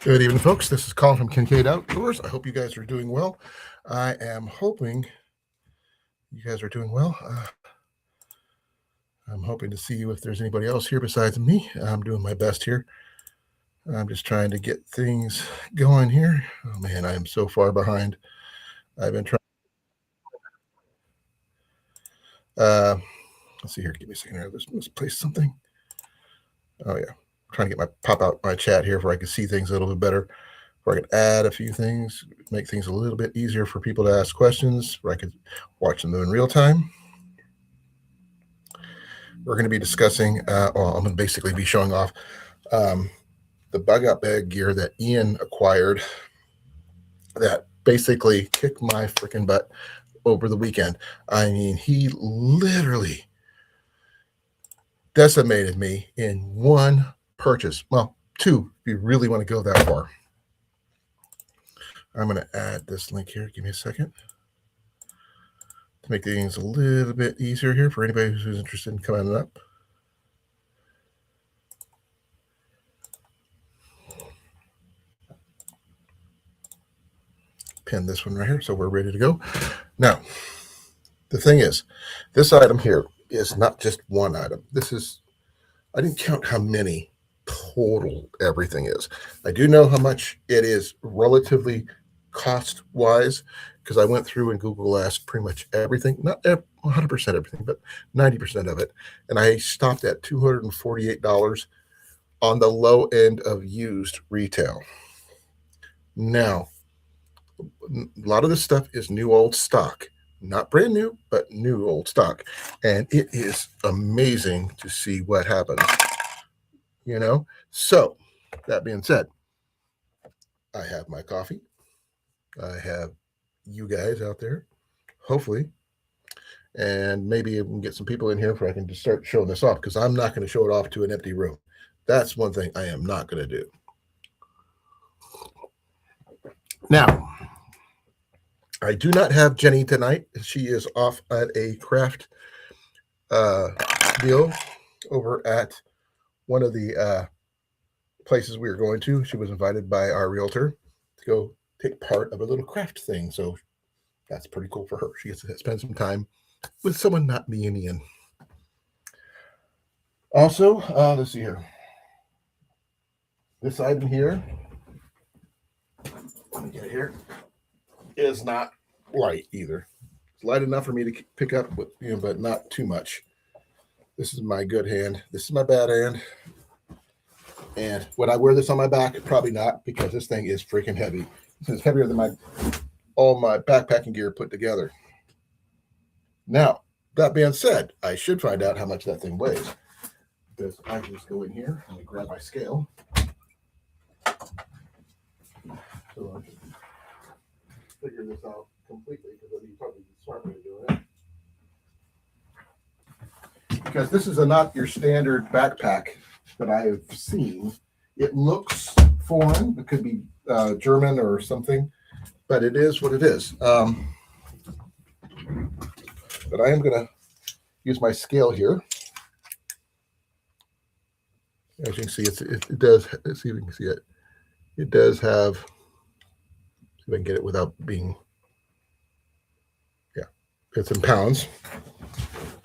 Good evening, folks. This is Colin from Kincaid Outdoors. I hope you guys are doing well. I am hoping you guys are doing well. I'm hoping to see if there's anybody else here besides me. I'm doing my best here. I'm just trying to get things going here. Oh man, I am so far behind. I've been trying. Let's see here. Give me a second here. Let's place something. Oh yeah, I'm trying to get my pop out my chat here where I can see things a little bit better. Where I can add a few things, make things a little bit easier for people to ask questions. Where I could watch them in real time. We're going to be discussing, I'm going to basically be showing off um, the bug out bag gear that Ian acquired that basically kicked my freaking butt over the weekend. I mean, he literally decimated me in one purchase. Well, two, if you really want to go that far. I'm going to add this link here. Give me a second to make things a little bit easier here for anybody who's interested in coming up. Pin this one right here, so we're ready to go. Now, the thing is, this item here is not just one item. I didn't count how many total everything is. I do know how much it is relatively cost wise because I went through and Google asked pretty much everything, not 100% everything, but 90% of it. And I stopped at $248 on the low end of used retail. Now, a lot of this stuff is new old stock, not brand new, but new old stock. And it is amazing to see what happens, you know? So, that being said, I have my coffee. I have you guys out there, hopefully. And maybe we can get some people in here where I can just start showing this off because I'm not going to show it off to an empty room. That's one thing I am not going to do. Now, I do not have Jenny tonight. She is off at a craft deal over at one of the places we were going to. She was invited by our realtor to go take part of a little craft thing. So that's pretty cool for her. She gets to spend some time with someone not me and Ian. Also, let's see here. This item here, let me get it here, is not light either. It's light enough for me to pick up, with, but not too much. This is my good hand. This is my bad hand. And would I wear this on my back? Probably not, because this thing is freaking heavy. This is heavier than all my backpacking gear put together. Now, that being said, I should find out how much that thing weighs. Because I can just go in here and grab my scale. So I'll just figure this out completely, because that'd be probably the smart way of doing it. Because this is not your standard backpack that I've seen. It looks foreign. It could be German or something, but it is what it is. But I am going to use my scale here. As you can see, it does. Let's see if we can see it. It does have. See if I can get it without being. Yeah, it's in pounds.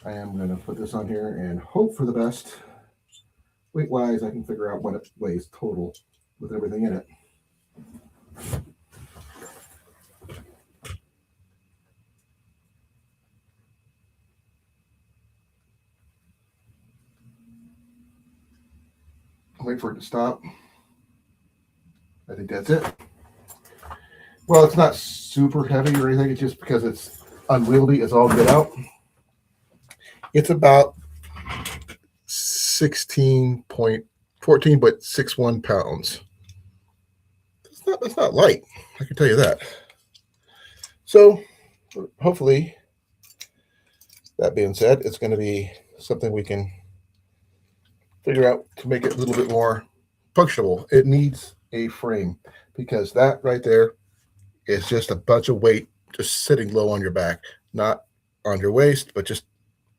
I am going to put this on here and hope for the best. Weight wise, I can figure out what it weighs total with everything in it. Wait for it to stop. I think that's it. Well, it's not super heavy or anything. It's just because it's unwieldy. It's all get out. It's about 14.61 pounds. That's not light. I can tell you that. So, hopefully, that being said, it's going to be something we can figure out to make it a little bit more functional. It needs a frame because that right there is just a bunch of weight just sitting low on your back, not on your waist, but just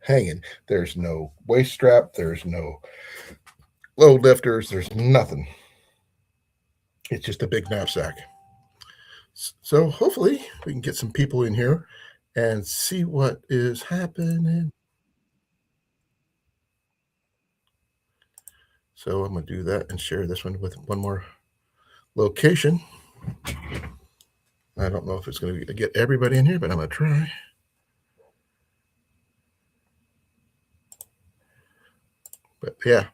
hanging. There's no waist strap. There's no load lifters. There's nothing. It's just a big knapsack. So hopefully we can get some people in here and see what is happening. So I'm going to do that and share this one with one more location. I don't know if it's going to get everybody in here, but I'm going to try. But yeah.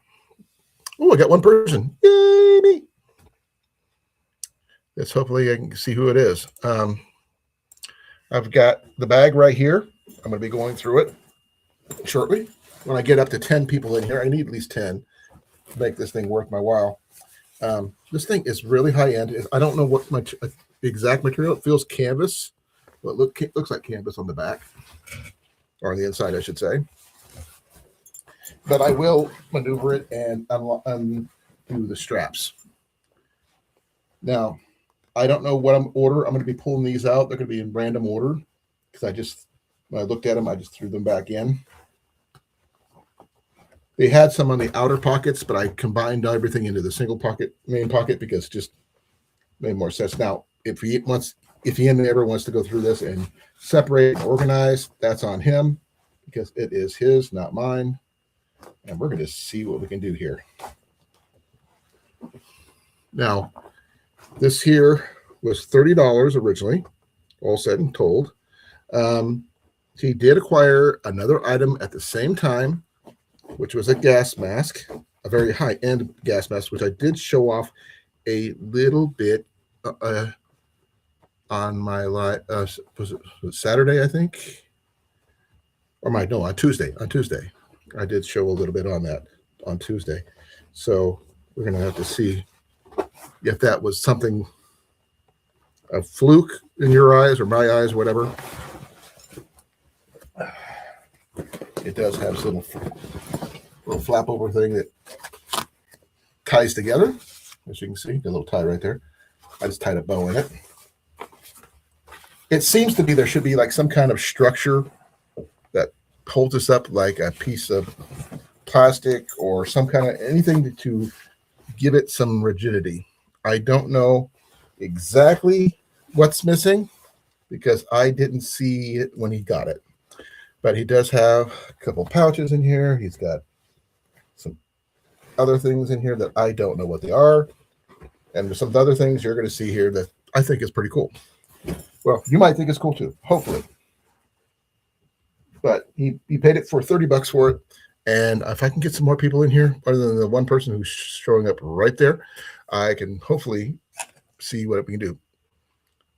Oh, I got one person. Yay, me. Let's hopefully I can see who it is. I've got the bag right here. I'm going to be going through it shortly. When I get up to 10 people in here, I need at least 10 to make this thing worth my while. This thing is really high end. I don't know what much exact material. It feels canvas. Well, it looks like canvas on the back, or on the inside, I should say. But I will maneuver it and undo the straps. Now, I don't know what I'm going to be pulling these out. They're going to be in random order because when I looked at them, I just threw them back in. They had some on the outer pockets, but I combined everything into the single pocket, main pocket, because it just made more sense. Now, if he ever wants to go through this and separate and organize, that's on him because it is his, not mine. And we're going to see what we can do here. Now, this here was $30 originally, all said and told. He did acquire another item at the same time, which was a gas mask, a very high-end gas mask, which I did show off a little bit on my live. Was it Saturday, I think? On Tuesday. On Tuesday. I did show a little bit on that on Tuesday. So we're going to have to see if that was something, a fluke in your eyes or my eyes, whatever. It does have this little flap over thing that ties together. As you can see, the little tie right there. I just tied a bow in it. It seems to be there should be like some kind of structure that holds this up, like a piece of plastic or some kind of anything to give it some rigidity. I don't know exactly what's missing because I didn't see it when he got it. But he does have a couple pouches in here. He's got some other things in here that I don't know what they are. And there's some other things you're going to see here that I think is pretty cool. Well, you might think it's cool too, hopefully. But he paid it for $30 for it. And if I can get some more people in here, other than the one person who's showing up right there, I can hopefully see what we can do.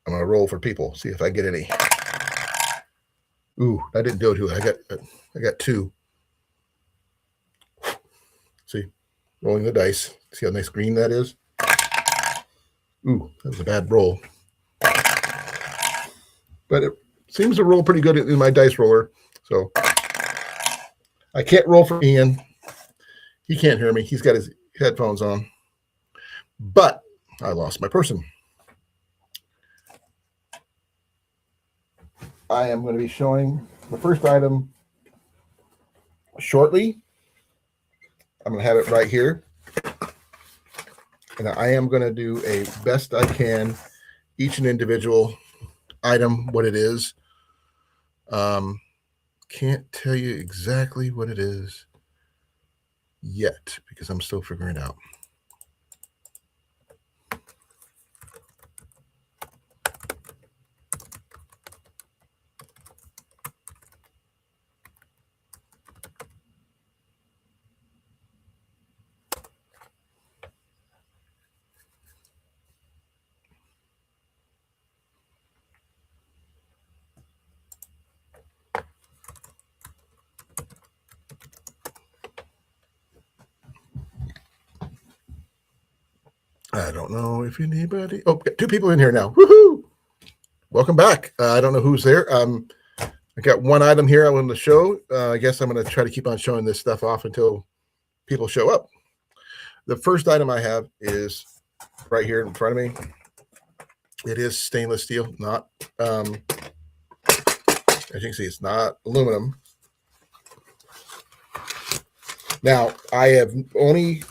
I'm going to roll for people, see if I get any. Ooh, I didn't go to it. I got 2. See, rolling the dice. See how nice green that is? Ooh, that was a bad roll. But it seems to roll pretty good in my dice roller. So I can't roll for Ian. He can't hear me. He's got his headphones on. But I lost my person. I am going to be showing the first item shortly. I'm going to have it right here. And I am going to do a best I can, each and individual item, what it is. Can't tell you exactly what it is yet because I'm still figuring it out. I don't know if anybody. Oh, got 2 people in here now. Woohoo! Welcome back. I don't know who's there. I got one item here I wanted to show. I guess I'm going to try to keep on showing this stuff off until people show up. The first item I have is right here in front of me. It is stainless steel, not, as you can see, it's not aluminum. Now, I have only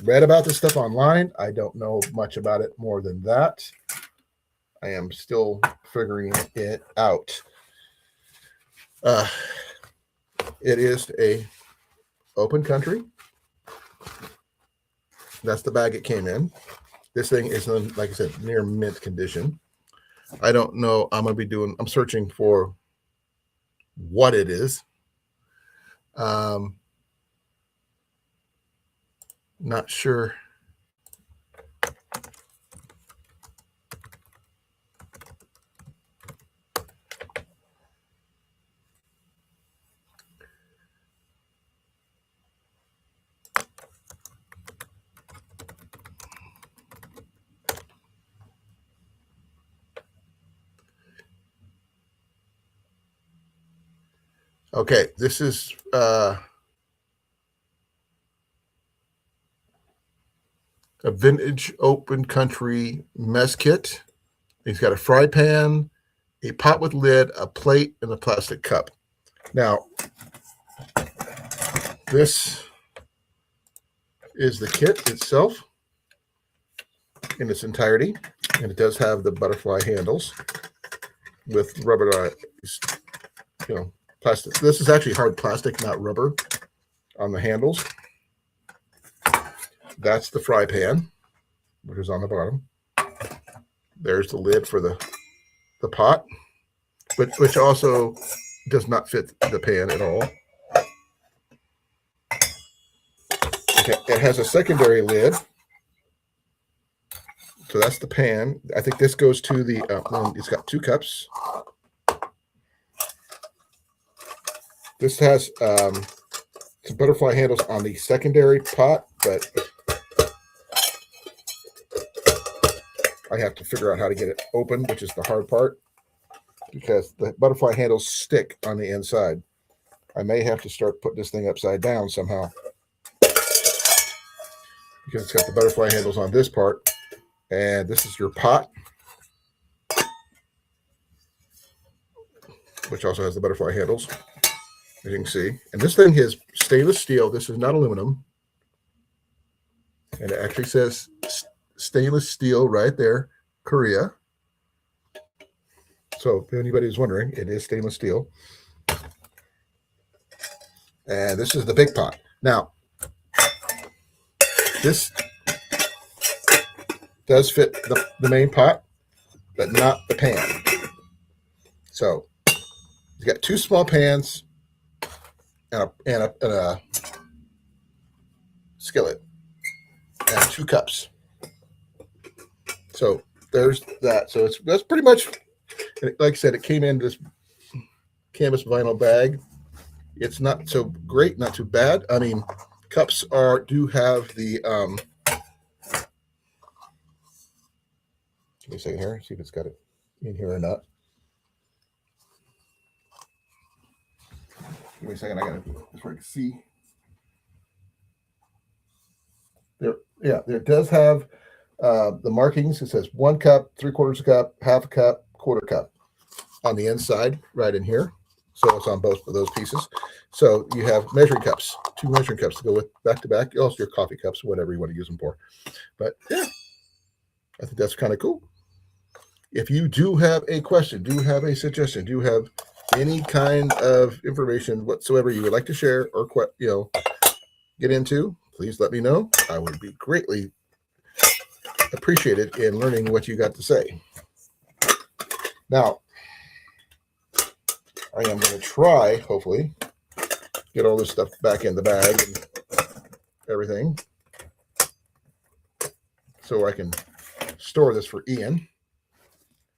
read about this stuff online. I don't know much about it more than that. I am still figuring it out. It is a open country. That's the bag it came in. This thing is in, like I said, near mint condition. I don't know. I'm searching for what it is. Not sure. Okay, this is a vintage open country mess kit. He's got a fry pan, a pot with lid, a plate, and a plastic cup. Now, this is the kit itself in its entirety, and it does have the butterfly handles with rubberized, plastic. This is actually hard plastic, not rubber, on the handles. That's the fry pan, which is on the bottom. There's the lid for the pot, which also does not fit the pan at all. Okay, it has a secondary lid. So that's the pan. I think this goes to the, it's got 2 cups. This has some butterfly handles on the secondary pot, but I have to figure out how to get it open, which is the hard part, because the butterfly handles stick on the inside. I may have to start putting this thing upside down somehow, because it's got the butterfly handles on this part, and this is your pot, which also has the butterfly handles, as you can see. And this thing is stainless steel. This is not aluminum. And it actually says stainless steel right there, Korea. So if anybody's wondering, it is stainless steel. And this is the big pot. Now, this does fit the main pot, but not the pan. So you got 2 small pans and a skillet and 2 cups. So there's that. So that's pretty much, like I said, it came in this canvas vinyl bag. It's not so great, not too bad. I mean, cups do have the give me a second here, see if it's got it in here or not. Give me a second, I gotta just so I can see. There does have the markings. It says 1 cup, 3/4 cup, 1/2 cup, 1/4 cup on the inside, right in here. So it's on both of those pieces. So you have measuring cups, 2 measuring cups to go with back to back. Also your coffee cups, whatever you want to use them for. But yeah, I think that's kind of cool. If you do have a question, do have a suggestion, do have any kind of information whatsoever you would like to share or get into, please let me know. I would be greatly appreciated in learning what you got to say. Now, I am going to try, hopefully, get all this stuff back in the bag and everything so I can store this for Ian.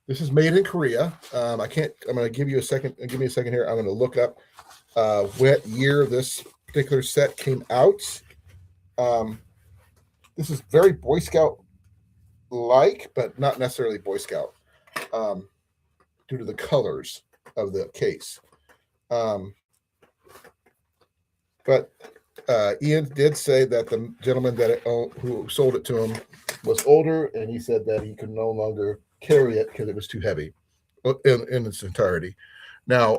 This is made in Korea. I'm going to give you a second. Give me a second here. I'm going to look up what year this particular set came out. This is very Boy Scout-like, but not necessarily Boy Scout, due to the colors of the case. But Ian did say that the gentleman who sold it to him was older, and he said that he could no longer carry it because it was too heavy in its entirety. Now,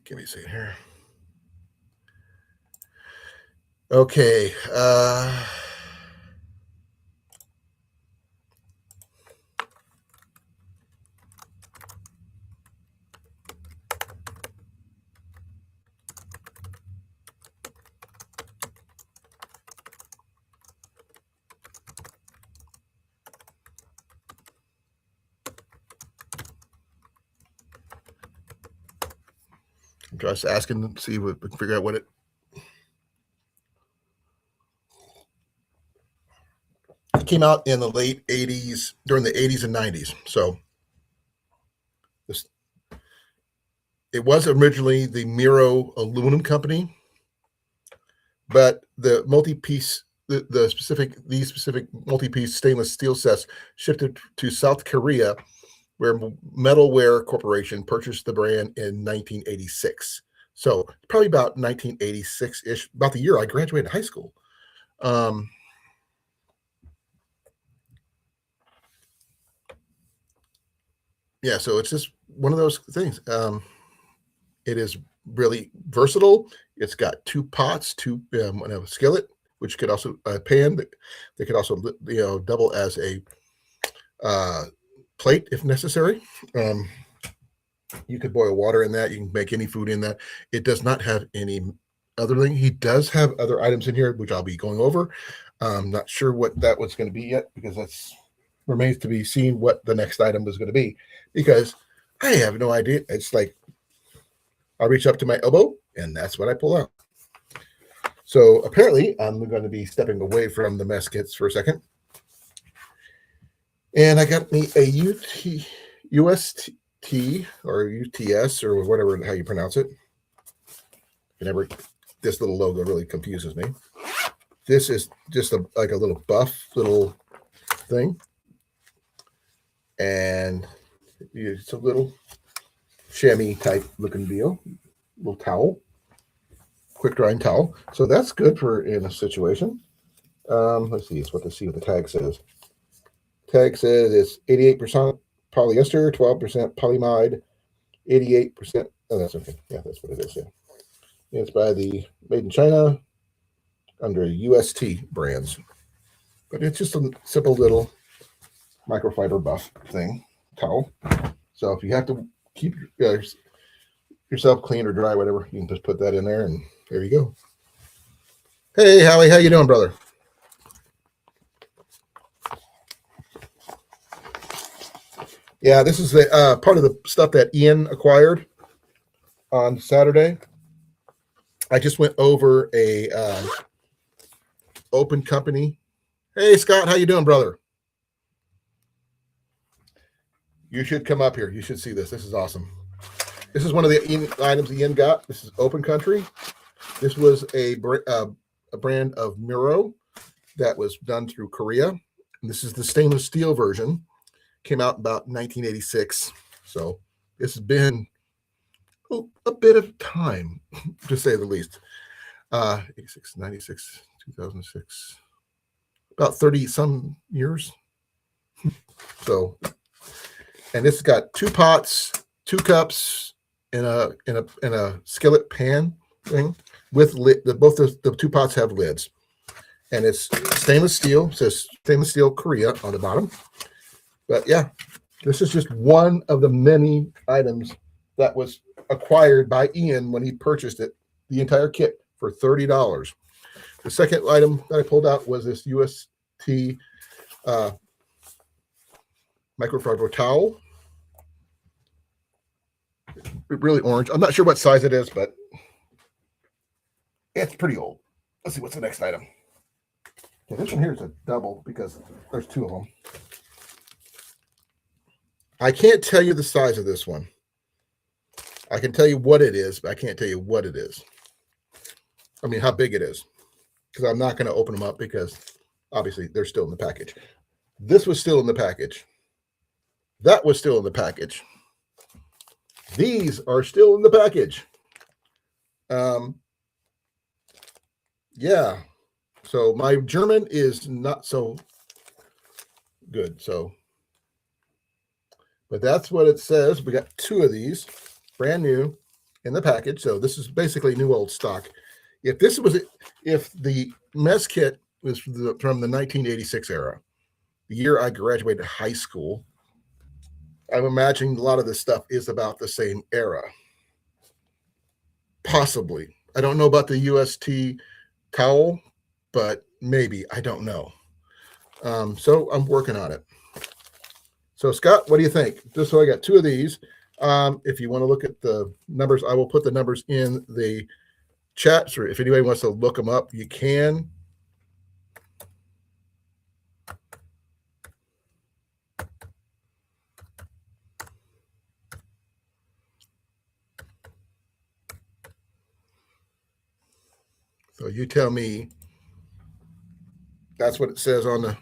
give me a second here. Okay. I'm just asking to see what we can figure out what it came out in the late 80s, during the 80s and 90s. So this, it was originally the Miro Aluminum Company, but the multi-piece, these specific multi-piece stainless steel sets shifted to South Korea, where Metalware Corporation purchased the brand in 1986. So probably about 1986-ish, about the year I graduated high school. Um, yeah, so it's just one of those things. It is really versatile. It's got two pots, a skillet, which could also a pan that could also double as a uh, plate if necessary. Um, you could boil water in that. You can make any food in that. It does not have any other thing. He does have other items in here, which I'll be going over. I'm not sure what that was going to be yet because that's remains to be seen what the next item was going to be because I have no idea. It's like I'll reach up to my elbow and that's what I pull out. So apparently I'm going to be stepping away from the mess kits for a second. And I got me a UST or UTS or whatever how you pronounce it. Whenever this little logo really confuses me. This is just like a little buff little thing. And it's a little chamois type looking deal. Little towel. Quick drying towel. So that's good for in a situation. Let's see. It's what the tag says. Tag says it's 88% polyester, 12% polyamide, 88%. Oh, that's okay. Yeah, that's what it is. Yeah. It's by the Made in China under UST brands. But it's just a simple little microfiber buff thing, towel. So if you have to keep yourself clean or dry, whatever, you can just put that in there and there you go. Hey, Howie, how you doing, brother? Yeah, this is the part of the stuff that Ian acquired on Saturday. I just went over a open company. Hey, Scott, how you doing, brother? You should come up here. You should see this. This is awesome. This is one of the items Ian got. This is Open Country. This was a brand of Miro that was done through Korea. And this is the stainless steel version. Came out about 1986. So this has been a bit of time, to say the least. 86, 96, 2006. About 30 some years. So, and this has got two pots, two cups, in a skillet pan thing with lid. Both the two pots have lids, and it's stainless steel. It says stainless steel Korea on the bottom. But yeah, this is just one of the many items that was acquired by Ian when he purchased it, the entire kit for $30. The second item that I pulled out was this UST microfiber towel. Really orange. I'm not sure what size it is, but it's pretty old. Let's see what's the next item. Okay, this one here is a double because there's two of them. I can't tell you the size of this one. I can tell you what it is, but I can't tell you what it is. I mean, how big it is, because I'm not going to open them up because obviously they're still in the package. This was still in the package. That was still in the package. These are still in the package. Yeah. So my German is not so good. So, but that's what it says. We got two of these, brand new in the package. So this is basically new old stock. if the mess kit was from the 1986 era, the year I graduated high school, I'm imagining a lot of this stuff is about the same era. Possibly. I don't know about the UST towel, but maybe. I don't know. So I'm working on it. So Scott, what do you think? Just so I got 2 of these. If you want to look at the numbers, I will put the numbers in the chat. So if anybody wants to look them up, you can. So you tell me. That's what it says on the.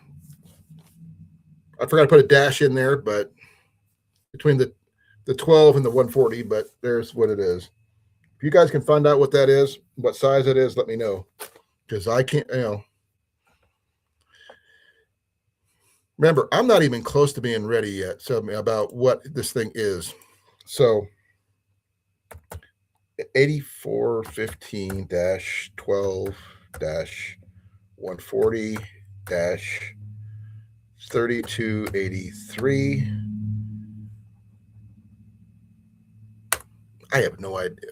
I forgot to put a dash in there, but between the 12 and the 140, but there's what it is. If you guys can find out what that is, what size it is, let me know. Because I can't, remember, I'm not even close to being ready yet. So about what this thing is. So 8415-12-140-3283. I have no idea.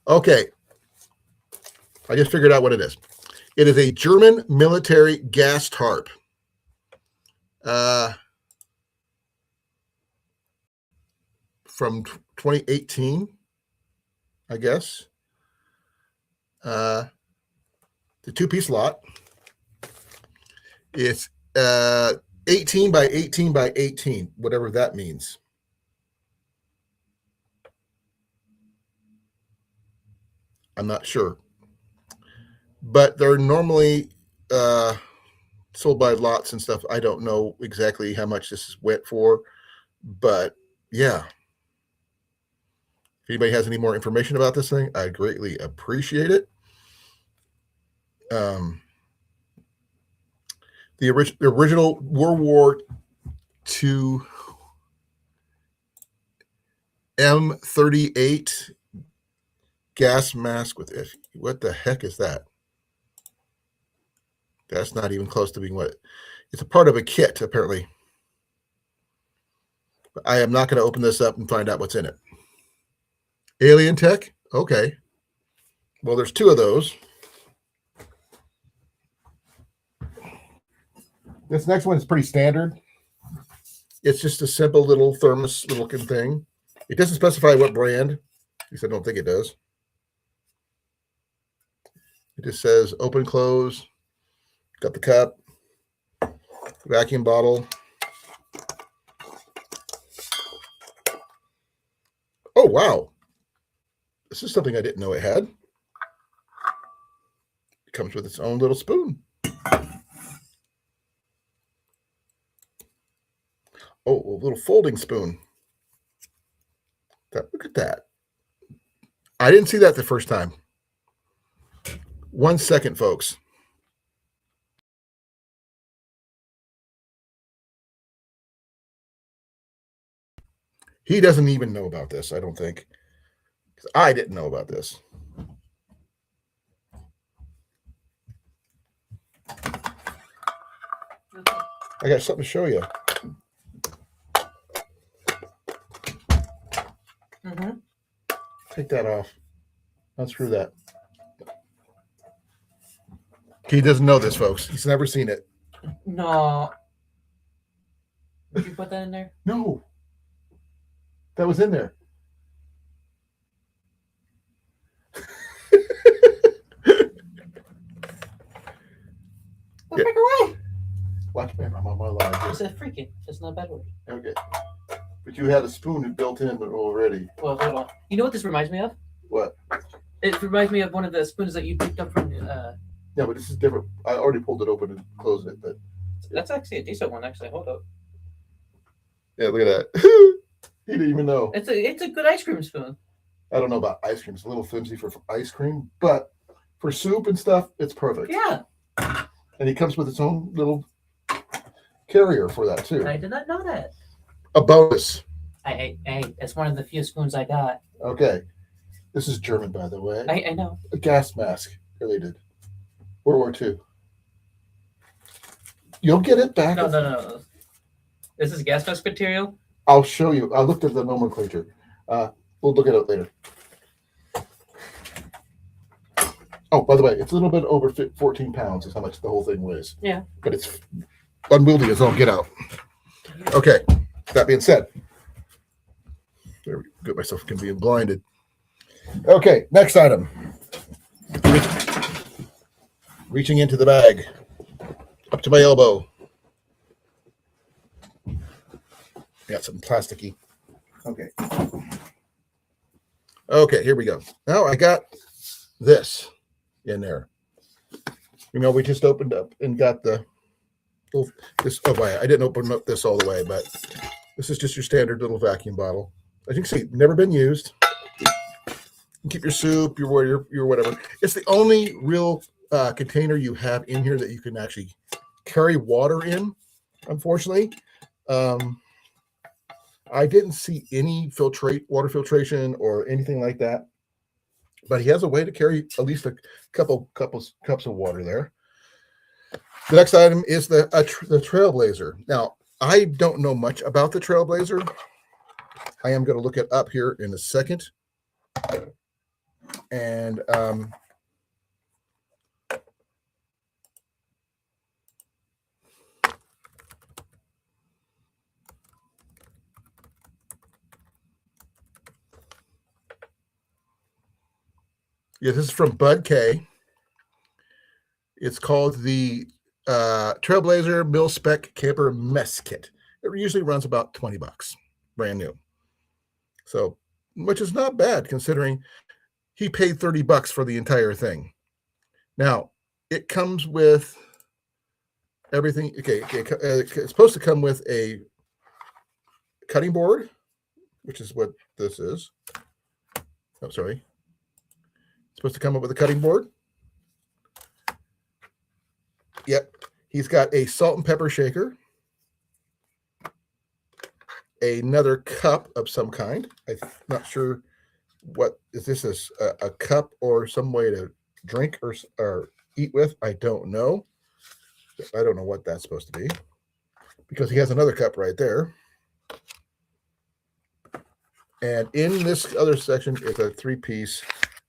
Okay. I just figured out what it is. It is a German military gas tarp. From 2018, I guess. The 2-piece lot. It's 18 by 18 by 18, whatever that means. I'm not sure. But they're normally sold by lots and stuff. I don't know exactly how much this went for, but yeah. If anybody has any more information about this thing, I'd greatly appreciate it. The original World War II M38 gas mask with F. What the heck is that? That's not even close to being what it's a part of a kit, apparently. But I am not going to open this up and find out what's in it. Alien tech? Okay. Well, there's 2 of those. This next one is pretty standard. It's just a simple little thermos looking thing. It doesn't specify what brand. At least I don't think it does. It just says open, close. Got the cup, vacuum bottle. Oh, wow. This is something I didn't know it had. It comes with its own little spoon. Oh, a little folding spoon. Look at that. I didn't see that the first time. 1 second, folks. He doesn't even know about this, I don't think. Because I didn't know about this. I got something to show you. Mm-hmm. Take that off. Unscrew that. He doesn't know this, folks. He's never seen it. No. Did you put that in there? No. That was in there. Well, freak away. Watch me. I'm on my live. I said freaking. That's not a bad word. Okay. But you had a spoon built in already. Well, hold on. You know what this reminds me of? What? It reminds me of one of the spoons that you picked up from. Yeah, but this is different. I already pulled it open and closed it, but that's actually a decent one. Actually, hold up. Yeah, look at that. He didn't even know. It's a good ice cream spoon. I don't know about ice cream. It's a little flimsy for ice cream, but for soup and stuff, it's perfect. Yeah. And he comes with its own little carrier for that too. I did not know that. A bonus. Hey, it's one of the few spoons I got. Okay. This is German, by the way. I know. A gas mask related. World War II. You'll get it back. No. This is gas mask material? I'll show you. I looked at the nomenclature. We'll look at it later. Oh, by the way, it's a little bit over 14 pounds is how much the whole thing weighs. Yeah. But it's unwieldy as all get out. Okay. That being said, there we go. Get myself from being blinded. Okay, next item. Reaching into the bag, up to my elbow. Got some plasticky. Okay. Okay, here we go. Now I got this in there. You know, we just opened up and got this. Oh, boy, I didn't open up this all the way, but this is just your standard little vacuum bottle. As you can see, never been used. You can keep your soup, your whatever. It's the only real container you have in here that you can actually carry water in, unfortunately. I didn't see any water filtration or anything like that, but he has a way to carry at least a couple cups of water there. The next item is the Trailblazer. Now, I don't know much about the Trailblazer. I am going to look it up here in a second. And yeah, this is from Bud K. It's called the Trailblazer Mil Spec Camper Mess Kit. It usually runs about $20, brand new. So, which is not bad considering he paid $30 for the entire thing. Now, it comes with everything. Okay, it's supposed to come with a cutting board, which is what this is. Oh, sorry. It's supposed to come up with a cutting board. Yep. He's got a salt and pepper shaker. Another cup of some kind. I'm not sure what is this is a cup or some way to drink or eat with. I don't know. I don't know what that's supposed to be because he has another cup right there. And in this other section is a 3-piece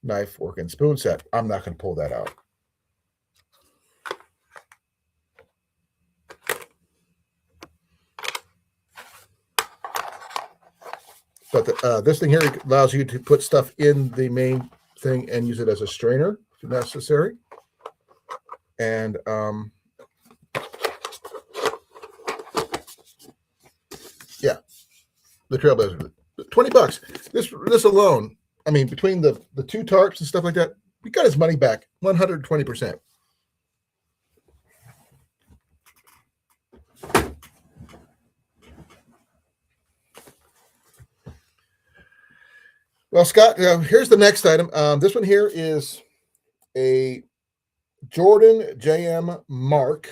knife, fork, and spoon set. I'm not going to pull that out. But this thing here allows you to put stuff in the main thing and use it as a strainer if necessary. And yeah, the Trailblazer, $20. This alone, I mean, between the two tarps and stuff like that, we got his money back 120%. Well, Scott, here's the next item. This one here is a Jordan JM Mark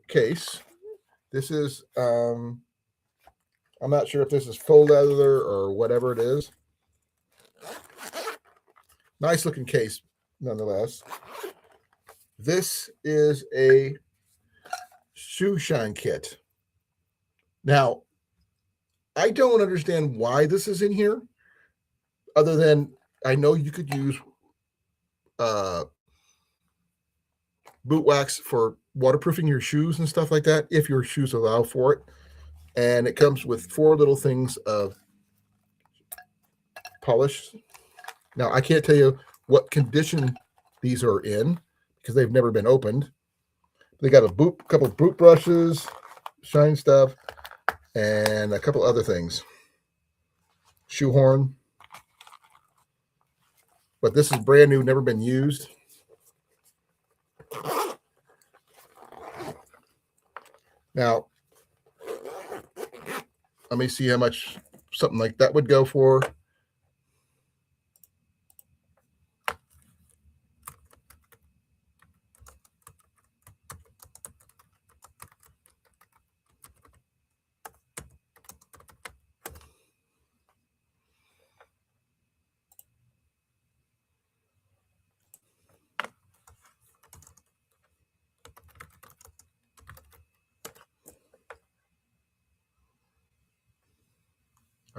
case. This is, I'm not sure if this is faux leather or whatever it is. Nice looking case, nonetheless. This is a shoe shine kit. Now, I don't understand why this is in here, other than I know you could use boot wax for waterproofing your shoes and stuff like that, if your shoes allow for it. And it comes with 4 little things of polish. Now, I can't tell you what condition these are in because they've never been opened. They got a couple of boot brushes, shine stuff, and a couple other things. Shoehorn. But this is brand new, never been used. Now, let me see how much something like that would go for.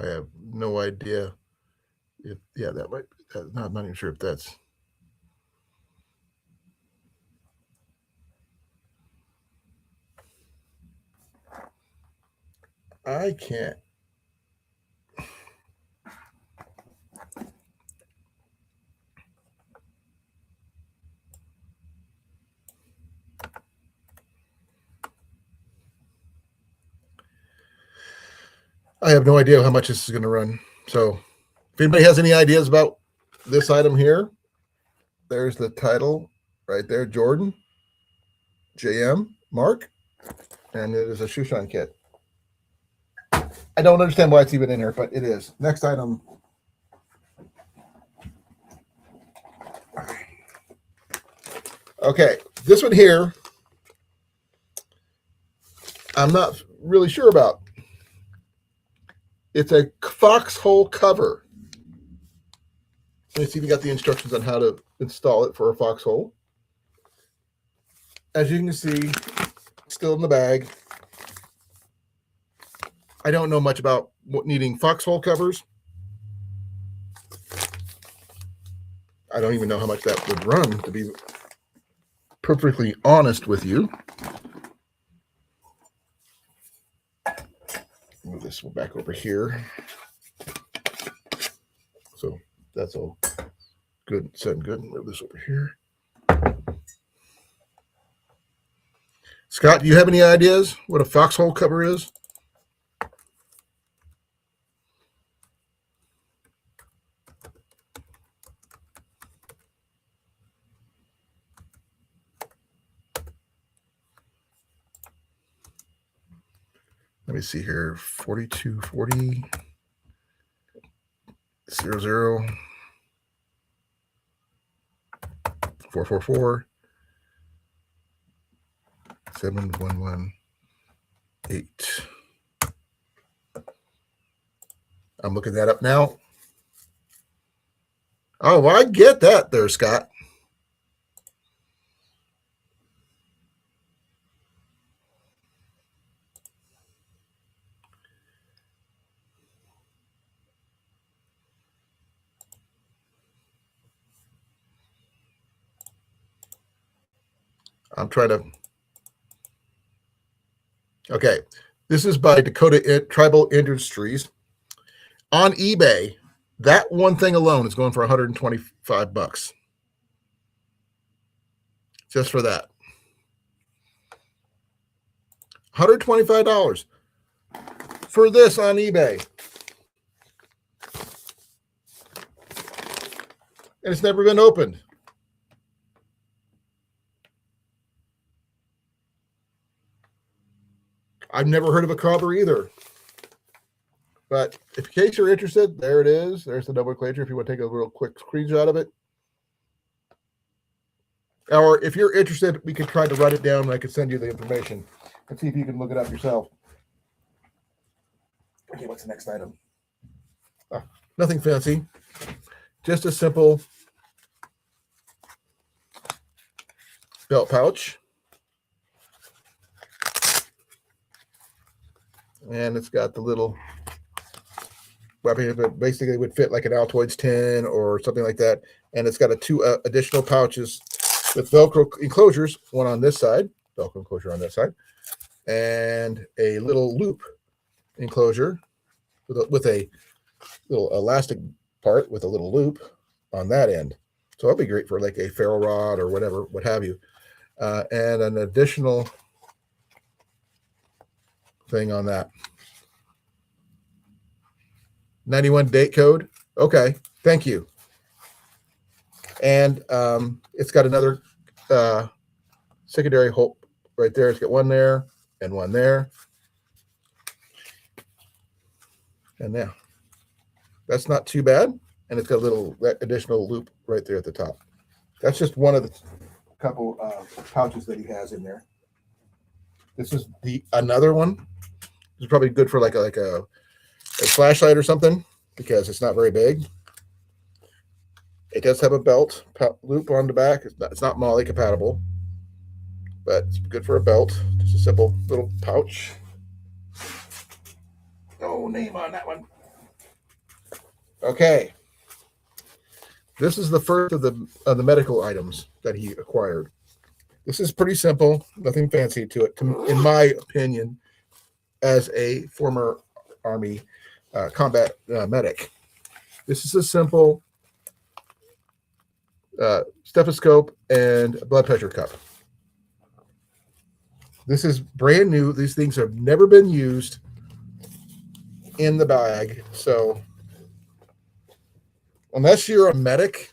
I have no idea if, yeah, that might, not even sure if that's, I can't. I have no idea how much this is going to run. So if anybody has any ideas about this item here, there's the title right there, Jordan, JM, Mark, and it is a shoe shine kit. I don't understand why it's even in here, but it is. Next item. Okay, this one here, I'm not really sure about. It's a foxhole cover. Let me see if you got the instructions on how to install it for a foxhole. As you can see, still in the bag. I don't know much about needing foxhole covers. I don't even know how much that would run, to be perfectly honest with you. Move this one back over here. So that's all good, set and good. Move this over here. Scott, do you have any ideas what a foxhole cover is? Let me see here. 4240 00 444 7118. I'm looking that up now. Oh, well, I get that there, Scott. I'm trying to. Okay, this is by Dakota Tribal Industries. On eBay, that one thing alone is going for $125. Just for that. $125 for this on eBay. And it's never been opened. I've never heard of a cover either. But in case you're interested, there it is. There's the nomenclature if you want to take a real quick screenshot of it. Or if you're interested, we could try to write it down and I could send you the information and see if you can look it up yourself. Okay, what's the next item? Nothing fancy. Just a simple belt pouch. And it's got the little weapon that basically would fit like an Altoids tin or something like that. And it's got two additional pouches with Velcro enclosures, one on this side, Velcro enclosure on that side, and a little loop enclosure with a little elastic part with a little loop on that end. So that'll be great for like a ferro rod or whatever, what have you. And an additional thing on that. 91 date code. Okay, thank you. And it's got another secondary hole right there. It's got one there and one there. And now that's not too bad. And it's got a little additional loop right there at the top. That's just one of the couple pouches that he has in there. This is the another one. This is probably good for like a flashlight or something because it's not very big. It does have a belt loop on the back. It's not MOLLE compatible, but it's good for a belt. Just a simple little pouch. No name on that one. Okay. This is the first of the medical items that he acquired. This is pretty simple, nothing fancy to it, in my opinion, as a former Army combat medic. This is a simple stethoscope and blood pressure cup. This is brand new. These things have never been used in the bag. So unless you're a medic,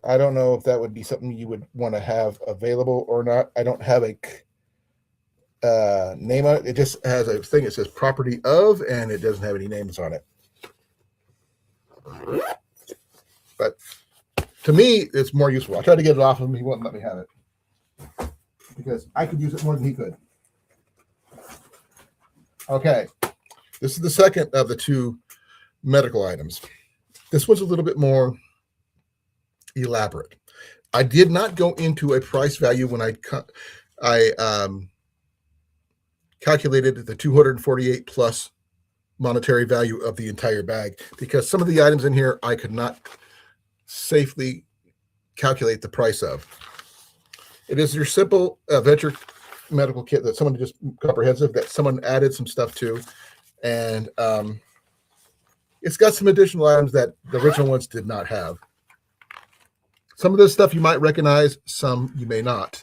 I don't know if that would be something you would want to have available or not. I don't have a name on it. It just has a thing that says property of, and it doesn't have any names on it. But to me, it's more useful. I tried to get it off of him. He wouldn't let me have it because I could use it more than he could. Okay. This is the second of the two medical items. This one's a little bit more elaborate. I did not go into a price value when I calculated the 248 plus monetary value of the entire bag, because some of the items in here I could not safely calculate the price of. It is your simple venture medical kit that someone just comprehensive that someone added some stuff to, and it's got some additional items that the original ones did not have. Some of this stuff you might recognize, some you may not.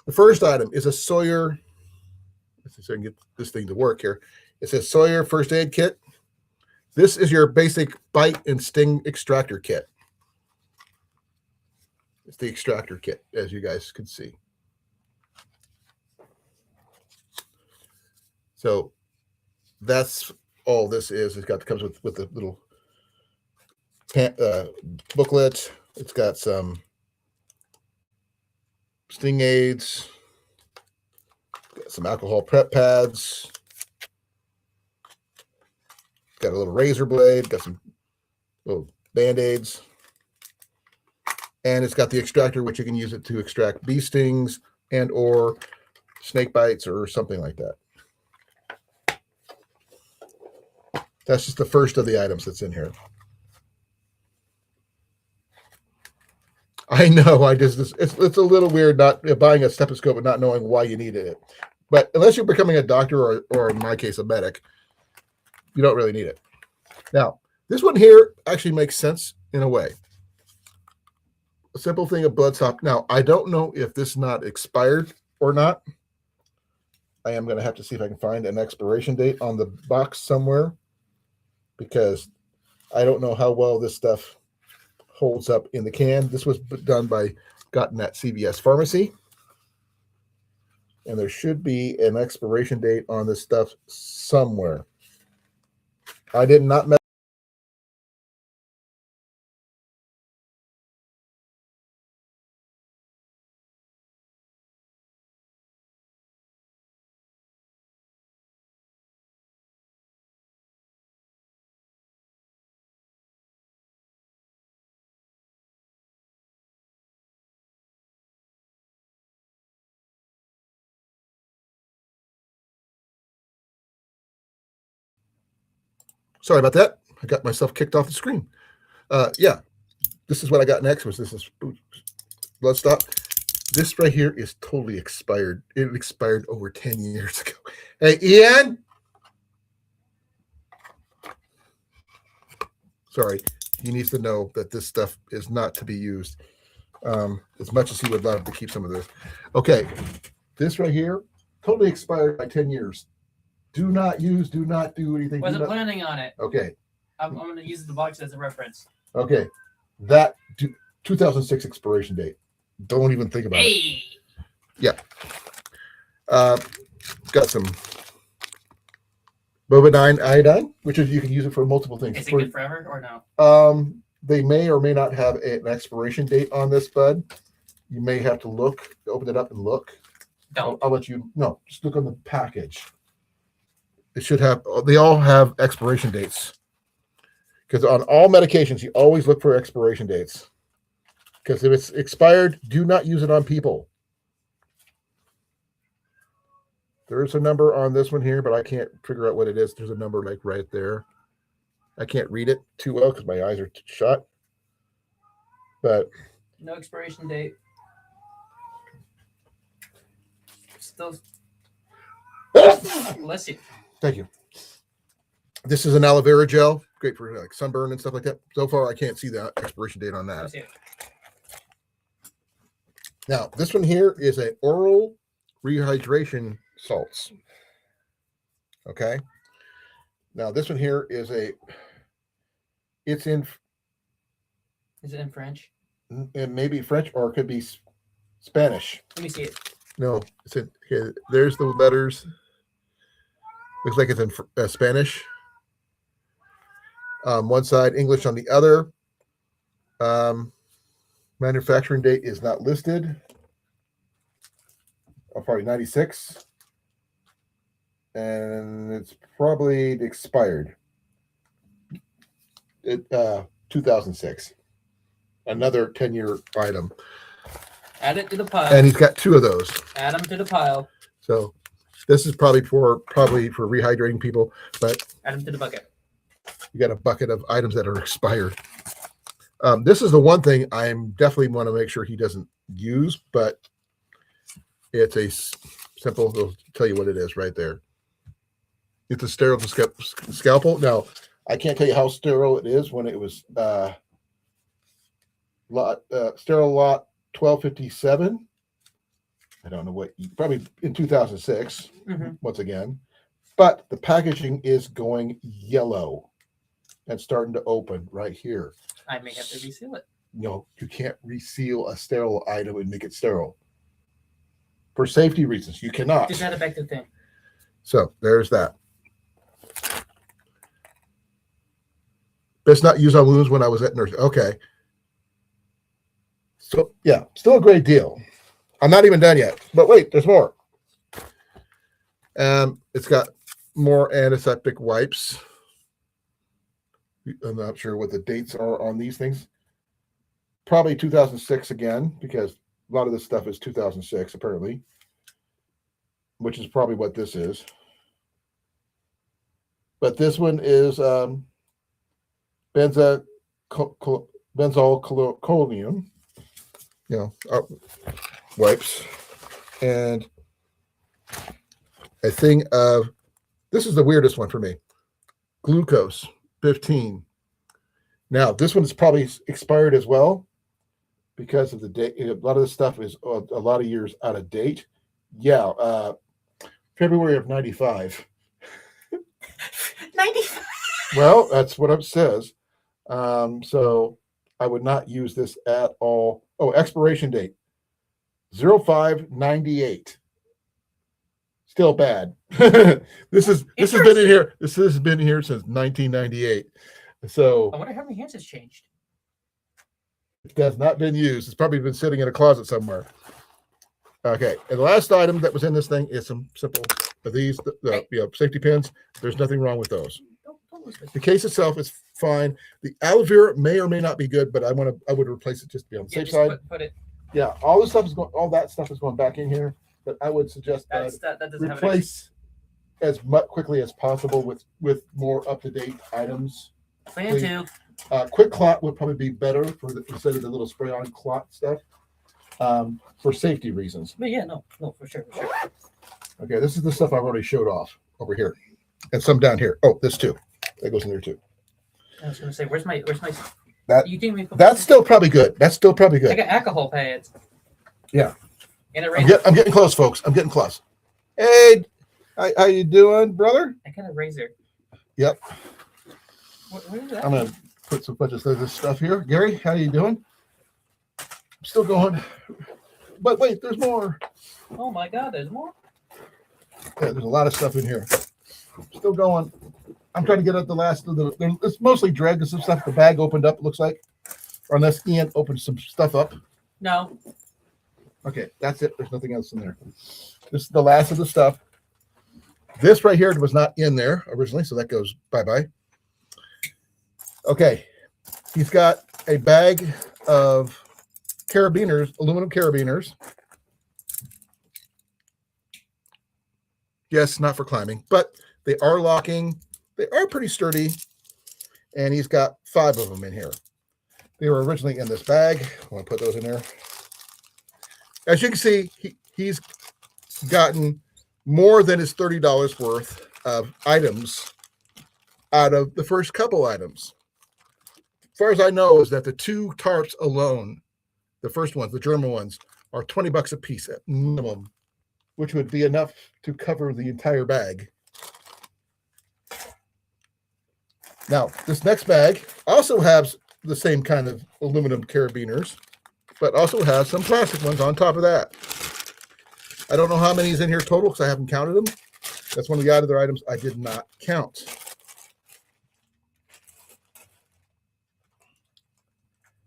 The first item is a Sawyer. Let's see if I can get this thing to work here. It says Sawyer First Aid Kit. This is your basic bite and sting extractor kit. It's the extractor kit, as you guys can see. So that's all this is. It comes with the little booklet. It's got some sting aids, got some alcohol prep pads, got a little razor blade, got some little band-aids, and it's got the extractor, which you can use it to extract bee stings and or snake bites or something like that. That's just the first of the items that's in here. I know, it's a little weird not buying a stethoscope and not knowing why you needed it. But unless you're becoming a doctor or in my case, a medic, you don't really need it. Now, this one here actually makes sense in a way. A simple thing of blood stop. Now, I don't know if this is not expired or not. I am going to have to see if I can find an expiration date on the box somewhere, because I don't know how well this stuff holds up in the can. This was gotten at CVS Pharmacy, and there should be an expiration date on this stuff somewhere. I did not mess. Sorry about that. I got myself kicked off the screen. Yeah, this is what I got next. This is blood stop. This right here is totally expired. It expired over 10 years ago. Hey, Ian. Sorry, he needs to know that this stuff is not to be used. As much as he would love to keep some of this. Okay, this right here, totally expired by 10 years. Do not use, do not do anything. Wasn't planning on it. Okay. I'm going to use the box as a reference. Okay, that 2006 expiration date. Don't even think about it. Yeah. Got some bovidine iodine, which is you can use it for multiple things. Is it good forever or no? They may or may not have an expiration date on this, bud. You may have to look, open it up and look. Don't. I'll let you. No, just look on the package. It should have. They all have expiration dates. Because on all medications, you always look for expiration dates. Because if it's expired, do not use it on people. There's a number on this one here, but I can't figure out what it is. There's a number like right there. I can't read it too well because my eyes are shut. But No expiration date. Still. Bless you. thank you. This is an aloe vera gel, great for like sunburn and stuff like that. So far, I can't see the expiration date on that. Bless you. Now, this one here is an oral rehydration salts. Okay. Now, this one here is it's in, Is it in French? it may be French or it could be Spanish. Let me see it. No, it's in here. There's the letters. Looks like it's in Spanish. One side, English on the other. Manufacturing date is not listed. Probably 96. And it's probably expired. 2006. Another 10-year item. Add it to the pile. And he's got two of those. Add them to the pile. So this is probably for rehydrating people, but Add them to the bucket. you got a bucket of items that are expired. This is the one thing I'm definitely want to make sure he doesn't use, but it's a simple, it'll tell you what it is right there. It's a sterile scalpel. Now, I can't tell you how sterile it is when it was sterile lot 1257. I don't know what, probably in 2006, once again. But the packaging is going yellow and starting to open right here. I may have to reseal it. No, you can't reseal a sterile item and make it sterile. For safety reasons, you cannot. Just add it back to the thing. So there's that. Best not used on wounds when I was at nurse. Okay. So yeah, still a great deal. I'm not even done yet, but wait, there's more. It's got more antiseptic wipes. I'm not sure what the dates are on these things. Probably 2006 again, because a lot of this stuff is 2006 apparently, which is probably what this is. But this one is benzalkonium, wipes, and a thing of, this is the weirdest one for me, glucose 15. Now this one is probably expired as well because of the date. A lot of this stuff is a lot of years out of date. Yeah, February of 95. 95. Well, that's what it says. So I would not use this at all. Oh, expiration date 0598. Still bad. This has been in here. This has been here since 1998. So I wonder how many hands it's changed. it has not been used. It's probably been sitting in a closet somewhere. Okay, and the last item that was in this thing is some simple of these safety pins. There's nothing wrong with those. Don't lose it. The case itself is fine. The aloe vera may or may not be good, but I would replace it just to be on the safe just side. Put it. Yeah, all that stuff is going back in here. But I would suggest That doesn't have replace as much quickly as possible with more up-to-date items. Plan to. Quick clot would probably be better instead of the little spray-on clot stuff, for safety reasons. But yeah, no, for sure. Okay, this is the stuff I've already showed off over here, and some down here. Oh, this too. That goes in there too. I was gonna say, where's my That you think we put that's still probably good. That's still probably I good. got alcohol pads. Yeah. And a razor. I'm getting close, folks. I'm getting close. Hey, how you doing, brother? I got a razor. Yep. What is that? I'm gonna put some bunches of this stuff here. Gary, how you doing? I'm still going. But wait, there's more. Oh my God, there's more. Yeah, there's a lot of stuff in here. Still going. I'm trying to get at the last of the. It's mostly dread. There's some stuff. The bag opened up. It looks like, or unless Ian opened some stuff up. No. Okay, that's it. There's nothing else in there. This is the last of the stuff. This right here was not in there originally, so that goes bye-bye. Okay, he's got a bag of carabiners, aluminum carabiners. Yes, not for climbing, but they are locking. They are pretty sturdy. And he's got 5 of them in here. They were originally in this bag. I want to put those in there. As you can see, he's gotten more than his $30 worth of items out of the first couple items. As far as I know, is that the 2 tarps alone, the first ones, the German ones, are $20 a piece at minimum, which would be enough to cover the entire bag. Now, this next bag also has the same kind of aluminum carabiners, but also has some plastic ones on top of that. I don't know how many is in here total because I haven't counted them. That's one of the other items I did not count.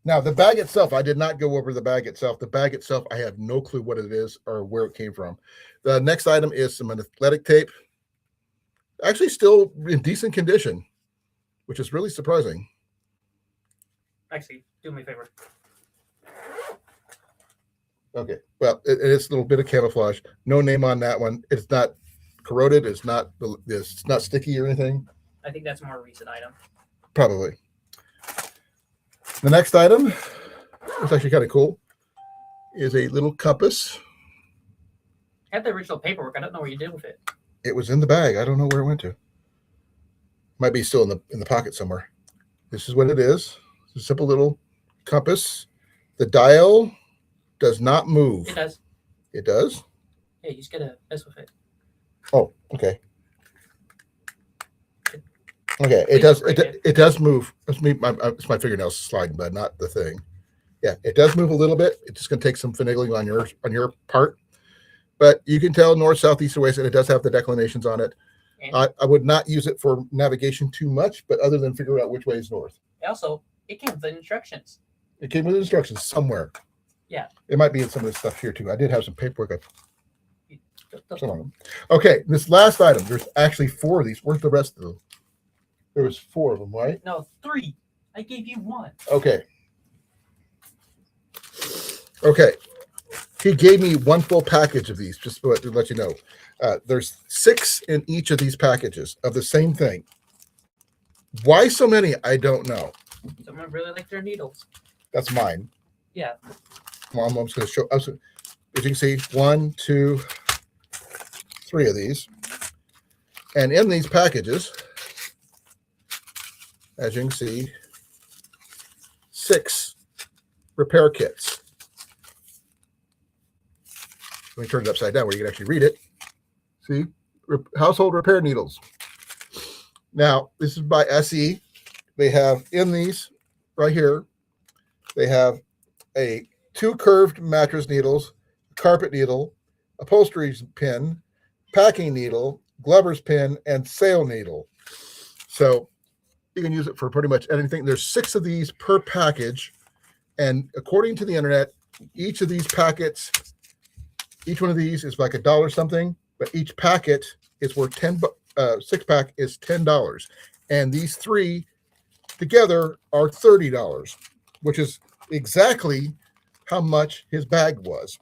Now, the bag itself, I did not go over the bag itself. The bag itself, I have no clue what it is or where it came from. The next item is some athletic tape. Actually still in decent condition, which is really surprising. Actually, do me a favor. Okay, well, it is a little bit of camouflage. No name on that one. It's not corroded. It's not sticky or anything. I think that's a more recent item. Probably. The next item, it's actually kind of cool, is a little compass. I have the original paperwork. I don't know what you did with it. It was in the bag. I don't know where it went to. Might be still in the pocket somewhere. This is what it is. It's a simple little compass. The dial does not move. It does. It does? Yeah, you just gotta mess with it. Oh, okay. Okay, it does. It does move. It's my fingernails sliding, but not the thing. Yeah, it does move a little bit. It's just going to take some finagling on your part, but you can tell north, south, east, or west, and it does have the declinations on it. I would not use it for navigation too much, but other than figure out which way is north. Also, it came with instructions. It came with instructions somewhere. Yeah. It might be in some of this stuff here too. I did have some paperwork. Okay, this last item. There's actually 4 of these. Where's the rest of them? There was 4 of them, right? No, 3. I gave you 1. Okay. Okay. He gave me 1 full package of these, just to let you know. There's 6 in each of these packages of the same thing. Why so many? I don't know. Someone really liked their needles. That's mine. Yeah. Mom, I'm just going to show. As you can see, 1, 2, 3 of these. And in these packages, as you can see, 6 repair kits. Let me turn it upside down where you can actually read it. See, household repair needles. Now, this is by SE. They have in these right here, they have 2 curved mattress needles, carpet needle, upholstery pin, packing needle, glover's pin, and sail needle. So you can use it for pretty much anything. There's 6 of these per package. And according to the internet, each of these packets, each one of these is like $1 something, but each packet is worth 6-pack is $10. And these 3 together are $30, which is exactly how much his bag was.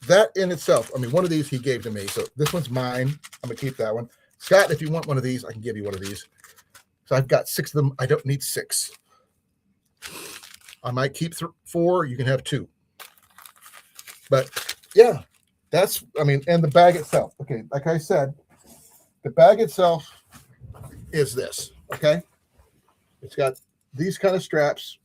That in itself, I mean, one of these he gave to me. So this one's mine. I'm going to keep that one. Scott, if you want one of these, I can give you one of these. So I've got 6 of them. I don't need 6. I might keep 4. You can have 2. But yeah, that's, I mean, and the bag itself. Okay, like I said, the bag itself is this. Okay, it's got these kind of straps.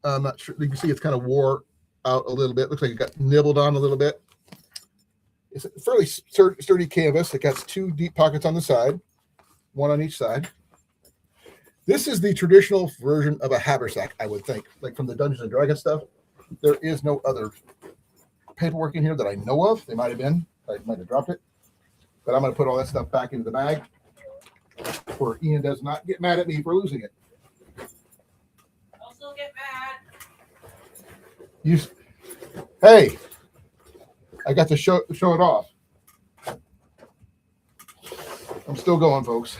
I'm not sure. You can see it's kind of wore out a little bit. Looks like it got nibbled on a little bit. It's a fairly sturdy canvas. It got 2 deep pockets on the side, 1 on each side. This is the traditional version of a haversack, I would think, like from the Dungeons and Dragons stuff. There is no other paperwork in here that I know of. They might have been. I might have dropped it. But I'm going to put all that stuff back into the bag where Ian does not get mad at me for losing it. I'll still get mad. Hey, I got to show it off. I'm still going, folks.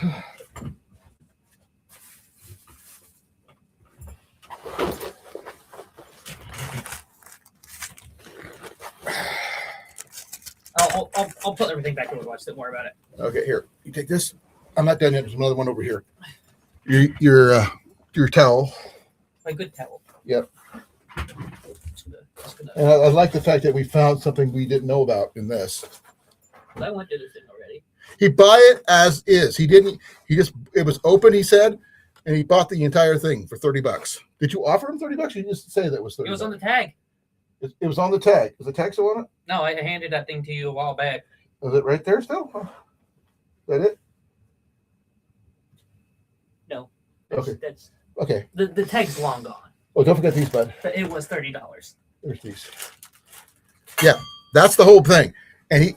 I'll put everything back over. Watch. Don't worry about it. Okay, here. You take this. I'm not done yet. There's another one over here. Your towel. My good towel. Yep. Just gonna, And I like the fact that we found something we didn't know about in this. I went to this thing already. He buy it as is. He didn't. He just. It was open. He said, and he bought the entire thing for $30. Did you offer him $30? You just say that it was $30. It was on the tag. It was on the tag. Is the tag still on it? No, I handed that thing to you a while back. Is it right there still? Is that it? No. Okay. That's Okay. the tag's long gone. Oh, don't forget these, bud. But it was $30. There's these. Yeah, that's the whole thing. And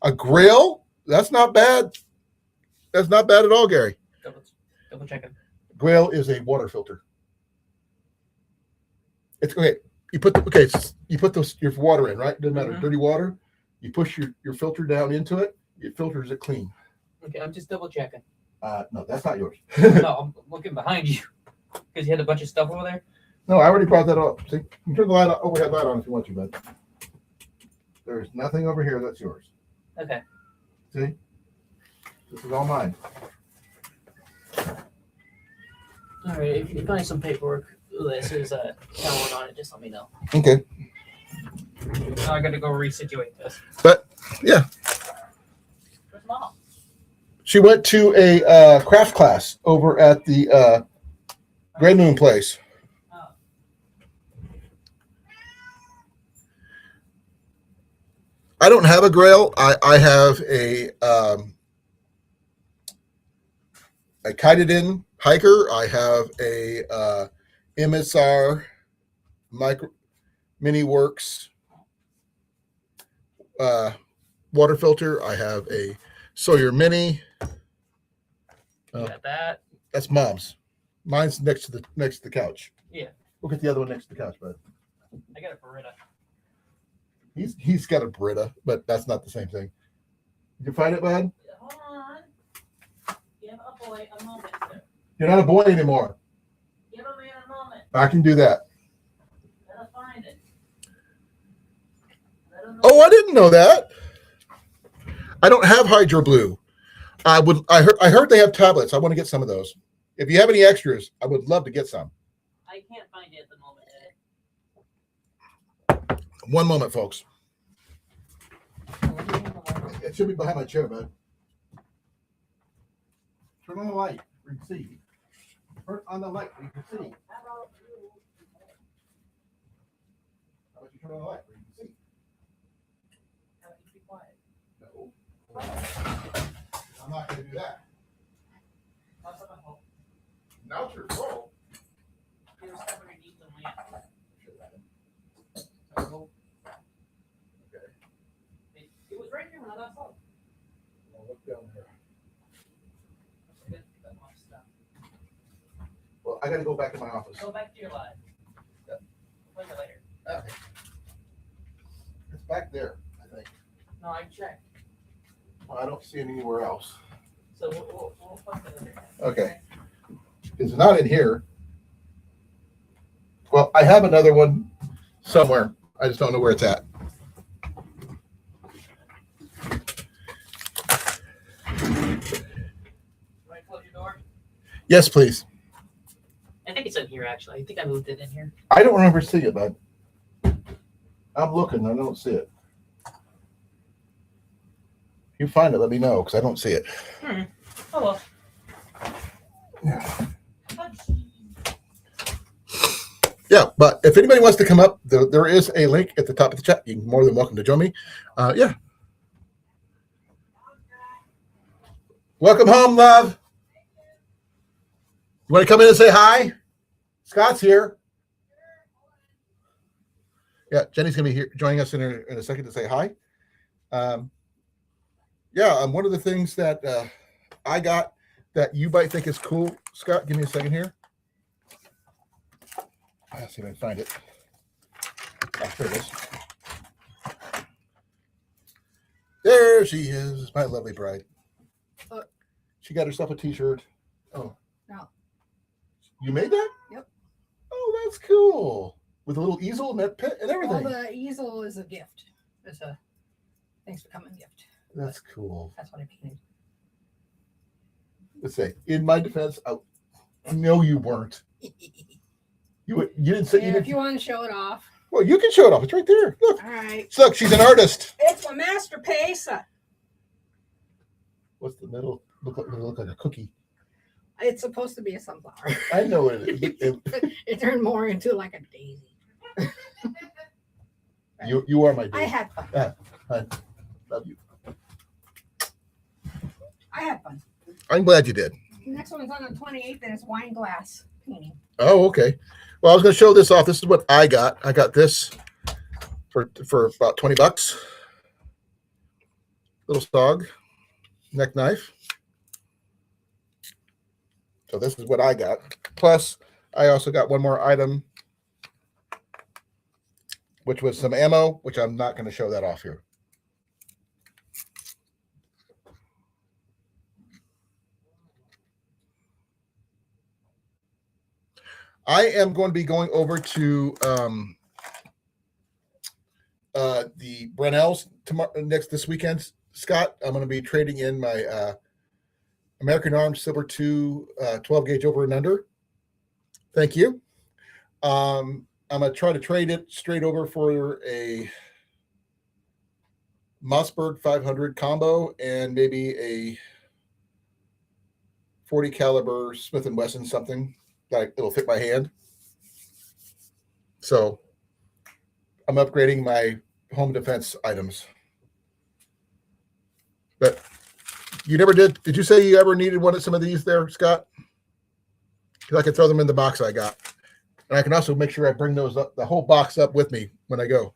a grill, that's not bad. That's not bad at all, Gary. Double checking. Grill is a water filter. It's okay. You put your water in, right? Doesn't matter. Mhm. Dirty water. You push your filter down into it. It filters it clean. Okay, I'm just double checking. No, that's not yours. No, I'm looking behind you because you had a bunch of stuff over there. No, I already brought that up. See, you can turn the light overhead light on if you want to, bud. There's nothing over here that's yours. Okay. See, this is all mine. All right. If you find some paperwork that says Colan on it, just let me know. Okay. Now I got to go resituate this. But yeah, Where's Mom? she went to a craft class over at the Gray Moon place. Oh. I don't have a Grail. I have a Kitedin hiker. I have a MSR Mini Works water filter. I have a Sawyer Mini. You got that? That's Mom's. Mine's next to the couch. Yeah. We'll get the other one next to the couch, bud. I got a Beretta. He's got a Brita, but that's not the same thing. You can find it, bud? Hold on. Give a boy a moment, sir. You're not a boy anymore. Give a man a moment. I can do that. Let us find it. Let him know. Oh, I didn't know that. I don't have Hydro Blue. I heard they have tablets. I want to get some of those. If you have any extras, I would love to get some. I can't find it at the moment. One moment, folks. It should be behind my chair, bud. Turn on the light. We can see. Turn on the light. We can see. How about you turn on the light? We can see. How about you be quiet? No. I'm not going to do that. That's what I hope. Now it's your fault. There's stuff underneath the lamp. Okay. It was right here when I last saw it. I'll look down there. I gotta pick up my stuff. Well, I got to go back to my office. Go back to your live. Yeah. We'll play it later. Okay. It's back there, I think. No, I checked. Well, I don't see it anywhere else. So we'll play it later. Okay. It's not in here. Well, I have another one somewhere. I just don't know where it's at. Want to close your door? Yes, please. I think it's in here, actually. I think I moved it in here. I don't remember seeing it, bud. I'm looking. I don't see it. If you find it, let me know, because I don't see it. Oh, well. Yeah. Yeah, but if anybody wants to come up, there is a link at the top of the chat. You're more than welcome to join me. Yeah. Welcome home, love. You want to come in and say hi? Scott's here. Yeah, Jenny's going to be here joining us in a second to say hi. Yeah, one of the things that I got that you might think is cool, Scott, give me a second here. Let's see if I can find it. Oh, there it is. There she is, my lovely bride. She got herself a t-shirt. Oh. No. You made that? Yep. Oh, that's cool. With a little easel and that pit and everything. Well, the easel is a gift. It's a thanks for coming gift. That's cool. That's what I painted. Let's say, in my defense, I know you weren't. You didn't say you Yeah, didn't. if you want to show it off. Well, you can show it off. It's right there. Look. All right. Look, she's an artist. It's my masterpiece. What's the middle? Look like a cookie. It's supposed to be a sunflower. I know it is. It turned more into like a daisy. You are my I daisy. had fun. I love you. I had fun. I'm glad you did. The next one's on the 28th, and it's wine glass painting. Oh, okay. Well, I was going to show this off. This is what I got. I got this for about $20. Little stog, neck knife. So this is what I got. Plus, I also got one more item, which was some ammo, which I'm not going to show that off here. I am going to be going over to the Brunel's this weekend, Scott. I'm going to be trading in my American Arms Silver 2 12 gauge over and under. Thank you. I'm going to try to trade it straight over for a Mossberg 500 combo and maybe a 40 caliber Smith & Wesson something that it'll fit my hand. So I'm upgrading my home defense items. But you never did. Did you say you ever needed one of some of these there, Scott? Because I can throw them in the box I got. And I can also make sure I bring those up, the whole box up with me when I go.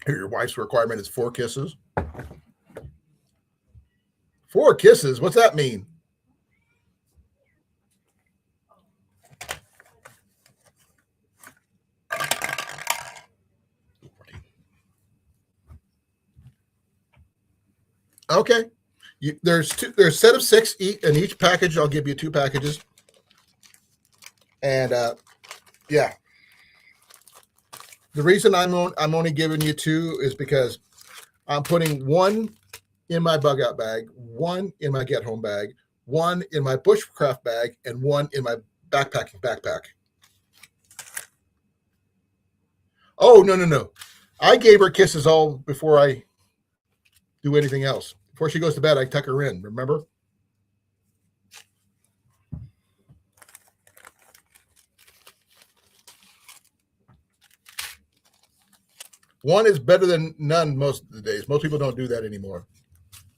Here, your wife's requirement is 4 kisses. 4 kisses? What's that mean? Okay. There's a set of 6 in each package. I'll give you 2 packages. And yeah. The reason I'm only giving you 2 is because I'm putting 1 in my bug out bag, 1 in my get home bag, 1 in my bushcraft bag, and 1 in my backpack. Oh, no. I gave her kisses all before I do anything else. Before she goes to bed, I tuck her in, remember? One is better than none most of the days. Most people don't do that anymore.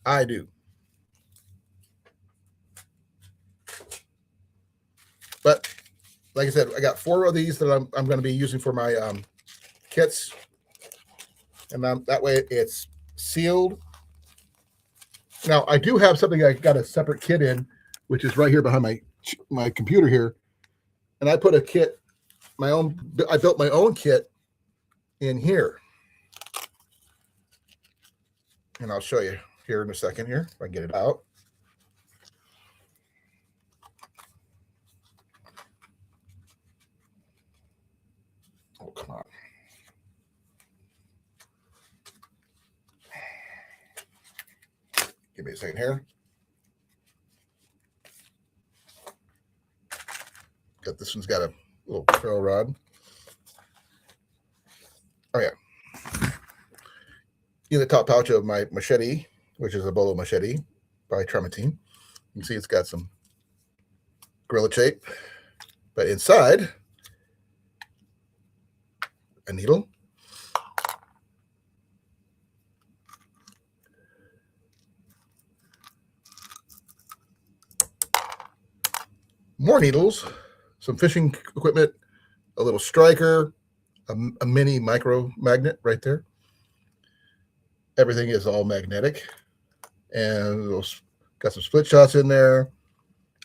I do. But like I said, I got 4 of these that I'm going to be using for my kits. And that way it's sealed. Now, I do have something I got a separate kit in, which is right here behind my computer here. And I put a kit, I built my own kit in here. And I'll show you here in a second here, if I can get it out. Oh, come on. Give me a second here. This one's got a little trail rod. Oh, yeah. In the top pouch of my machete, which is a bolo machete by Trematine. You can see it's got some gorilla shape. But inside, a needle. More needles, some fishing equipment, a little striker, a mini micro magnet right there. Everything is all magnetic. And got some split shots in there.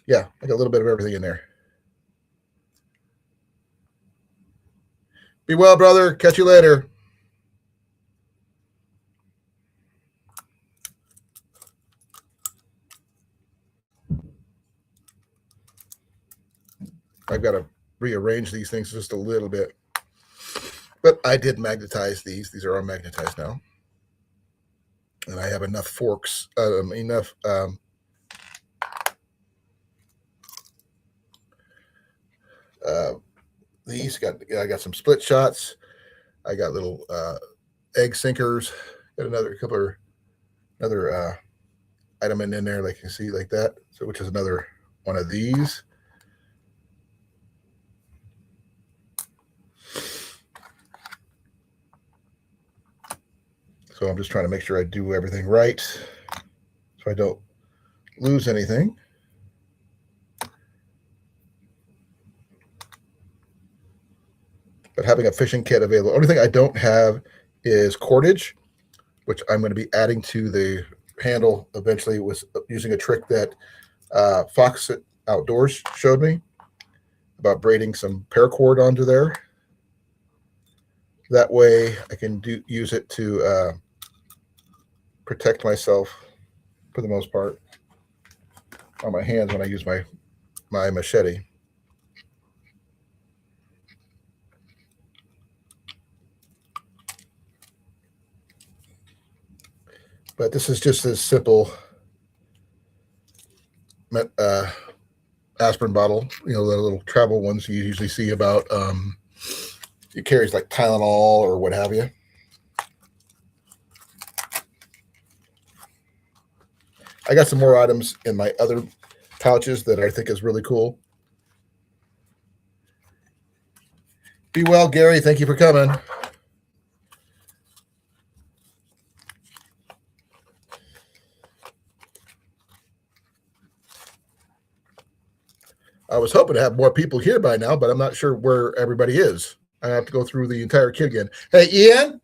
Yeah, I got a little bit of everything in there. Be well, brother. Catch you later. I've got a rearrange these things just a little bit. But I did magnetize these. These are all magnetized now. And I have enough forks, these. I got some split shots. I got little egg sinkers. Got another item in there, like you can see, like that. So, which is another one of these. So I'm just trying to make sure I do everything right, so I don't lose anything. But having a fishing kit available. Only thing I don't have is cordage, which I'm going to be adding to the handle eventually, with using a trick that Fox Outdoors showed me about braiding some paracord onto there. That way I can use it to protect myself, for the most part, on my hands when I use my machete. But this is just a simple aspirin bottle, the little travel ones you usually see about. It carries like Tylenol or what have you. I got some more items in my other pouches that I think is really cool. Be well, Gary. Thank you for coming. I was hoping to have more people here by now, but I'm not sure where everybody is. I have to go through the entire kit again. Hey, Ian.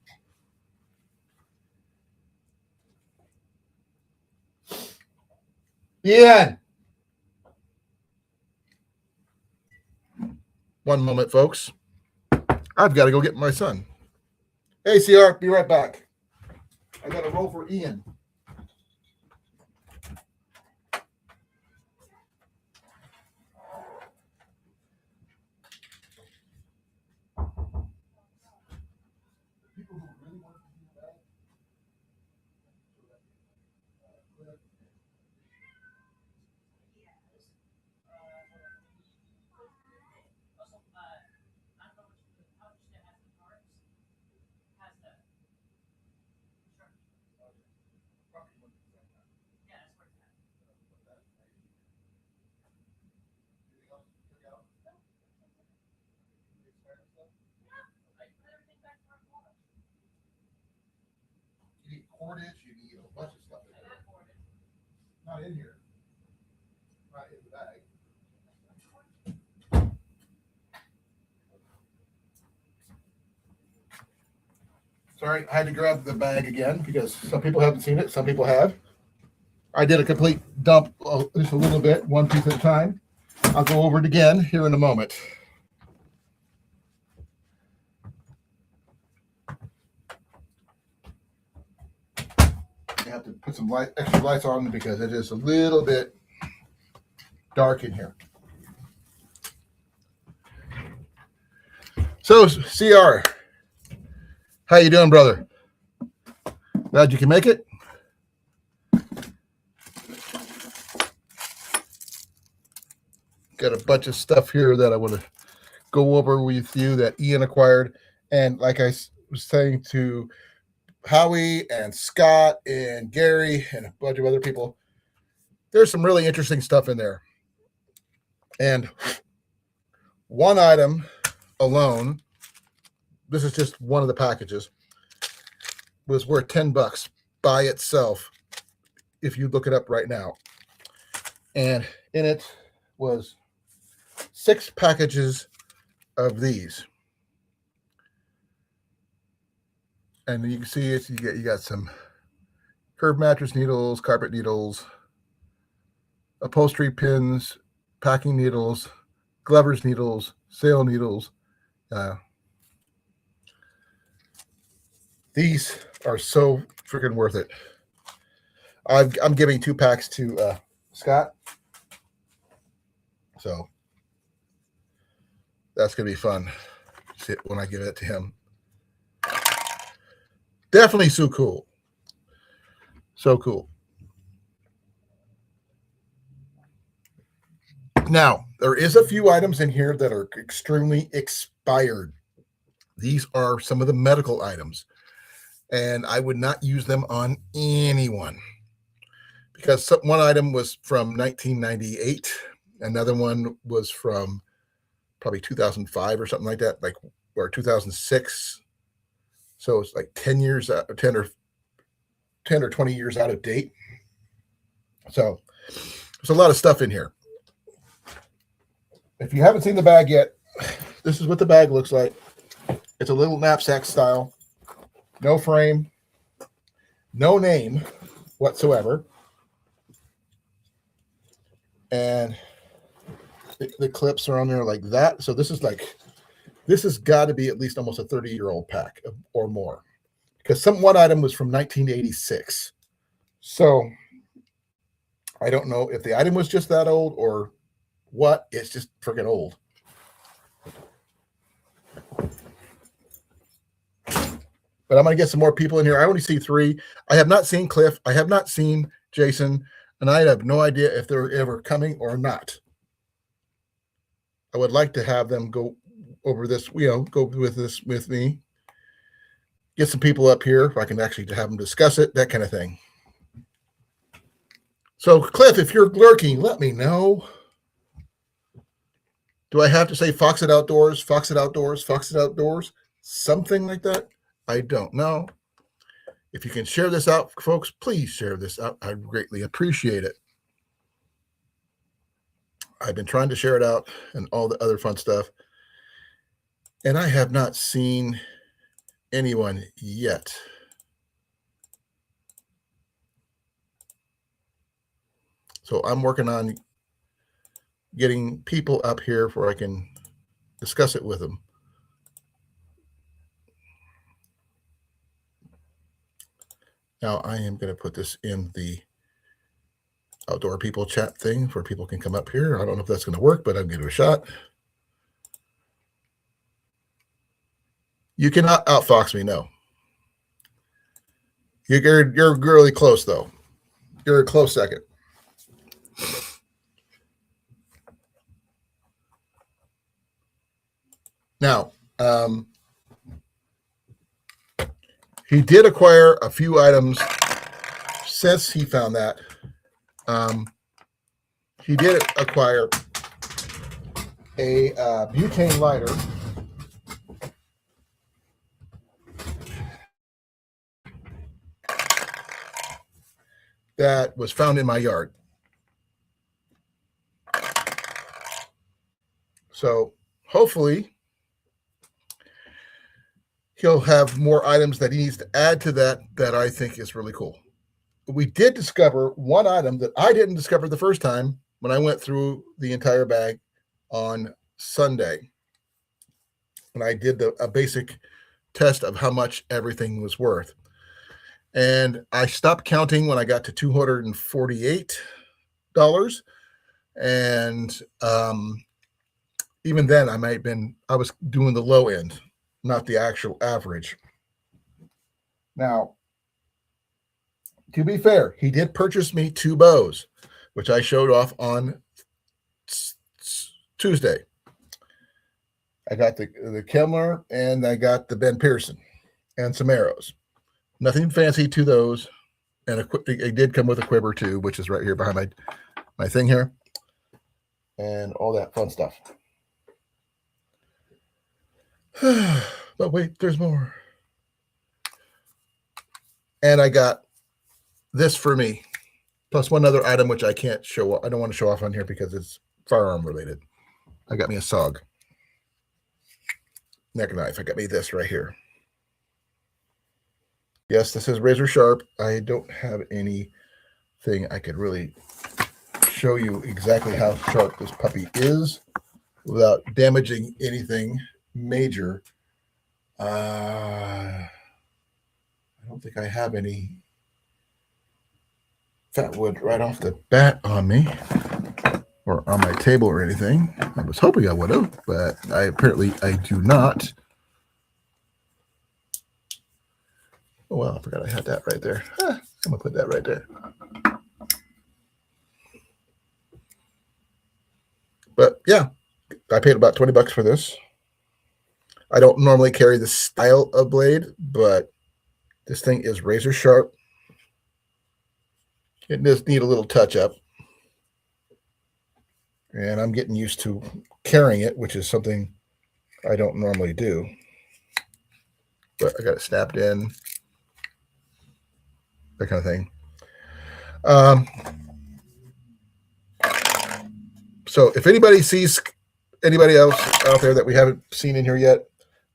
Ian. One moment, folks. I've got to go get my son. Hey, CR, be right back. I got to roll for Ian. You need cordage, you need a bunch of stuff in there. Not in here. Not in the bag. Sorry, I had to grab the bag again because some people haven't seen it, some people have. I did a complete dump, just a little bit, one piece at a time. I'll go over it again here in a moment. I have to put some extra lights on because it is a little bit dark in here. So, CR, how you doing, brother? Glad you can make it. Got a bunch of stuff here that I want to go over with you that Ian acquired. And like I was saying to Howie and Scott and Gary and a bunch of other people, there's some really interesting stuff in there. And one item alone, this is just one of the packages, was worth $10 by itself if you look it up right now. And in it was 6 packages of these. And you can see it. You got some curved mattress needles, carpet needles, upholstery pins, packing needles, glover's needles, sail needles. These are so freaking worth it. I'm giving 2 packs to Scott. So That's going to be fun when I give it to him. Definitely so cool. So cool. Now, there is a few items in here that are extremely expired. These are some of the medical items, and I would not use them on anyone because one item was from 1998. Another one was from probably 2005 or something like that, or 2006. So it's like 10 years, 10 or 20 years out of date. So there's a lot of stuff in here. If you haven't seen the bag yet, this is what the bag looks like. It's a little knapsack style, no frame, no name whatsoever. And the clips are on there like that. So this has got to be at least almost a 30-year-old pack or more, because one item was from 1986. So I don't know if the item was just that old or what. It's just freaking old. But I'm going to get some more people in here. I only see 3. I have not seen Cliff. I have not seen Jason. And I have no idea if they're ever coming or not. I would like to have them go over this, go with this with me. Get some people up here if I can actually have them discuss it, that kind of thing. So, Cliff, if you're lurking, let me know. Do I have to say Fox It Outdoors, Fox It Outdoors, Fox It Outdoors? Something like that? I don't know. If you can share this out, folks, please share this out. I greatly appreciate it. I've been trying to share it out and all the other fun stuff. And I have not seen anyone yet. So I'm working on getting people up here where I can discuss it with them. Now I am going to put this in the outdoor people chat thing where people can come up here. I don't know if that's going to work, but I'll give it a shot. You cannot outfox me, no. You're really close, though. You're a close second. Now, he did acquire a few items since he found that. He did acquire a butane lighter. That was found in my yard. So hopefully he'll have more items that he needs to add to that I think is really cool. We did discover one item that I didn't discover the first time when I went through the entire bag on Sunday. When I did a basic test of how much everything was worth. And I stopped counting when I got to $248. And even then I was doing the low end, not the actual average. Now, to be fair, he did purchase me 2 bows, which I showed off on Tuesday. I got the Kemmler and I got the Ben Pearson and some arrows. Nothing fancy to those. And it did come with a quiver too, which is right here behind my thing here. And all that fun stuff. But wait, there's more. And I got this for me, plus one other item which I can't show. I don't want to show off on here because it's firearm related. I got me a SOG neck knife. I got me this right here. Yes, this is razor sharp. I don't have anything I could really show you exactly how sharp this puppy is without damaging anything major. I don't think I have any fat wood right off the bat on me. or on my table or anything. I was hoping I would have, but I do not. Oh, well, I forgot I had that right there. I'm going to put that right there. But yeah, I paid about $20 for this. I don't normally carry this style of blade, but this thing is razor sharp. It does need a little touch up. And I'm getting used to carrying it, which is something I don't normally do. But I got it snapped in, that kind of thing. So if anybody sees anybody else out there that we haven't seen in here yet,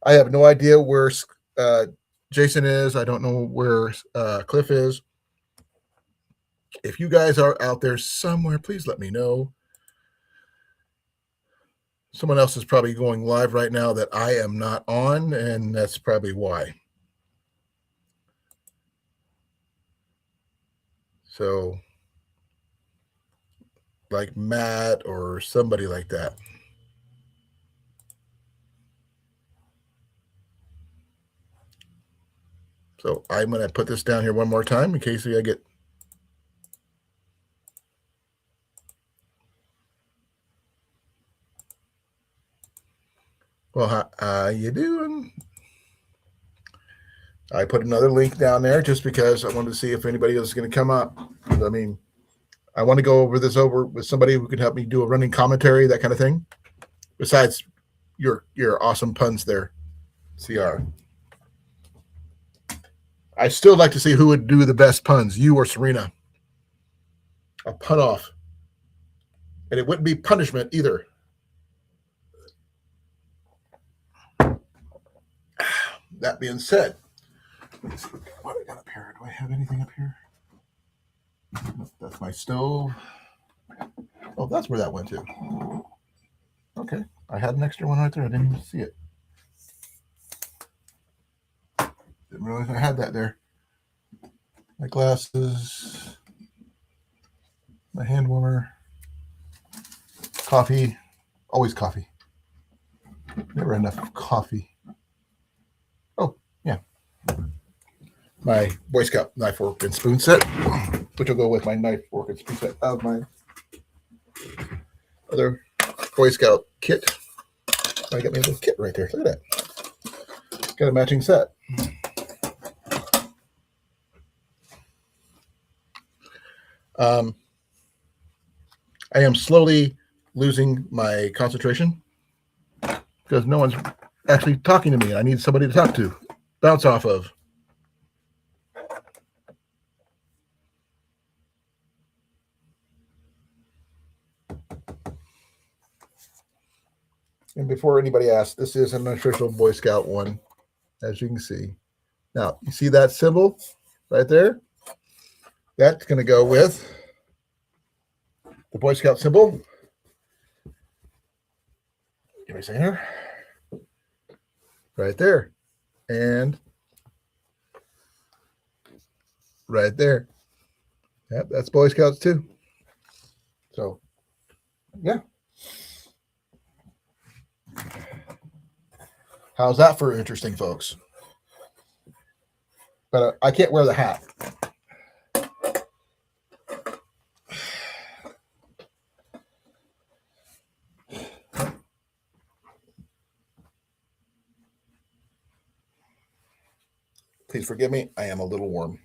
I have no idea where Jason is. I don't know where Cliff is. If you guys are out there somewhere, please let me know. Someone else is probably going live right now that I am not on, and that's probably why. So, like Matt or somebody like that. So I'm going to put this down here one more time in case I get. Well, how you doing? I put another link down there just because I wanted to see if anybody else is going to come up. I mean, I want to go over this with somebody who can help me do a running commentary, that kind of thing. Besides your awesome puns there, CR. I still like to see who would do the best puns, you or Serena. A pun off. And it wouldn't be punishment either. That being said, what do I got up here? Do I have anything up here? That's my stove. Oh, that's where that went to. Okay. I had an extra one right there. I didn't even see it. Didn't realize I had that there. My glasses, my hand warmer, coffee, always coffee. Never enough coffee. Oh, yeah. My Boy Scout knife, fork, and spoon set, which will go with my knife, fork, and spoon set of my other Boy Scout kit. I got my little kit right there. Look at that. Got a matching set. I am slowly losing my concentration because no one's actually talking to me. I need somebody to talk to, bounce off of. And before anybody asks, this is an official Boy Scout one, as you can see. Now, you see that symbol right there? That's going to go with the Boy Scout symbol. Give me a second here. Right there. And right there. Yep, that's Boy Scouts too. So, yeah. How's that for interesting, folks? But I can't wear the hat. Please forgive me. I am a little warm.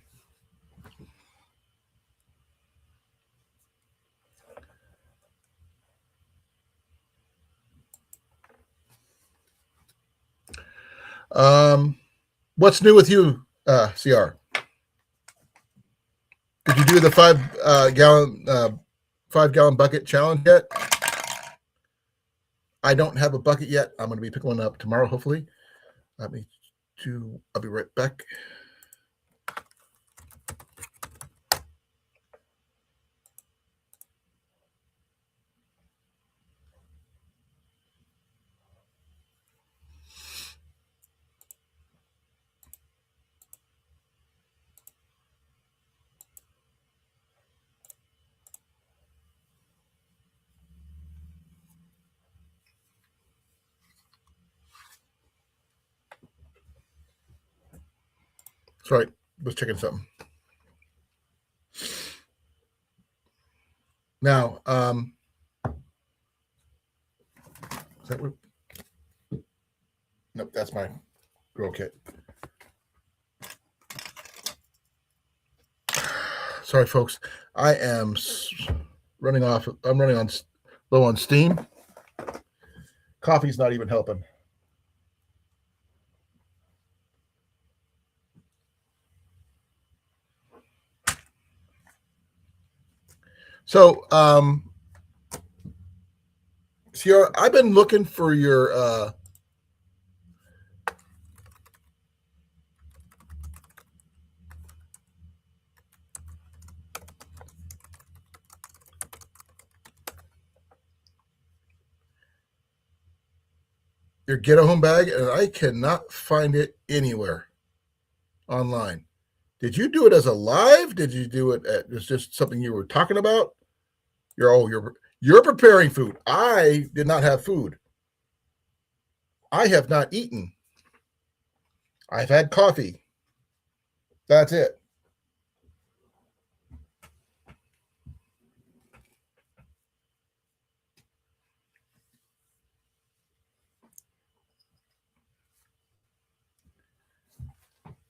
What's new with you, CR? Did you do the 5-gallon bucket challenge yet? I don't have a bucket yet. I'm going to be picking one up tomorrow, hopefully. I'll be right back. Sorry, was checking something. Now, is that what? Nope, that's my grill kit. Sorry, folks. I am running off. I'm running on low on steam. Coffee's not even helping. So, Sierra, I've been looking for your get a home bag, and I cannot find it anywhere online. Did you do it as a live? Did you do it at it's just something you were talking about? You're preparing food. I did not have food. I have not eaten. I've had coffee. That's it.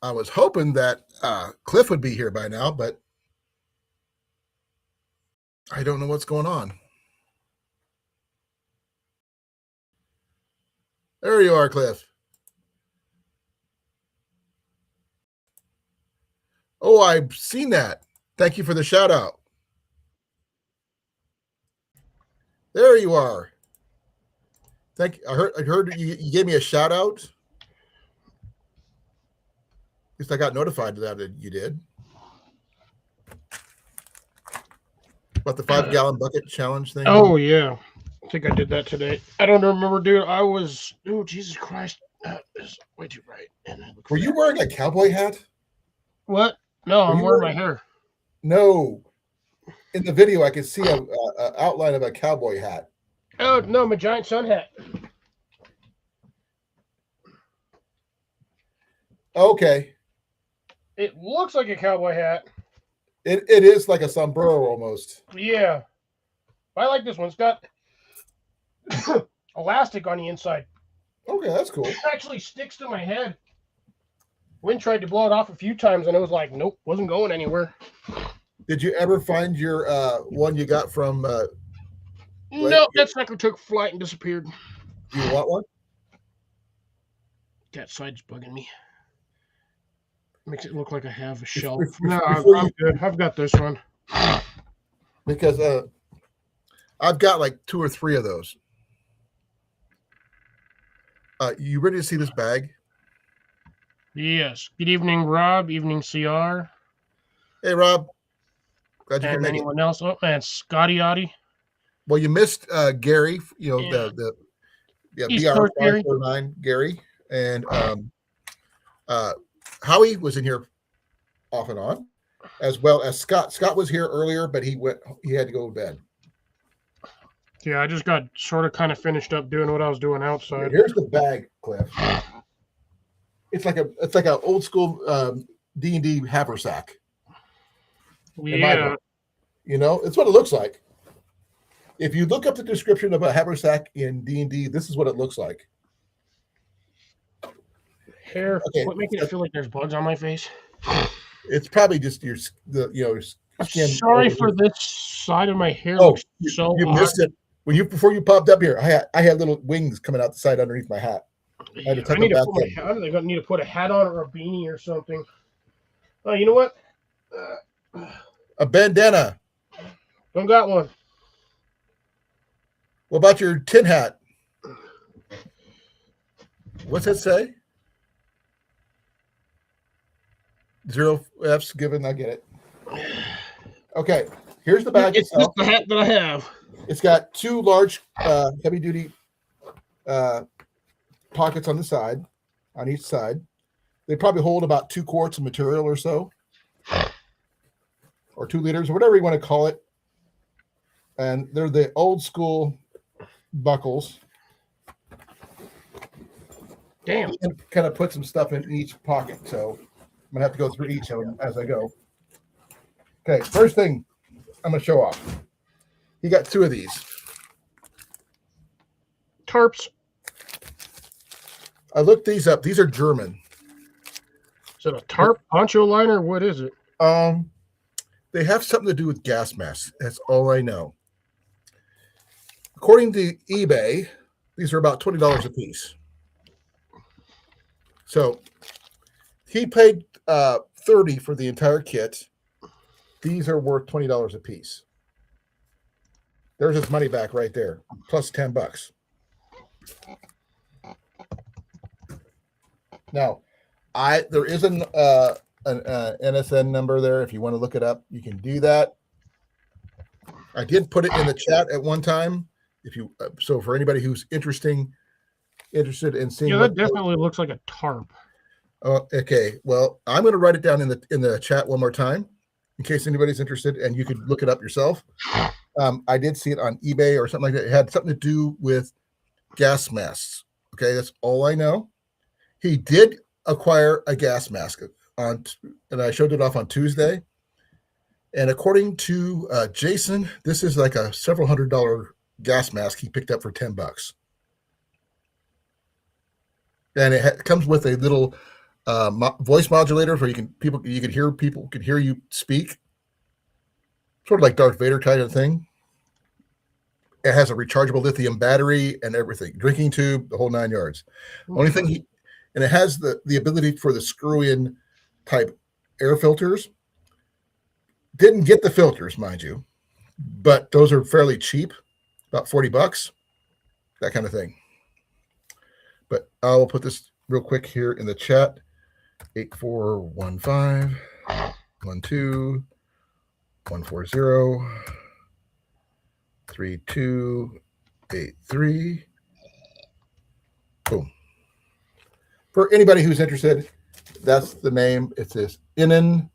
I was hoping that Cliff would be here by now, but I don't know what's going on. There you are, Cliff. Oh, I've seen that. Thank you for the shout out. There you are. Thank you. I heard you gave me a shout out. At least I got notified that you did. About the 5-gallon bucket challenge thing. Oh yeah, I think I did that today. I don't remember, dude. Oh Jesus Christ, that is way too bright. Were you wearing a cowboy hat? What? No, I'm wearing my hair. No. In the video, I could see a outline of a cowboy hat. Oh no, my giant sun hat. Okay. It looks like a cowboy hat. It is like a sombrero almost. Yeah, I like this one. It's got elastic on the inside. Okay, that's cool. It actually sticks to my head. Wind tried to blow it off a few times, and it was like, nope, wasn't going anywhere. Did you ever find your one you got from? No, that sucker took flight and disappeared. Do you want one? That side's bugging me. Makes it look like I have a shelf. Before No, I'm good. I've got this one. Because I've got like 2 or 3 of those. You ready to see this bag? Yes. Good evening, Rob. Evening, CR. Hey, Rob. Glad you And can make it. anyone else? Oh, and Scotty Oddie. Well, you missed Gary. You know Yeah. the East BR Coast Gary. 549 Gary and Howie was in here off and on, as well as Scott. Scott was here earlier, but he had to go to bed. Yeah, I just got sort of kind of finished up doing what I was doing outside. Here's the bag, Cliff. It's like a old school D&D haversack. Yeah. You know, it's what it looks like. If you look up the description of a haversack in D&D, this is what it looks like. Hair. Okay. What making it feel like there's bugs on my face? It's probably just your skin. Sorry for this side of my hair. Oh, Looks so you odd. missed it before you popped up here. I had little wings coming out the side underneath my hat. I had to tuck I need them to back put in. I think I need to put a hat on or a beanie or something. Oh, you know what? A bandana. Don't got one. What about your tin hat? What's it say? 0 F's given. I get it. Okay, here's the bag It's itself. just the hat that I have. It's got 2 large, heavy-duty pockets on the side, on each side. They probably hold about 2 quarts of material or so, or 2 liters, or whatever you want to call it. And they're the old school buckles. Damn. And kind of put some stuff in each pocket. So gonna have to go through each of them as I go. Okay, first thing I'm gonna show off. He got 2 of these. Tarps. I looked these up. These are German. Is it a tarp poncho liner? What is it? They have something to do with gas masks. That's all I know. According to eBay, these are about $20 a piece. So he paid $30 for the entire kit. These are worth $20 a piece. There's his money back right there, plus $10. Now, there is an NSN number there. If you want to look it up, you can do that. I did put it in the chat at one time. If you so for anybody who's interested in seeing, Yeah, that definitely looks like a tarp. Okay. Well, I'm going to write it down in the chat one more time, in case anybody's interested, and you could look it up yourself. I did see it on eBay or something like that. It had something to do with gas masks. Okay, that's all I know. He did acquire a gas mask and I showed it off on Tuesday. And according to Jason, this is like a several $100 gas mask he picked up for $10. And it comes with a little voice modulator where you can hear you speak, sort of like Darth Vader kind of thing. It has a rechargeable lithium battery and everything, drinking tube, the whole 9 yards. Only thing and it has the ability for the screw-in type air filters. Didn't get the filters, mind you, but those are fairly cheap, about $40, that kind of thing. But I will put this real quick here in the chat. 8415 12 140 3283. Boom. For anybody who's interested, that's the name. It says Innen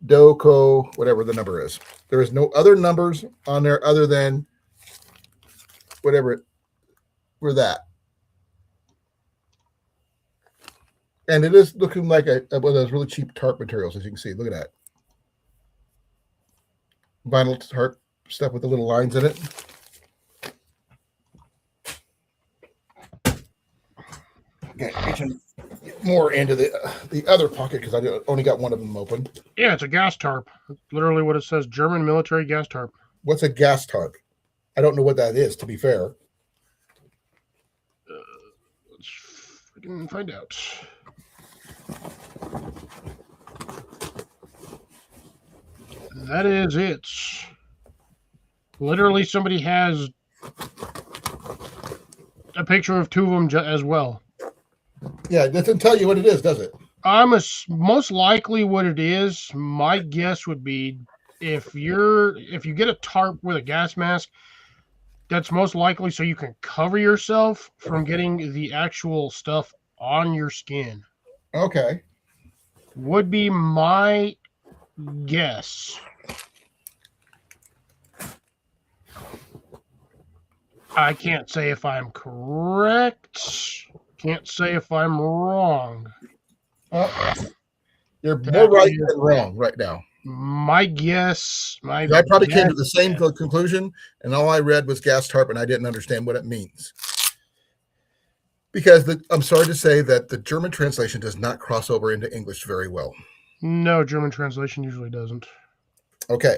Doko, whatever the number is. There is no other numbers on there other than whatever for that. And it is looking like one of those really cheap tarp materials, as you can see. Look at that. Vinyl tarp stuff with the little lines in it. Okay, reaching more into the other pocket because I only got one of them open. Yeah, it's a gas tarp. That's literally what it says, German military gas tarp. What's a gas tarp? I don't know what that is, to be fair. Let's freaking find out. That is it. Literally, somebody has a picture of 2 of them as well. Yeah, it doesn't tell you what it is, does it? Most likely what it is, my guess would be if you get a tarp with a gas mask, that's most likely so you can cover yourself from getting the actual stuff on your skin. Okay. Would be my guess. I can't say if I'm correct. Can't say if I'm wrong. You're more right than wrong right now. My guess. I probably came to the same conclusion, and all I read was gas tarp, and I didn't understand what it means. Because I'm sorry to say that the German translation does not cross over into English very well. No, German translation usually doesn't. Okay.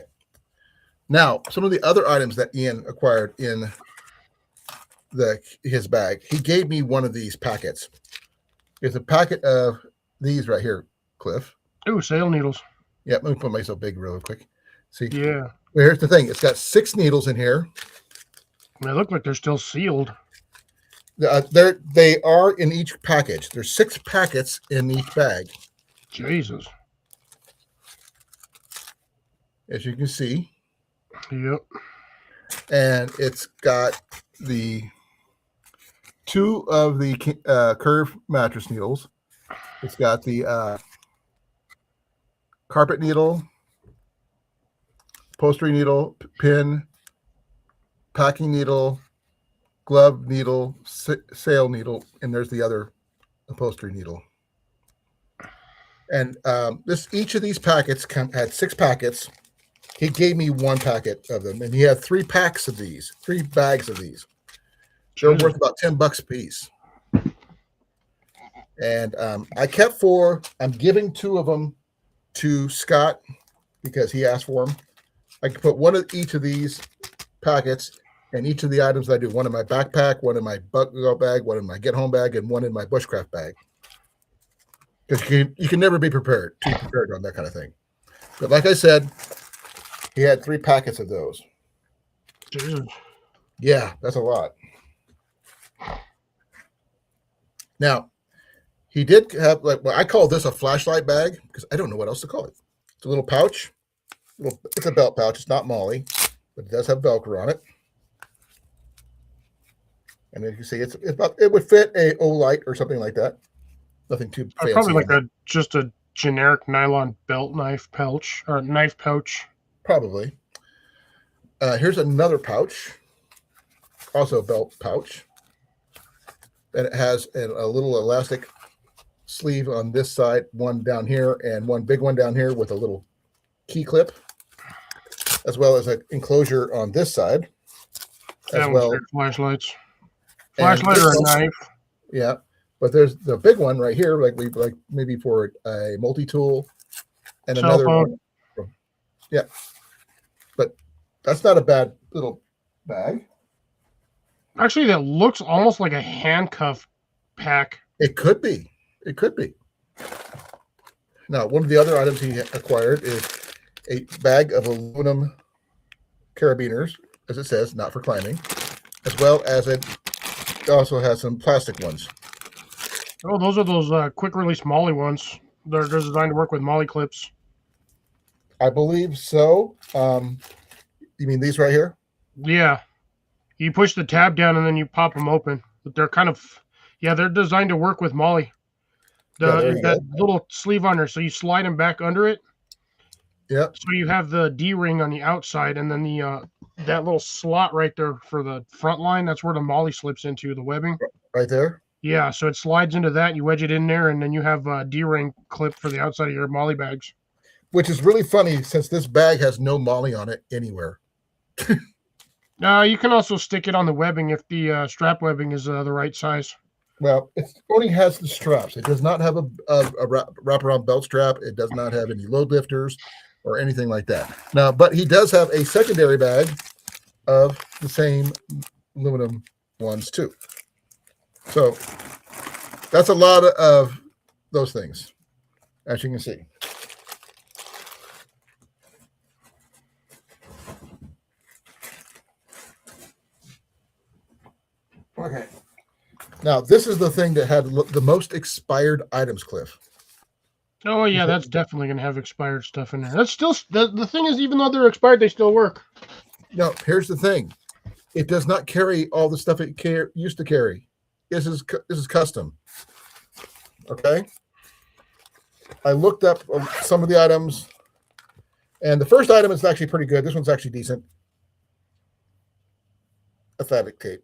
Now, some of the other items that Ian acquired in his bag, he gave me one of these packets. It's a packet of these right here, Cliff. Ooh, sail needles. Yeah, let me put myself big real quick. See? Yeah. Well, here's the thing. It's got 6 needles in here. They look like they're still sealed. They are in each package. There's 6 packets in each bag. Jesus. As you can see. Yep. And it's got the 2 of the curved mattress needles. It's got the carpet needle, upholstery needle, pin, packing needle, glove needle, sail needle, and there's the other upholstery needle. And each of these packets had 6 packets. He gave me 1 packet of them, and he had 3 packs of these, 3 bags of these. They're Jesus. worth about $10 a piece. And I kept 4. I'm giving 2 of them to Scott because he asked for them. I can put 1 of each of these packets and each of the items I do. 1 in my backpack, 1 in my go bag, 1 in my get home bag, and 1 in my bushcraft bag. Because you can never be too prepared on that kind of thing. But like I said, he had 3 packets of those. Jesus. Yeah, that's a lot. Now, he did have I call this a flashlight bag because I don't know what else to call it. It's a little pouch. It's a belt pouch. It's not Molly, but it does have Velcro on it. And as you can see, it would fit a Olight or something like that. Nothing too fancy. Probably like just a generic nylon belt knife pouch or knife pouch. Probably. Here's another pouch, also a belt pouch. And it has a little elastic sleeve on this side, 1 down here, and 1 big one down here with a little key clip, as well as an enclosure on this side. That one's for flashlights. And Flashlight or a knife. Yeah, but there's the big one right here, like maybe for a multi-tool, and Cell another phone. one. Yeah, but that's not a bad little bag. Actually, that looks almost like a handcuff pack. It could be. It could be. Now, one of the other items he acquired is a bag of aluminum carabiners, as it says, not for climbing, as well as it also has some plastic ones. Oh, those are those quick release Molly ones. They're designed to work with Molly clips. I believe so. You mean these right here? Yeah. You push the tab down and then you pop them open. But they're they're designed to work with Molly. That little sleeve under, so you slide them back under it. Yep. So you have the D-ring on the outside, and then that little slot right there for the front line. That's where the Molly slips into the webbing. Right there. Yeah, so it slides into that. You wedge it in there, and then you have a D-ring clip for the outside of your Molly bags. Which is really funny since this bag has no Molly on it anywhere. You can also stick it on the webbing if the strap webbing is the right size. Well, it only has the straps. It does not have a wraparound belt strap. It does not have any load lifters or anything like that. Now, but he does have a secondary bag of the same aluminum ones too. So that's a lot of those things, as you can see. Okay. Now, this is the thing that had the most expired items, Cliff. Oh, yeah, that's definitely going to have expired stuff in there. That's still, the thing is, even though they're expired, they still work. No, here's the thing. It does not carry all the stuff it used to carry. This is custom. Okay? I looked up some of the items, and the first item is actually pretty good. This one's actually decent. A fabric tape.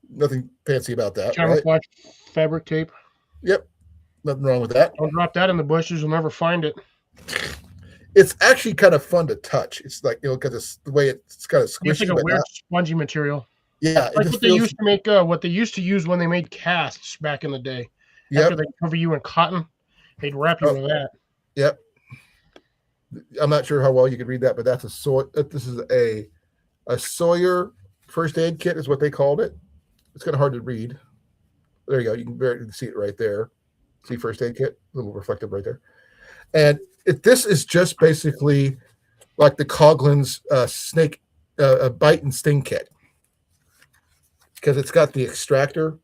Nothing fancy about that. Camouflage right? fabric tape. Yep. Nothing wrong with that. Don't drop that in the bushes. You'll never find it. It's actually kind of fun to touch. It's like, because it's the way it's kind of squishy. It's like a weird spongy material. Yeah. Like what they used to make, what they used to use when they made casts back in the day. Yep. After they cover you in cotton, they'd wrap you with that. Yep. I'm not sure how well you could read that, but that's this is a Sawyer first aid kit is what they called it. It's kind of hard to read. There you go. You can barely see it right there. See first aid kit, a little reflective right there. And this is just basically like the Colan's snake bite and sting kit, because it's got the extractor.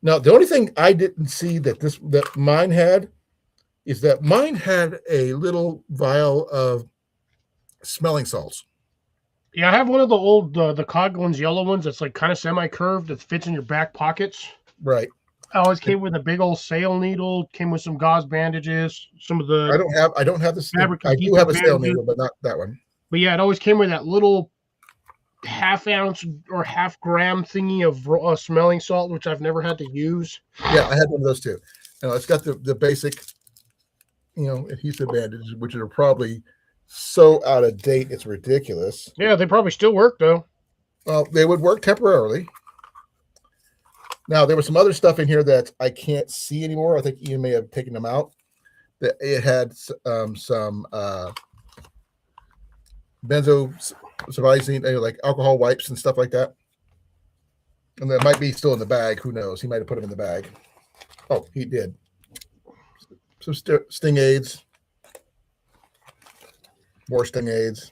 Now, the only thing I didn't see that mine had is that mine had a little vial of smelling salts. Yeah, I have one of the old the Colan's yellow ones that's like kind of semi-curved that fits in your back pockets. Right. I always came with a big old sail needle. Came with some gauze bandages. Some of the I don't have the fabric. I do have a sail needle, but not that one. But yeah, it always came with that little half-ounce or half-gram thingy of smelling salt, which I've never had to use. Yeah, I had one of those too. It's got the basic, adhesive bandages, which are probably so out of date, it's ridiculous. Yeah, they probably still work though. Well, they would work temporarily. Now, there was some other stuff in here that I can't see anymore. I think Ian may have taken them out. That it had some benzodiazepine, like alcohol wipes and stuff like that. And that might be still in the bag. Who knows? He might have put them in the bag. Oh, he did. Some sting aids. More sting aids.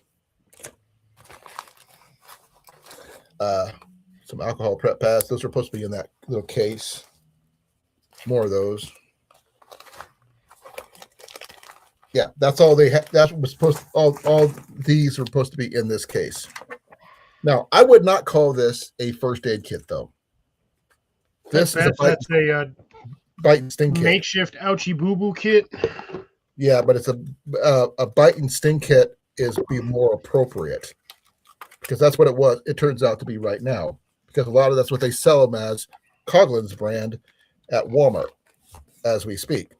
Some alcohol prep pads. Those are supposed to be in that little case. More of those. Yeah, that's all they had. That was supposed to, all these were supposed to be in this case. Now, I would not call this a first aid kit, though. This is That's a bite and sting kit. makeshift ouchie boo boo kit. Yeah, but it's a bite and sting kit is be more appropriate because that's what it was. It turns out to be right now because a lot of that's what they sell them as Colan's brand at Walmart as we speak.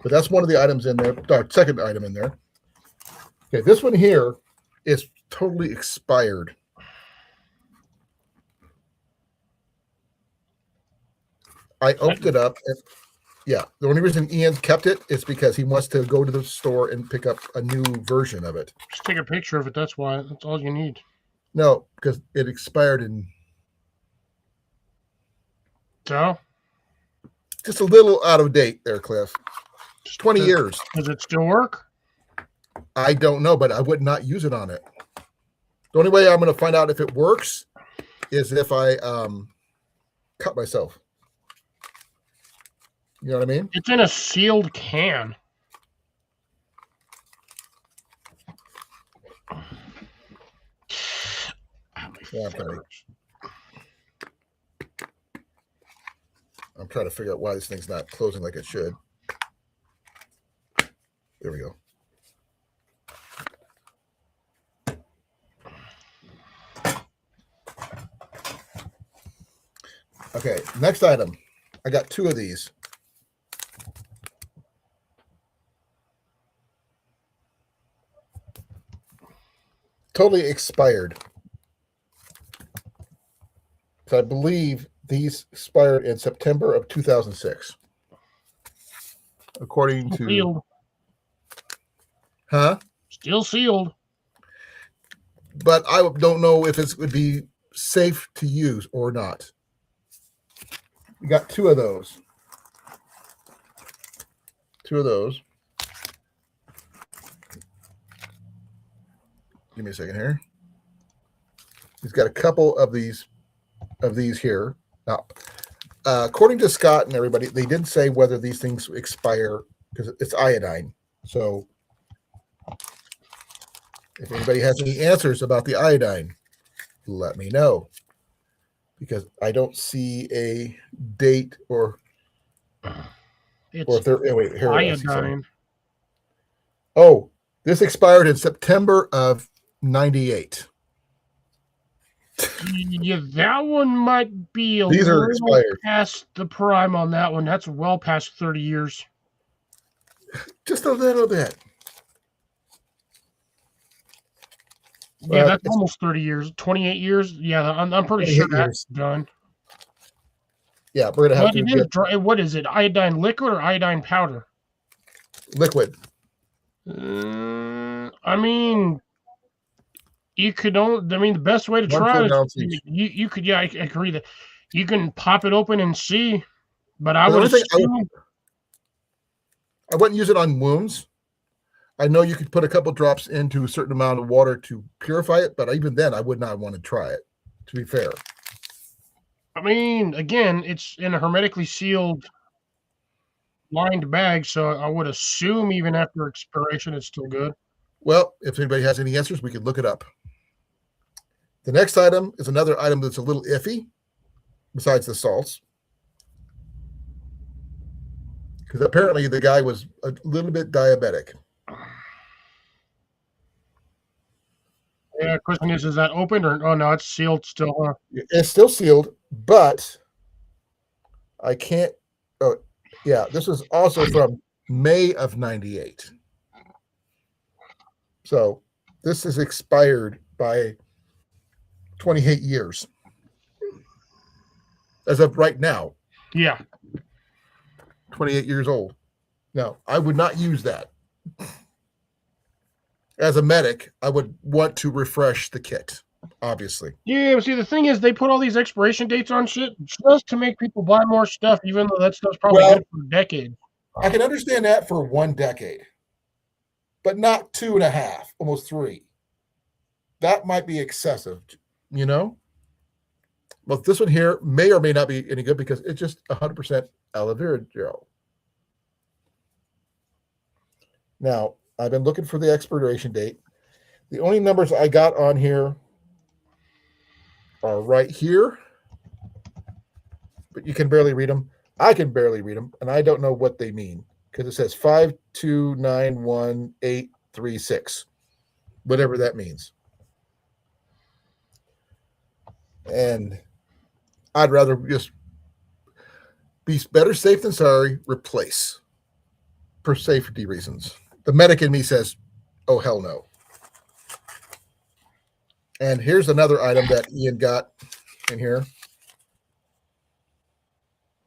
But that's one of the items in there. Our second item in there. Okay, this one here is totally expired. I opened it up. And, yeah, the only reason Ian kept it is because he wants to go to the store and pick up a new version of it. Just take a picture of it. That's why. That's all you need. No, because it expired in So, just a little out of date there, Cliff. 20 years. Does it still work? I don't know, but I would not use it on it. The only way I'm going to find out if it works is if I cut myself. You know what I mean? It's in a sealed can. Yeah, I'm trying to figure out why this thing's not closing like it should. There we go. Okay, next item. I got two of these. Totally expired. So I believe these expired in September of 2006. According to... Sealed. Huh? Still sealed. But I don't know if it would be safe to use or not. We got two of those. Two of those. Give me a second here. He's got a couple of these here. Now, according to Scott and everybody, they didn't say whether these things expire because it's iodine. So if anybody has any answers about the iodine, let me know. Because I don't see a date or It's wait, here iodine. Oh, this expired in September of 98. Yeah, that one might be a These are little expired. past the prime on that one. That's well past 30 years. Just a little bit. Yeah, But that's it's almost 30 years. 28 years. Yeah, I'm pretty 28 sure years. that's done. Yeah, we're gonna have But to it is get dry. What is it? Iodine liquid or iodine powder? liquid. I mean, you could only. I mean, the best way to 1 try it fluid is ounce each. you could. Yeah, I agree that you can pop it open and see. But I The would only thing assume. I wouldn't use it on wounds. I know you could put a couple drops into a certain amount of water to purify it, but even then, I would not want to try it. To be fair, I mean, again, it's in a hermetically sealed, lined bag, so I would assume even after expiration, it's still good. well, if anybody has any answers, we could look it up. The next item is another item that's a little iffy, besides the salts, because apparently the guy was a little bit diabetic. Yeah, question is that open or oh no, it's sealed still. Huh? It's still sealed, but I can't. Oh, Yeah, this is also from May of 98. So this is expired by 28 years as of right now, Yeah. 28 years old. Now, I would not use that. As a medic, I would want to refresh the kit, obviously. Yeah, but see, the thing is, they put all these expiration dates on shit just to make people buy more stuff, even though that stuff's probably Well, good for decades. I can understand that for 1 decade, but not 2.5, almost 3. That might be excessive, you know? But this one here may or may not be any good because it's just 100% aloe vera gel. Now, I've been looking for the expiration date. The only numbers I got on here are right here, but you can barely read them. I can barely read them, and I don't know what they mean because it says 5291836, whatever that means. And I'd rather just be better safe than sorry, replace for safety reasons. The medic in me says, oh, hell no. And here's another item that Ian got in here.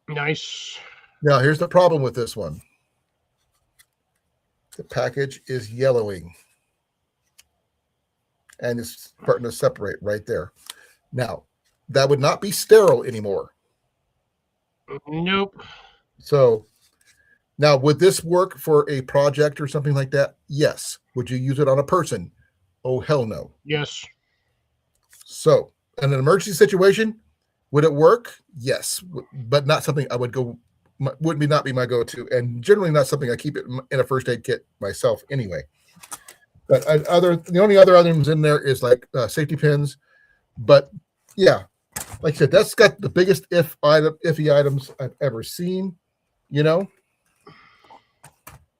Nice. Now, here's the problem with this one. The package is yellowing. And it's starting to separate right there. Now, that would not be sterile anymore. Nope. So, now, would this work for a project or something like that? Yes. Would you use it on a person? Oh, hell no. Yes. So, in an emergency situation, would it work? Yes, but not something I would go. Would not be my go-to, and generally not something I keep it in a first aid kit myself anyway. But the only other items in there is like safety pins. But yeah, like I said, that's got the biggest iffy items I've ever seen. You know,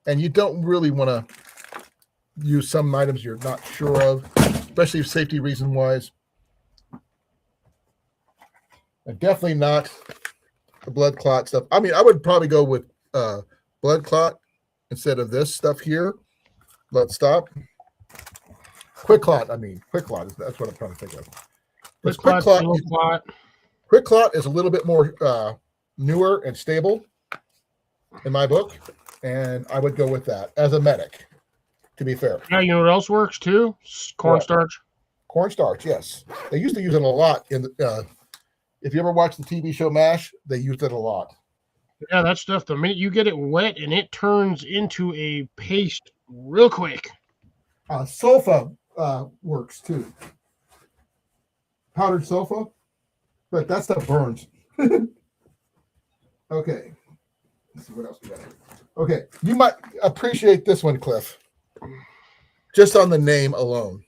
and you don't really want to use some items you're not sure of, especially safety reason wise. And definitely not the blood clot stuff. I mean, I would probably go with blood clot instead of this stuff here. Let's stop. Quick clot. I mean, quick clot. That's what I'm trying to think of. Because quick clot is a little bit more newer and stable in my book, and I would go with that as a medic. To be fair. Yeah, you know what else works too? Cornstarch. Cornstarch. Yes, they used to use it a lot in the. If you ever watch the TV show MASH, they used it a lot. Yeah, that stuff, the minute you get it wet and it turns into a paste real quick. Sulfa works too. Powdered sulfa, but that stuff burns. Okay. Let's see what else we got here. Okay, you might appreciate this one, Cliff. Just on the name alone.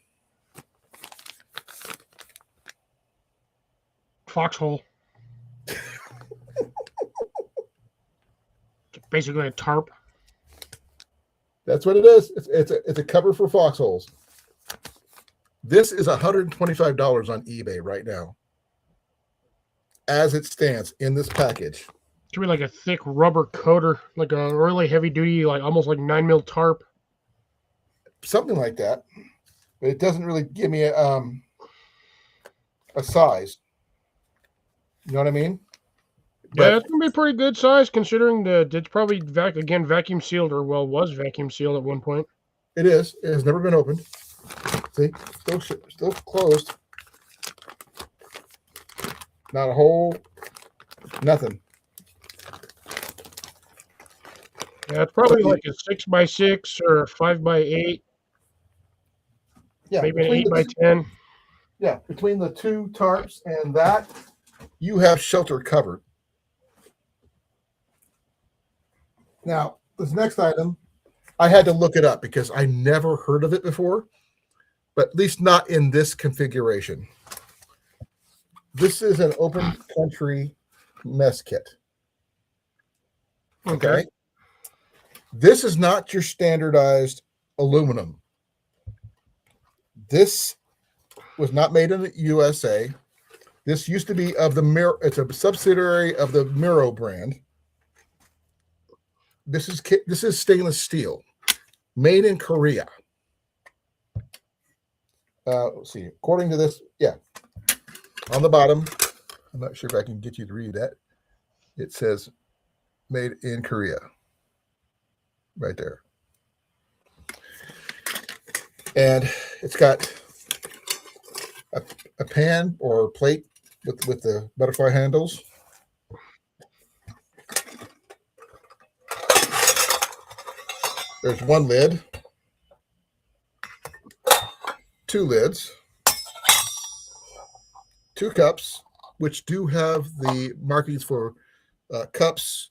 Foxhole. Basically a tarp. That's what it is. It's a cover for foxholes. This is $125 on eBay right now, as it stands in this package. It should be like a thick rubber coater, like a really heavy duty, like almost like 9mm tarp. Something like that, but it doesn't really give me a size. You know what I mean? Yeah, it's gonna be pretty good size considering it's probably vacuum sealed, or was vacuum sealed at one point. It is. It has never been opened. See, still closed. Not a hole. Nothing. Yeah, it's probably like a 6x6 or a 5x8. Yeah, maybe an 8x10. Yeah, between the two tarps and that, you have shelter covered. Now, this next item, I had to look it up because I never heard of it before, but at least not in this configuration. This is an open country mess kit. Okay. This is not your standardized aluminum. This was not made in the USA. This used to be of the Miro. It's a subsidiary of the Miro brand. this is stainless steel, made in Korea. Let's see. According to this, yeah, on the bottom, I'm not sure if I can get you to read that. It says made in Korea, right there, and it's got a pan or plate with the butterfly handles. There's one lid, two lids, two cups, which do have the markings for cups,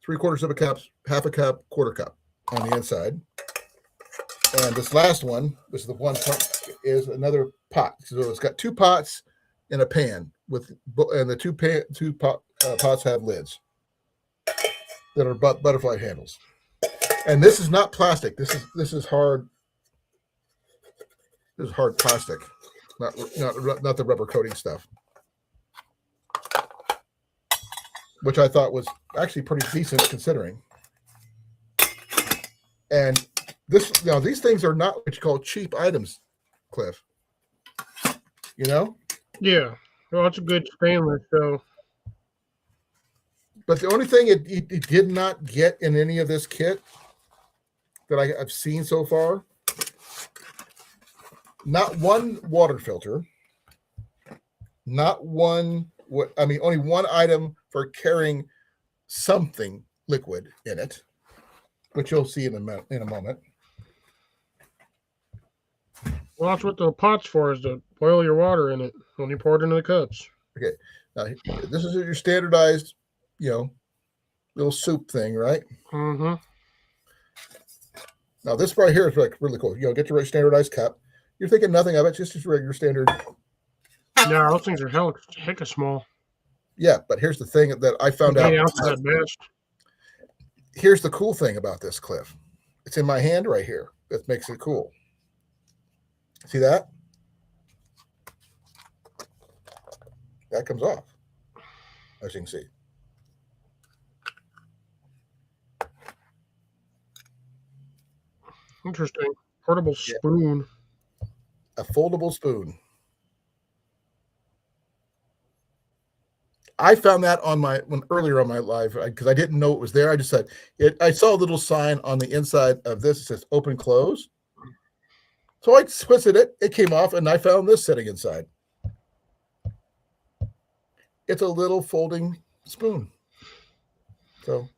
3/4 of a cup, half a cup, quarter cup on the inside. And this last one, this is the one pot, is another pot. So it's got two pots and a pan and the two pots have lids that are butterfly handles. And this is not plastic. This is hard. This is hard plastic, not the rubber coating stuff, which I thought was actually pretty decent considering. And these things are not what you call cheap items, Cliff. You know? Yeah. Well, it's a good stainless, so. But the only thing it did not get in any of this kit that I've seen so far, not one water filter, not one, only one item for carrying something liquid in it, which you'll see in a moment. Well, that's what the pot's for, is to boil your water in it when you pour it into the cups. Okay. Now, this is your standardized, little soup thing, right? Mm-hmm. Now, this right here is like really cool. Get your standardized cup. You're thinking nothing of it, just regular standard. Yeah, those things are hecka small. Yeah, but here's the thing that I found out. At best. Here's the cool thing about this, Cliff. It's in my hand right here. That makes it cool. See that? That comes off, as you can see. Interesting. Portable spoon. A foldable spoon. I found that earlier on my live because I didn't know it was there. I just said I saw a little sign on the inside of this. It says open close. So I twisted it. It came off, and I found this sitting inside. It's a little folding spoon. So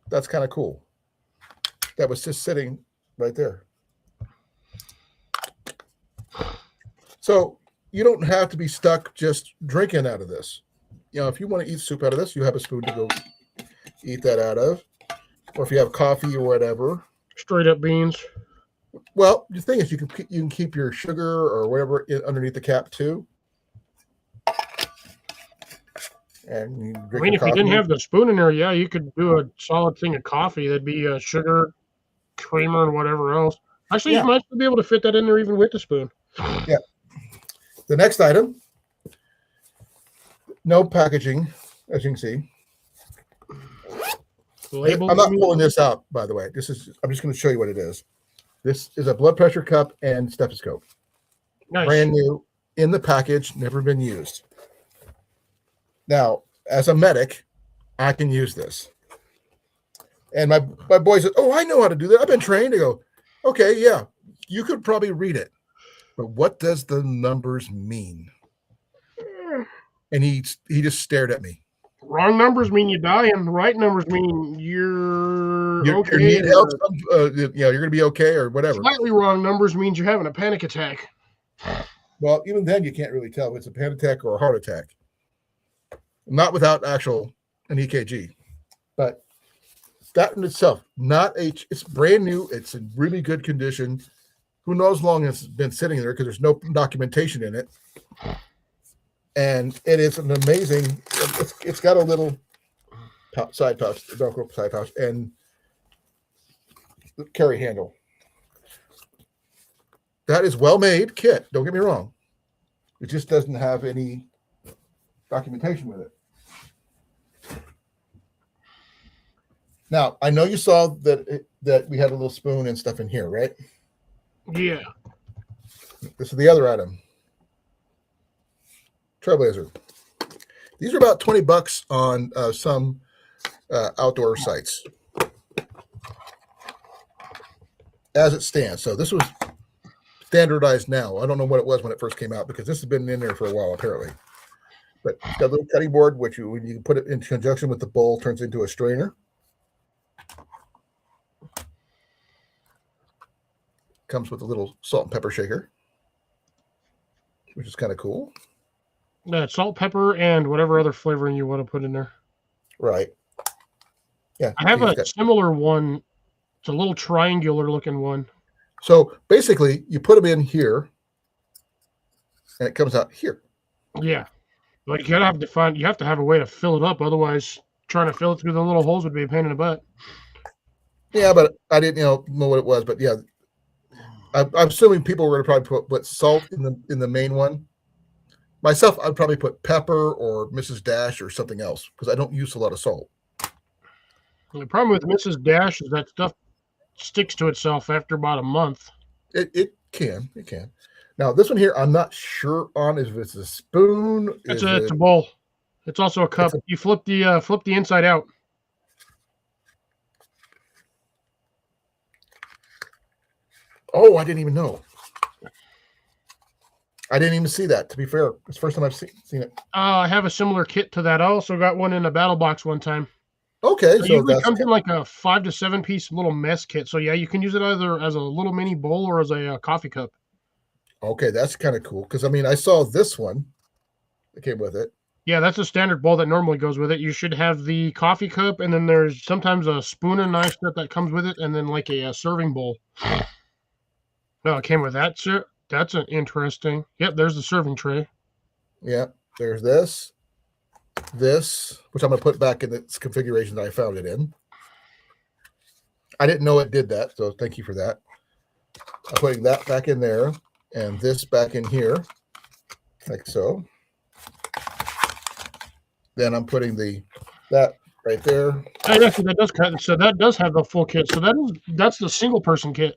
that's kind of cool. That was just sitting right there. So you don't have to be stuck just drinking out of this. If you want to eat soup out of this, you have a spoon to go eat that out of. Or if you have coffee or whatever. Straight up beans. Well, the thing is, you can keep your sugar or whatever underneath the cap too. And you drink if you didn't have the spoon in there, yeah, you could do a solid thing of coffee. That'd be sugar, creamer, and whatever else. Actually, you might be able to fit that in there even with the spoon. Yeah. The next item, no packaging, as you can see. I'm not pulling this out, by the way. I'm just going to show you what it is. This is a blood pressure cup and stethoscope. Nice. Brand new in the package, never been used. Now, as a medic, I can use this. And my boy said, "Oh, I know how to do that. I've been trained." To go, "Okay, yeah, you could probably read it, but what does the numbers mean?" And he just stared at me. Wrong numbers mean you die, and right numbers mean you're okay. You need help. You're going to be okay or whatever. Slightly wrong numbers means you're having a panic attack. Well, even then, you can't really tell if it's a panic attack or a heart attack. Not without an EKG. But that in itself, it's brand new. It's in really good condition. Who knows how long it's been sitting there because there's no documentation in it. And it is an amazing, it's got a little side pouch, Velcro side pouch, and carry handle. That is well-made kit. Don't get me wrong. It just doesn't have any documentation with it. Now, I know you saw that we had a little spoon and stuff in here, right? Yeah. This is the other item. Trailblazer. These are about $20 on some outdoor sites as it stands. So this was standardized now. I don't know what it was when it first came out because this has been in there for a while apparently. But it's got a little cutting board, which when you put it in conjunction with the bowl, turns into a strainer. Comes with a little salt and pepper shaker, which is kind of cool. Salt, pepper, and whatever other flavoring you want to put in there. Right. Yeah. I have a similar one. It's a little triangular looking one. So basically, you put them in here, and it comes out here. Yeah. Like you have to have a way to fill it up. Otherwise, trying to fill it through the little holes would be a pain in the butt. Yeah, but I didn't know what it was. But yeah, I'm assuming people were going to probably put salt in the main one. Myself, I'd probably put pepper or Mrs. Dash or something else because I don't use a lot of salt. The problem with Mrs. Dash is that stuff sticks to itself after about a month. It can. Now this one here, I'm not sure on if it's a spoon. It's a bowl. It's also a cup. You flip the inside out. Oh, I didn't even know. I didn't even see that. To be fair, it's the first time I've seen it. I have a similar kit to that. I also got one in a battle box one time. Okay, so usually comes in like a 5 to 7 piece little mess kit. So yeah, you can use it either as a little mini bowl or as a coffee cup. Okay, that's kind of cool because I mean I saw this one that came with it. Yeah, that's a standard bowl that normally goes with it. You should have the coffee cup, and then there's sometimes a spoon and knife set that comes with it, and then like a serving bowl. No, it came with that, sir. That's an interesting. Yep, there's the serving tray. Yep, there's this, which I'm going to put back in its configuration that I found it in. I didn't know it did that, so thank you for that. I'm putting that back in there, and this back in here, like so. Then I'm putting that right there. And actually, that does cut. So that does have the full kit. So that's the single person kit.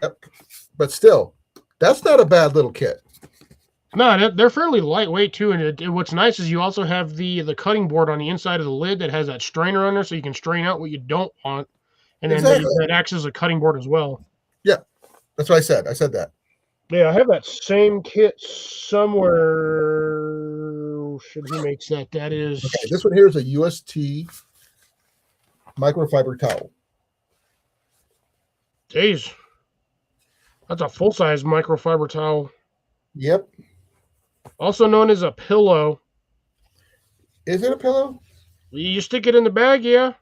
Yep, but still, that's not a bad little kit. No, they're fairly lightweight too. And what's nice is you also have the cutting board on the inside of the lid that has that strainer on there, so you can strain out what you don't want, and then that acts as a cutting board as well. Yeah, that's what I said. I said that. Yeah, I have that same kit somewhere. Should he makes that? That is. Okay, this one here is a UST microfiber towel. Jeez. That's a full-size microfiber towel. Yep. Also known as a pillow. Is it a pillow? You stick it in the bag, yeah.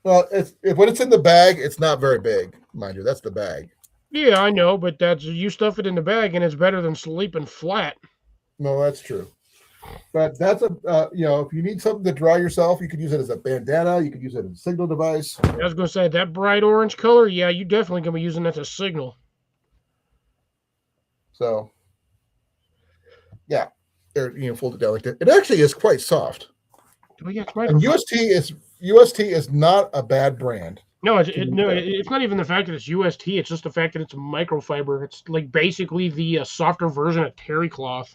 Well, when it's in the bag, it's not very big, mind you. That's the bag. Yeah, I know, but you stuff it in the bag, and it's better than sleeping flat. No, that's true. But that's if you need something to dry yourself, you could use it as a bandana. You could use it as a signal device. I was going to say, that bright orange color, yeah, you definitely going to be using that to signal. So, yeah, fold it down like that. It actually is quite soft. Oh, yeah, and UST is not a bad brand. No, it's not even the fact that it's UST. It's just the fact that it's microfiber. It's like basically the softer version of terry cloth.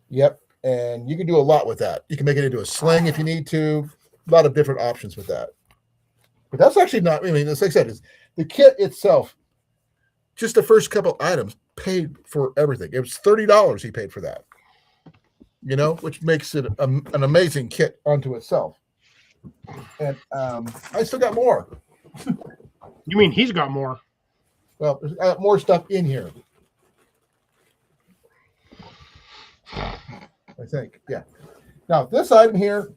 Yep, and you can do a lot with that. You can make it into a sling if you need to. A lot of different options with that. But that's actually not. I mean, as I said, is the kit itself. Just the first couple items paid for everything. It was $30 he paid for that. Which makes it an amazing kit unto itself. And I still got more. You mean he's got more? Well, there's more stuff in here. I think, yeah. Now, this item here,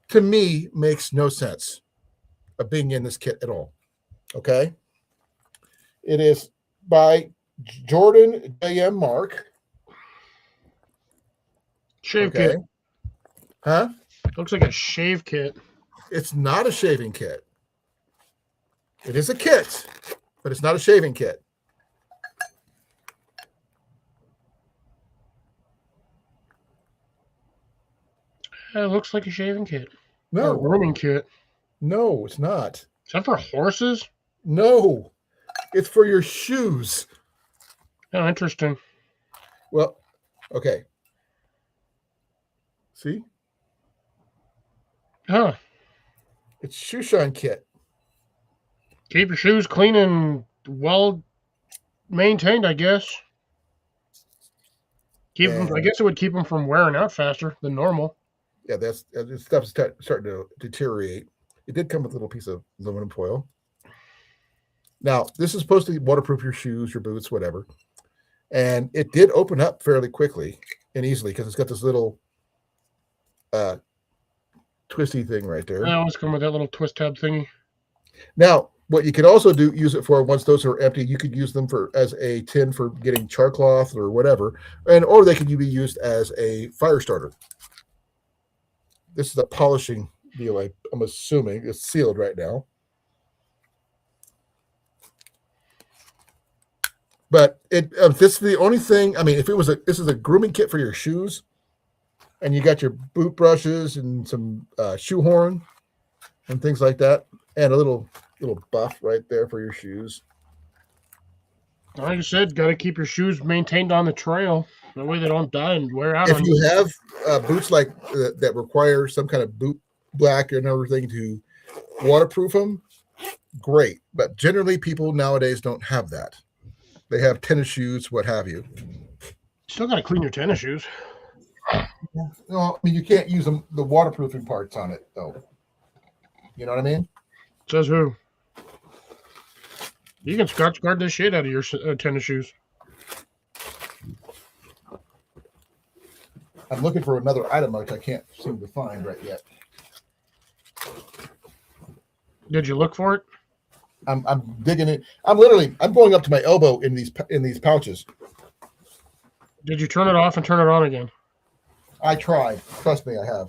to me, makes no sense of being in this kit at all. Okay? It is by Jordan J.M. Mark. Shave kit. Huh? Looks like a shave kit. It's not a shaving kit. It is a kit, but it's not a shaving kit. It looks like a shaving kit. Or No, grooming kit. no, it's not. Is that for horses? No, it's for your shoes. Oh, interesting. Well, okay. See, Huh. it's shoe shine kit. Keep your shoes clean and well maintained, I guess. Keep them. I And guess it would keep them from wearing out faster than normal. yeah, this stuff's starting to deteriorate. It did come with a little piece of aluminum foil. Now, this is supposed to waterproof your shoes, your boots, whatever. And it did open up fairly quickly and easily because it's got this little twisty thing right there. I always come with that little twist tab thingy. Now, what you could also use it for once those are empty, you could use them for as a tin for getting char cloth or whatever, or they could be used as a fire starter. This is a polishing deal. I'm assuming it's sealed right now. But this is the only thing. I mean, if this is a grooming kit for your shoes, and you got your boot brushes and some shoe horn and things like that, and a little buff right there for your shoes. Like I said, got to keep your shoes maintained on the trail. That way they don't die and wear out. If you have boots like that require some kind of boot black and everything to waterproof them, great. But generally, people nowadays don't have that. They have tennis shoes, what have you. Still got to clean your tennis shoes. No, I mean you can't use the waterproofing parts on it though. You know what I mean? Says who? You can scotch guard the shit out of your tennis shoes. I'm looking for another item which I can't seem to find right yet. Did you look for it? I'm digging it. I'm going up to my elbow in these pouches. Did you turn it off and turn it on again? I tried. Trust me, I have.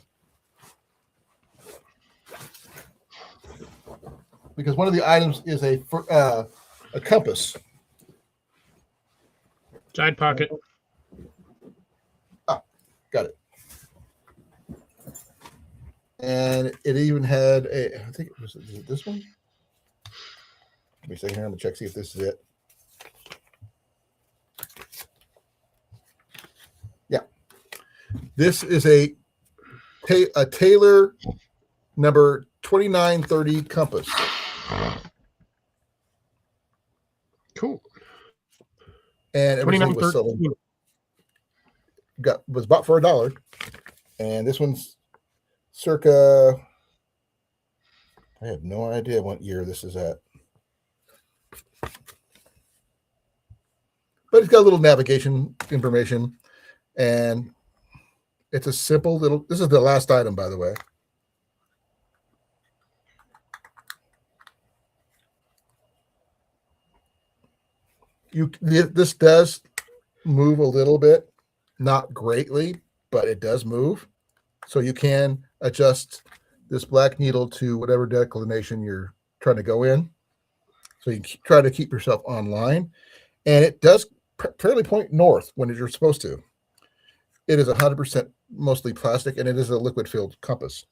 Because one of the items is a compass. Side pocket. Got it. And it even had I think is it this one? Give me a second here. I'm gonna check see if this is it. Yeah, this is a Taylor number 2930 compass. Cool. And everything was selling. Was bought for $1, and this one's circa. I have no idea what year this is at. But it's got a little navigation information, and it's a simple little. This is the last item, by the way. This does move a little bit, not greatly, but it does move. So you can adjust this black needle to whatever declination you're trying to go in. So you can try to keep yourself online, and it does fairly point north when you're supposed to. It is 100% mostly plastic, and it is a liquid-filled compass.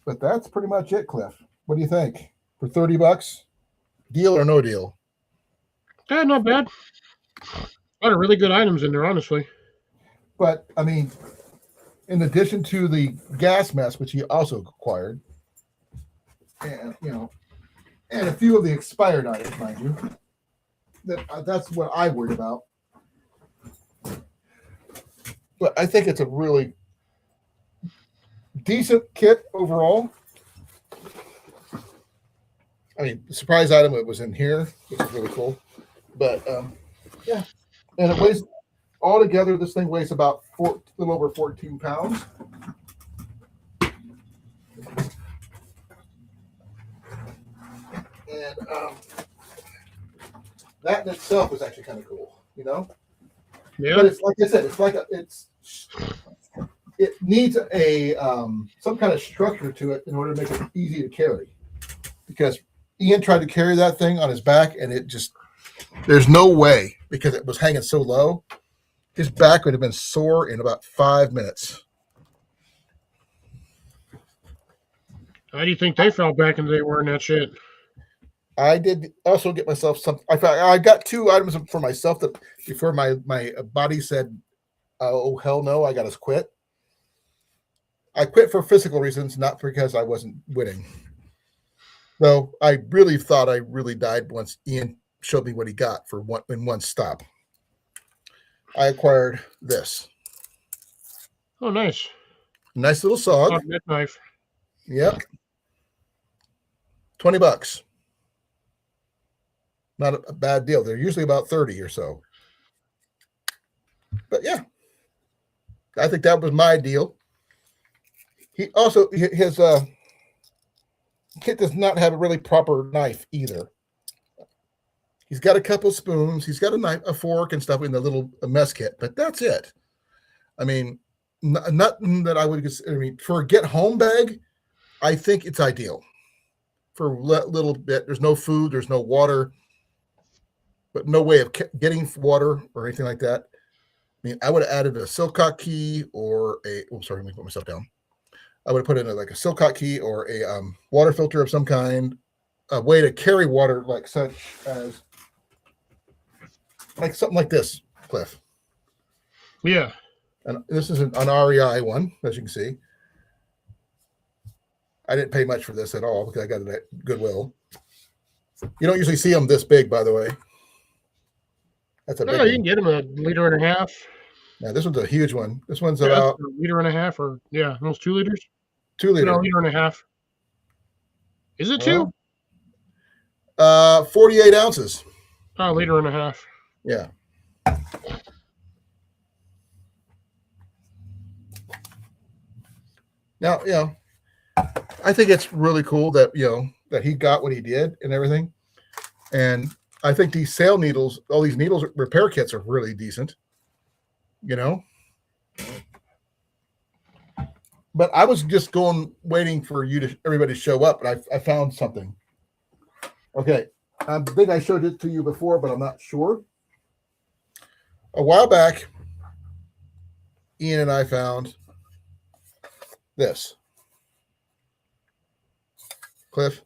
But that's pretty much it, Cliff. What do you think? For $30, deal or no deal? Yeah, not bad. A lot of really good items in there, honestly. But I mean, in addition to the gas mask, which he also acquired, and and a few of the expired items, mind you, that's what I worried about. But I think it's a really decent kit overall. I mean, the surprise item it was in here, which is really cool. But yeah, and it weighs altogether. This thing weighs about a little over 14 pounds. And that in itself was actually kind of cool, Yeah. But it's like I said, it needs a some kind of structure to it in order to make it easy to carry. Because Ian tried to carry that thing on his back, and there's no way, because it was hanging so low, his back would have been sore in about 5 minutes. How do you think they felt back in the day wearing that shit? I did also get myself some. I got 2 items for myself that before my body said, "Oh hell no, I got to quit." I quit for physical reasons, not because I wasn't winning. Though I really thought I really died once Ian showed me what he got for one in one stop. I acquired this Oh, nice. nice little sog. That knife. Yep, $20. Not a bad deal. They're usually about 30 or so. But yeah, I think that was my deal. He also his kit does not have a really proper knife either. He's got a couple spoons. He's got a knife, a fork, and stuff in the little mess kit, but that's it. I mean, nothing that I would consider. I mean, for a get home bag, I think it's ideal. For a little bit, there's no food, there's no water, but no way of getting water or anything like that. I mean, I would have added a Silcock key or a. Oh, sorry, let me put myself down. I would have put in like a Silcock key or a water filter of some kind, a way to carry water like such as like something like this, Cliff. Yeah. And this is an REI one, as you can see. I didn't pay much for this at all because I got it at Goodwill. You don't usually see them this big, by the way. That's a big No, you one. can get them a liter and a half. Now, this one's a huge one. This one's Yeah, about a liter and a half, or yeah, almost 2 liters. 2 liter. No, liter and a half. Is it 2? 48 ounces. Oh, liter and a half. Yeah. Now, I think it's really cool that, that he got what he did and everything. And I think these sale needles, all these needles repair kits are really decent, But I was just waiting for everybody to show up, and I found something. Okay. I think I showed it to you before, but I'm not sure. A while back, Ian and I found this. Cliff.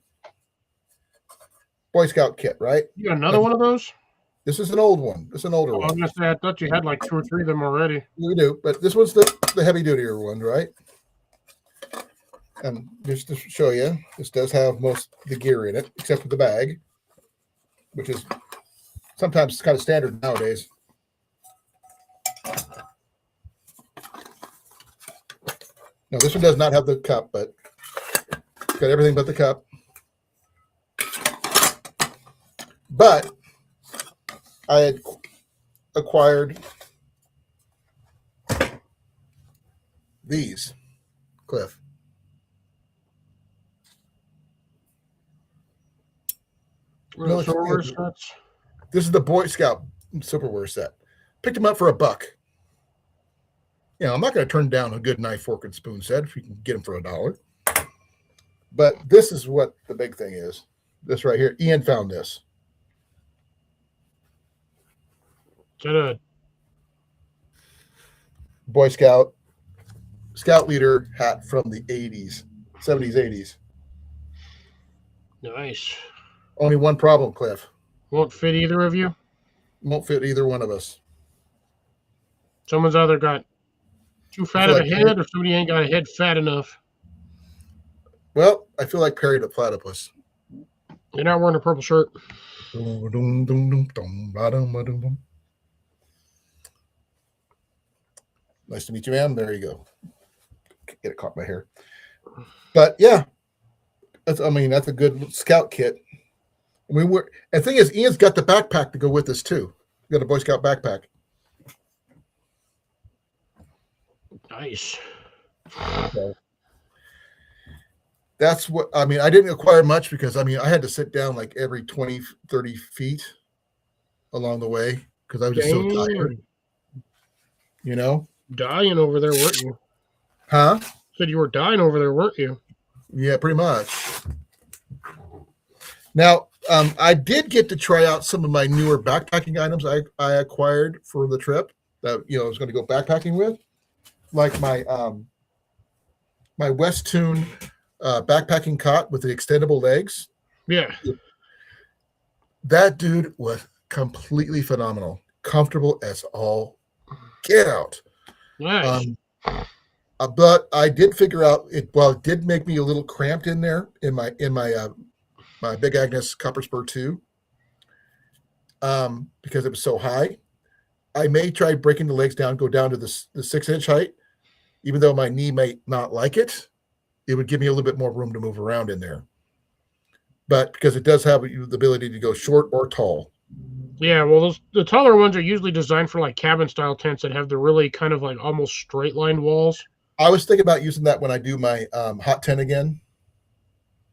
Boy Scout kit, right? You got another one of those? This is an old one. This is an older Oh, I was one. gonna say, I thought you had like 2 or 3 of them already. We do, but this one's the heavy duty one, right? And just to show you, this does have most of the gear in it, except for the bag, which is sometimes kind of standard nowadays. No, this one does not have the cup, but it's got everything but the cup. But I had acquired these, Cliff. Silverware sets. This is the Boy Scout Silverware set. Picked them up for $1. I'm not going to turn down a good knife, fork, and spoon set if you can get them for $1. But this is what the big thing is. This right here. Ian found this. Is that a Boy Scout leader hat from the 80s, 70s, 80s. nice? Only one problem, Cliff. Won't fit either of you. Won't fit either one of us. Someone's either got too fat of a head, or somebody ain't got a head fat enough. Well, I feel like Perry the Platypus. You're not wearing a purple shirt. Nice to meet you, ma'am. There you go. Get it caught in my hair. But yeah, that's a good scout kit. And the thing is, Ian's got the backpack to go with us too. Got a Boy Scout backpack. Nice. So that's what I didn't acquire much because I had to sit down like every 20, 30 feet along the way because I was just so tired. Dying over there, weren't you? Huh? Said you were dying over there, weren't you? Yeah, pretty much. Now, I did get to try out some of my newer backpacking items I acquired for the trip that I was going to go backpacking with, like my my West Tune backpacking cot with the extendable legs. Yeah. That dude was completely phenomenal, comfortable as all get out. Nice. But I did figure out it. Well, it did make me a little cramped in there in my my Big Agnes Copper Spur 2, because it was so high. I may try breaking the legs down, go down to the 6-inch height, even though my knee may not like it. It would give me a little bit more room to move around in there. But because it does have the ability to go short or tall. Yeah, well, the taller ones are usually designed for like cabin style tents that have the really kind of like almost straight line walls. I was thinking about using that when I do my hot tent again.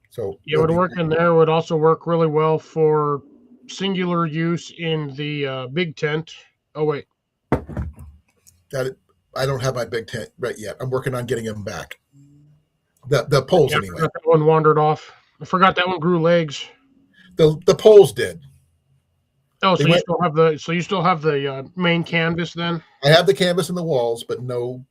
So It would work in there. It would also work really well for singular use in the big tent. Oh wait, that I don't have my big tent right yet. I'm working on getting them back. The poles yeah, anyway. I forgot that one wandered off. I forgot that one grew legs. The poles did. Oh, They so you went- still have the main canvas then? I have the canvas in the walls, but no.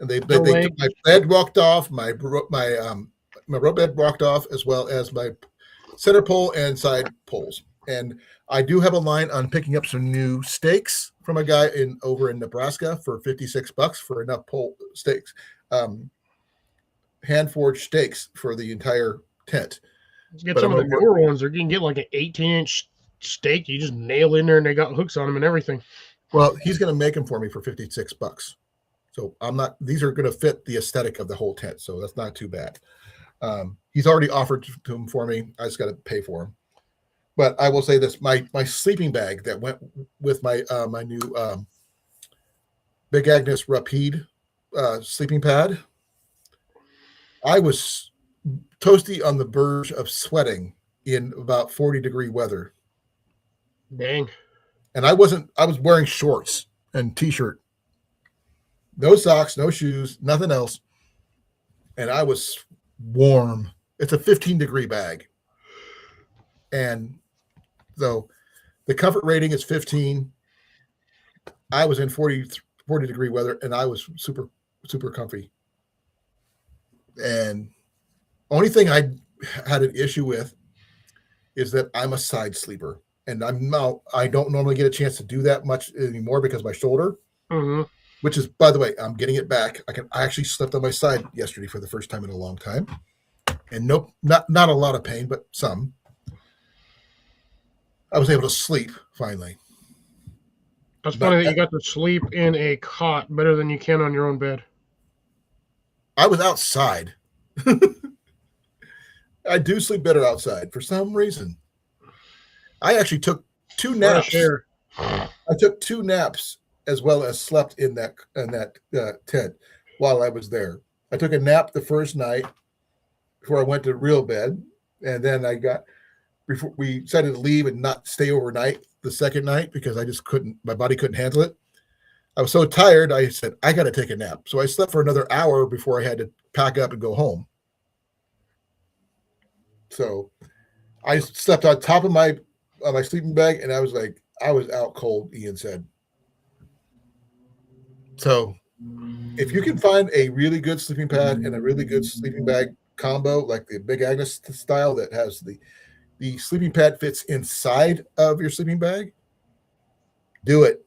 And they No took legs? my bed walked off, my rope bed walked off, as well as my center pole and side poles. And I do have a line on picking up some new stakes from a guy over in Nebraska for $56 for enough pole stakes, hand forged stakes for the entire tent. Get But some I'm of the gonna newer ones. Or you can get like an 18-inch stake. You just nail in there, and they got hooks on them and everything. Well, he's going to make them for me for $56. So I'm not. These are going to fit the aesthetic of the whole tent, so that's not too bad. He's already offered to them for me. I just got to pay for them. But I will say this: my sleeping bag that went with my my new Big Agnes Rapide sleeping pad. I was toasty on the verge of sweating in about 40-degree weather, Dang. and I wasn't. I was wearing shorts and t-shirt, no socks, no shoes, nothing else, and I was warm. It's a 15-degree bag, and so the comfort rating is 15. I was in 40-degree weather, and I was super comfy. And only thing I had an issue with is that I'm a side sleeper, and I don't normally get a chance to do that much anymore because of my shoulder. Mm-hmm. Which is, by the way, I'm getting it back. I actually slept on my side yesterday for the first time in a long time, and nope, not a lot of pain, but some. I was able to sleep finally. That's But funny that you got to sleep in a cot better than you can on your own bed. I was outside. I do sleep better outside for some reason. I actually took 2 naps. Fresh air. I took 2 naps as well as slept in that tent while I was there. I took a nap the first night before I went to real bed, and then before we decided to leave and not stay overnight the second night because I just couldn't. My body couldn't handle it. I was so tired. I said I got to take a nap, so I slept for another hour before I had to pack up and go home. So I slept on top of my sleeping bag, and I was out cold. Ian said. So if you can find a really good sleeping pad and a really good sleeping bag combo, like the Big Agnes style that has the sleeping pad fits inside of your sleeping bag, do it.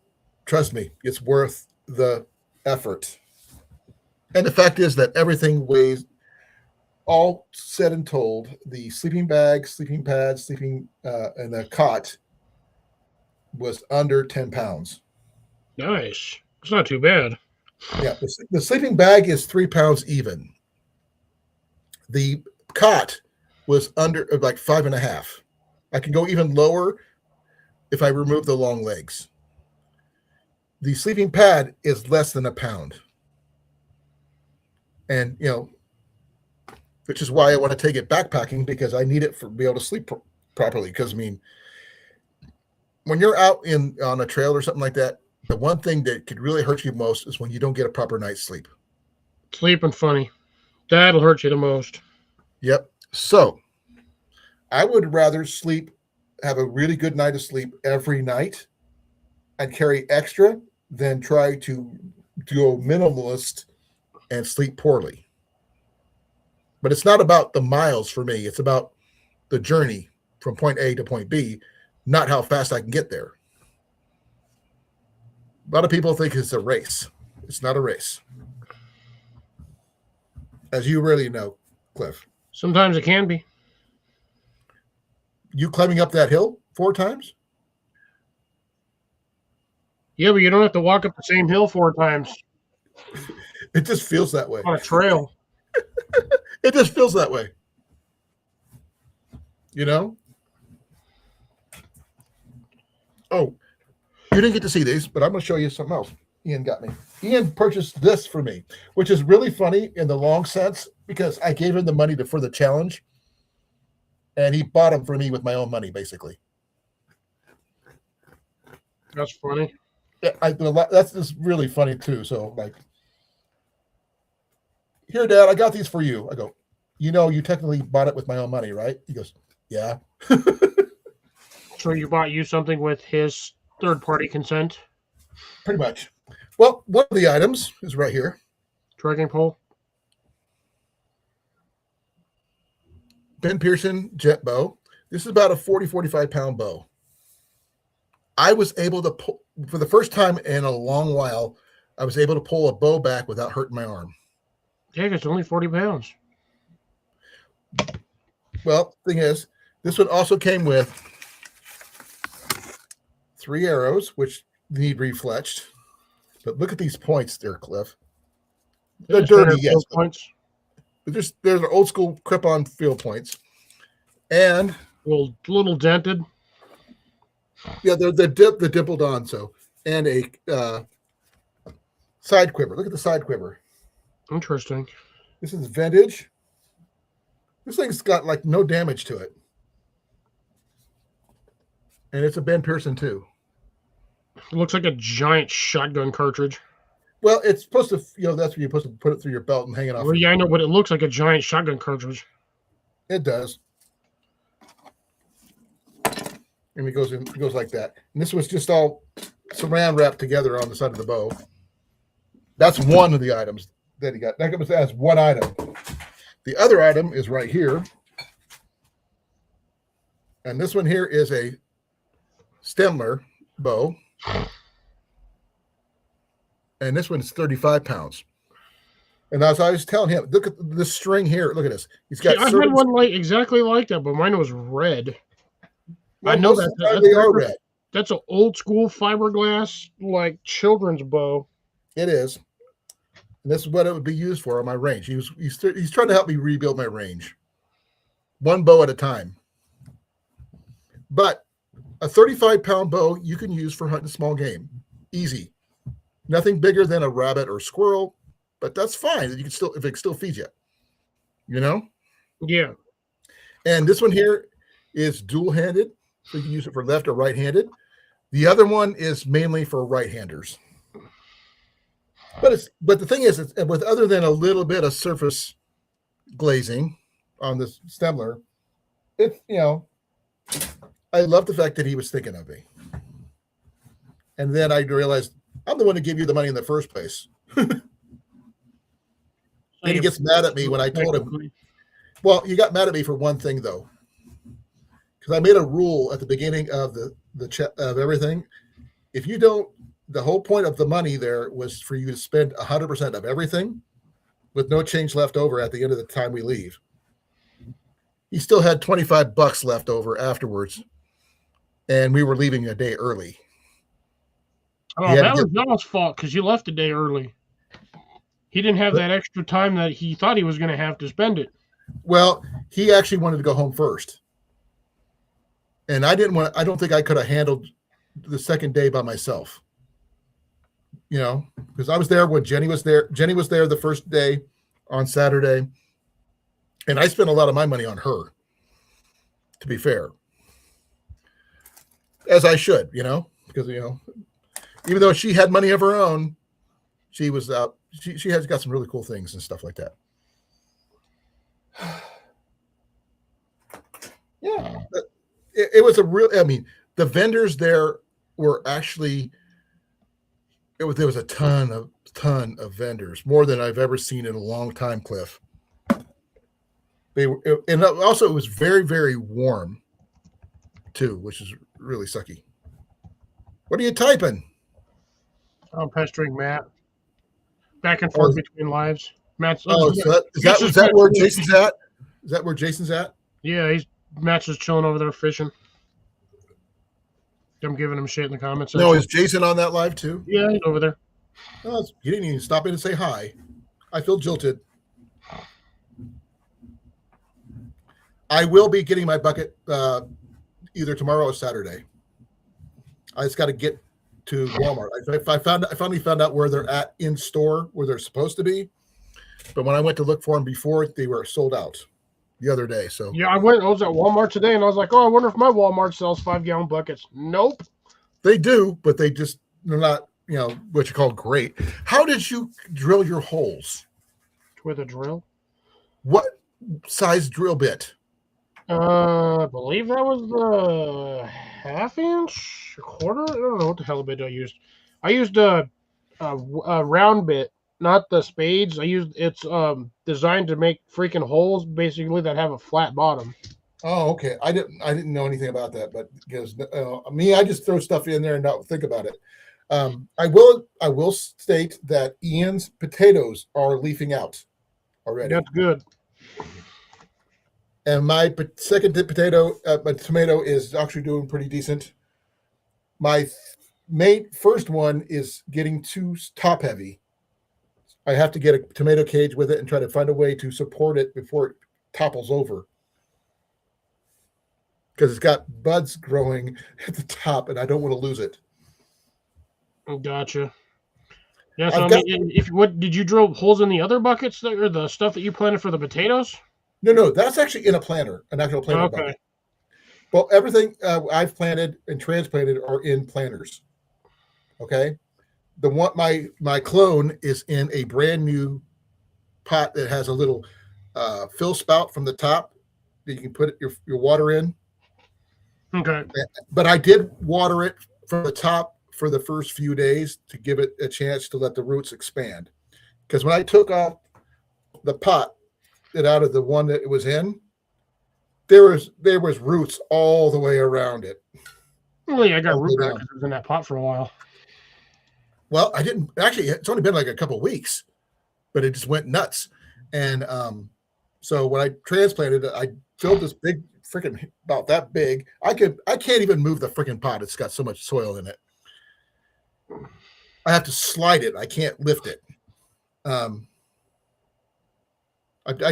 Trust me, it's worth the effort. And the fact is that everything weighs, all said and told, the sleeping bag, sleeping pad, and the cot was under 10 pounds. Nice. It's not too bad. Yeah, the sleeping bag is 3 pounds even. The cot was under like 5.5. I can go even lower if I remove the long legs. The sleeping pad is less than a pound. And, which is why I want to take it backpacking, because I need it for be able to sleep properly. Because, I mean, when you're out on a trail or something like that, the one thing that could really hurt you most is when you don't get a proper night's sleep. Sleeping funny. That'll hurt you the most. Yep. So I would rather have a really good night of sleep every night and carry extra than try to go minimalist and sleep poorly. But it's not about the miles for me. It's about the journey from point A to point B, not how fast I can get there. A lot of people think it's a race. It's not a race. As you really know, Cliff. Sometimes it can be. You climbing up that hill 4 times? Yeah, but you don't have to walk up the same hill 4 times It just feels that way. on a trail. It just feels that way. You know? Oh, you didn't get to see these, but I'm going to show you something else. Ian got me. Ian purchased this for me, which is really funny in the long sense because I gave him the money for the challenge, and he bought them for me with my own money, basically. That's funny. That's just really funny too. So, like, here, Dad, I got these for you. I go, you technically bought it with my own money, right? He goes, yeah. So you bought you something with his third-party consent? Pretty much. Well, one of the items is right here. Trekking pole? Ben Pearson jet bow. This is about a 45 pound bow. I was able to pull, for the first time in a long while, I was able to pull a bow back without hurting my arm. Yeah, it's only 40 pounds. Well, thing is, this one also came with 3 arrows, which need refletched. But look at these points there, Cliff. They're dirty, yes. Points. But there's old school clip-on field points. And little dented. yeah, they're dimpled on, so. And a side quiver. Look at the side quiver. Interesting. This is vintage. This thing's got like no damage to it. And it's a Ben Pearson too. It looks like a giant shotgun cartridge. Well, it's supposed to, that's where you're supposed to put it through your belt and hang it off. Well, yeah, I know, but it looks like a giant shotgun cartridge. It does. And it goes like that. And this was just all saran wrapped together on the side of the bow. That's one of the items that he got. That comes as one item. The other item is right here. And this one here is a Stemler bow. And this one's 35 pounds. And as I was telling him, look at this string here. Look at this. He's got. See, I had one exactly like that, but mine was red. Well, I know they are red. That's an old school fiberglass, like children's bow. It is. And this is what it would be used for on my range. He's trying to help me rebuild my range. One bow at a time. But a 35-pound bow you can use for hunting small game. Easy. Nothing bigger than a rabbit or squirrel, but that's fine. You can still, if it still feeds you. Yeah. And this one here is dual-handed, so you can use it for left or right-handed. The other one is mainly for right-handers. But the thing is, it's with other than a little bit of surface glazing on this Stemler, I love the fact that he was thinking of me. And then I realized I'm the one to give you the money in the first place. And he gets mad at me when I told him. Well, he got mad at me for one thing though, because I made a rule at the beginning of of everything. If you don't, the whole point of the money there was for you to spend 100% of everything, with no change left over at the end of the time we leave. He still had $25 left over afterwards, and we were leaving a day early. Oh, that was Y'all's fault because you left a day early. He didn't have that extra time that he thought he was going to have to spend it. Well, he actually wanted to go home first. And I don't think I could have handled the second day by myself. Because I was there when Jenny was there. Jenny was there the first day on Saturday. And I spent a lot of my money on her, to be fair. As I should, because, even though she had money of her own, she was out. She has got some really cool things and stuff like that. Yeah. It was a real, the vendors there were actually, there was a ton of vendors, more than I've ever seen in a long time, Cliff. They were, and also it was very, very warm too, which is really sucky. What are you typing? I'm pestering Matt back and Oh, forth between lives. Matt's oh, so Matt's is just that where chilling. Jason's at? Is that where Jason's at? Yeah, Matt's just chilling over there fishing. I'm giving him shit in the comment No, section. is Jason on that live too? Yeah, he's over there. Oh, you didn't even stop in and say hi. I feel jilted. I will be getting my bucket either tomorrow or Saturday. I just got to get to Walmart. I finally found out where they're at in store, where they're supposed to be. But when I went to look for them before, they were sold out the other day. So Yeah, I was at Walmart today, and I was like, oh, I wonder if my Walmart sells 5-gallon buckets. Nope. they do, but they're not, what you call great. How did you drill your holes? With a drill. What size drill bit? I believe that was the half-inch, a quarter. I don't know what the hell bit I used. I used a round bit, not the spades. It's designed to make freaking holes basically that have a flat bottom. Oh, okay. I didn't know anything about that, but because me, I just throw stuff in there and not think about it. I will state that Ian's potatoes are leafing out already, That's good. and my second my tomato is actually doing pretty decent. My first one is getting too top heavy. I have to get a tomato cage with it and try to find a way to support it before it topples over. Because it's got buds growing at the top, and I don't want to lose it. Gotcha. Yeah, so I've I got mean, what did you drill holes in the other buckets or the stuff that you planted for the potatoes? no. That's actually in a planter, an actual planter Okay. bucket. Well, everything I've planted and transplanted are in planters. Okay, the one my clone is in a brand new pot that has a little fill spout from the top that you can put your water in. Okay. But I did water it from the top for the first few days to give it a chance to let the roots expand. Because when I took off the pot out of the one that it was in, there was roots all the way around it. Well, yeah, I got All the root way rash down. in that pot for a while. Well, I didn't actually. It's only been like a couple of weeks, but it just went nuts. And so when I transplanted it, I filled this big freaking about that big. I can't even move the freaking pot. It's got so much soil in it. I have to slide it. I can't lift it. I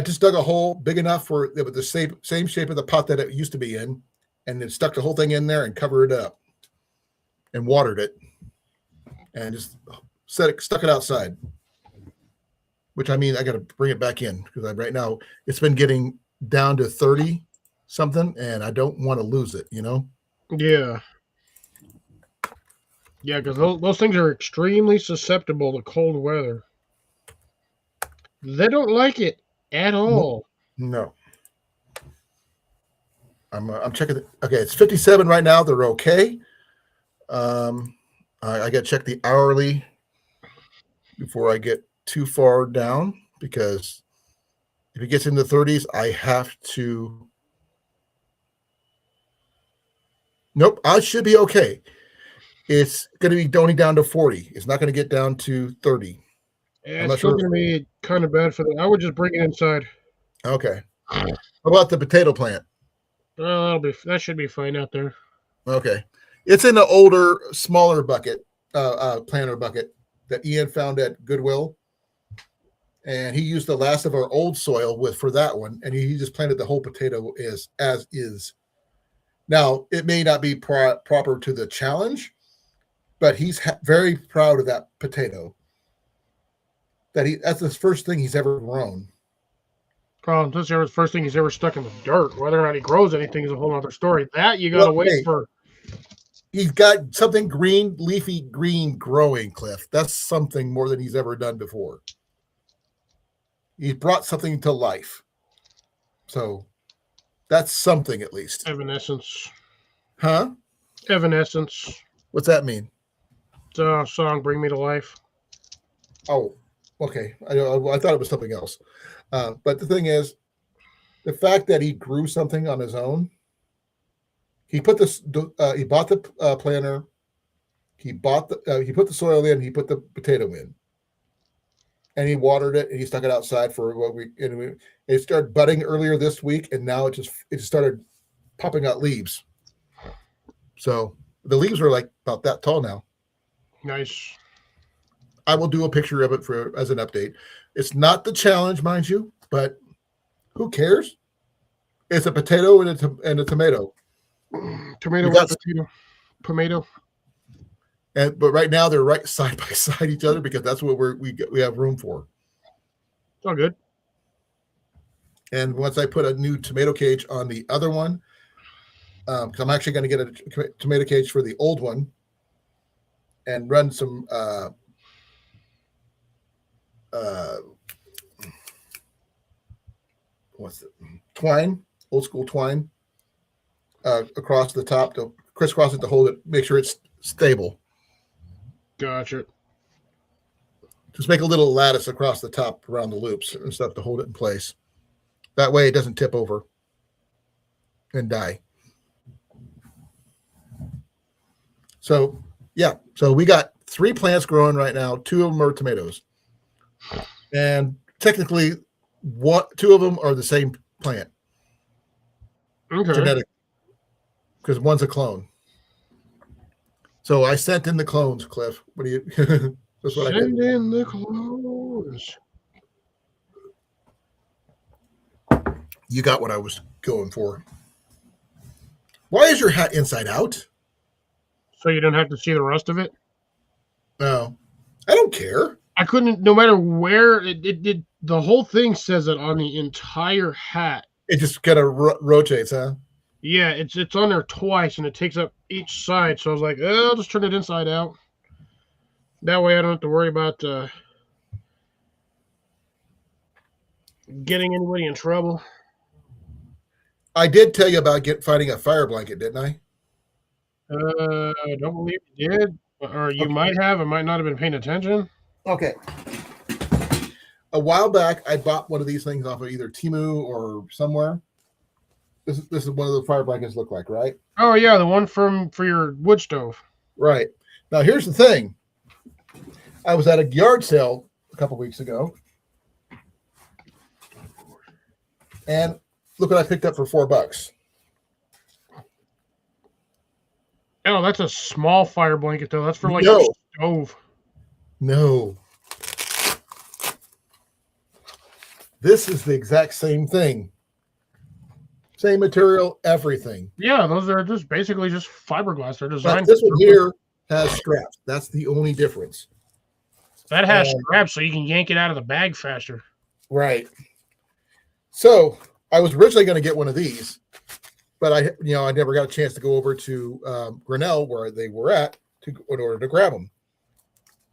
just dug a hole big enough for it with the same shape of the pot that it used to be in, and then stuck the whole thing in there and covered it up, and watered it, and just stuck it outside. Which I mean, I got to bring it back in because right now it's been getting down to 30 something, and I don't want to lose it. Yeah. Yeah, because those things are extremely susceptible to cold weather. They don't like it at all. No. I'm checking. Okay, it's 57 right now. They're okay. I got to check the hourly before I get too far down, because if it gets in the 30s, I have to. Nope, I should be okay. It's going to be only down to 40. It's not going to get down to 30. Yeah, I'm it's not still sure. going to be kind of bad for them. I would just bring it inside. Okay. How about the potato plant? That should be fine out there. Okay. It's in the older, smaller bucket, planter bucket that Ian found at Goodwill. And he used the last of our old soil for that one, and he just planted the whole potato as is. Now, it may not be proper to the challenge, but he's very proud of that potato. That's the first thing he's ever grown. Oh, that's the first thing he's ever stuck in the dirt. Whether or not he grows anything is a whole other story. That you got to wait for. He's got something green, leafy green growing, Cliff. That's something more than he's ever done before. He brought something to life. So that's something at least. Evanescence. Huh? Evanescence. What's that mean? It's a song, Bring Me to Life. Oh, okay. I thought it was something else. But the thing is, The fact that he grew something on his own, he put this, he bought the planter, he put the soil in, he put the potato in, and he watered it, and he stuck it outside for what we, and it started budding earlier this week, and now it just started popping out leaves. So the leaves are like about that tall now. Nice. I will do a picture of it as an update. It's not the challenge, mind you, but who cares? It's a potato and a tomato. Tomato You got- with potato. Tomato. But right now they're right side by side each other because that's what we have room for. It's all good. And once I put a new tomato cage on the other one, because I'm actually going to get a tomato cage for the old one and run some what's it? Twine, old school twine, across the top to crisscross it to hold it, make sure it's stable. Gotcha. Just make a little lattice across the top around the loops and stuff to hold it in place. That way it doesn't tip over and die. So, yeah. So we got 3 plants growing right now. 2 of them are tomatoes. And technically, 2 of them are the same plant. Okay. Genetic. Because one's a clone. So I sent in the clones, Cliff. What do you... That's what I did. Send in the clothes. You got what I was going for. Why is your hat inside out? So you don't have to see the rest of it? No, I don't care. I couldn't, no matter where it did, the whole thing says it on the entire hat. It just kind of rotates, huh? Yeah, it's on there twice and it takes up each side. So I was like, oh, I'll just turn it inside out. That way I don't have to worry about getting anybody in trouble. I did tell you about finding a fire blanket, didn't I? I don't believe you did. Or you might have. I might not have been paying attention. Okay. A while back, I bought one of these things off of either Temu or somewhere. This is one of the fire blankets look like, right? Oh yeah, the one for your wood stove. Right. Now here's the thing. I was at a yard sale a couple weeks ago, and look what I picked up for $4. Oh, that's a small fire blanket though. That's for like No. a stove. No. This is the exact same thing. Same material, everything. Yeah, those are just basically just fiberglass. They're But designed. this one here has straps. That's the only difference. That has straps, so you can yank it out of the bag faster. Right. So I was originally going to get one of these, but I never got a chance to go over to Grinnell where they were at in order to grab them.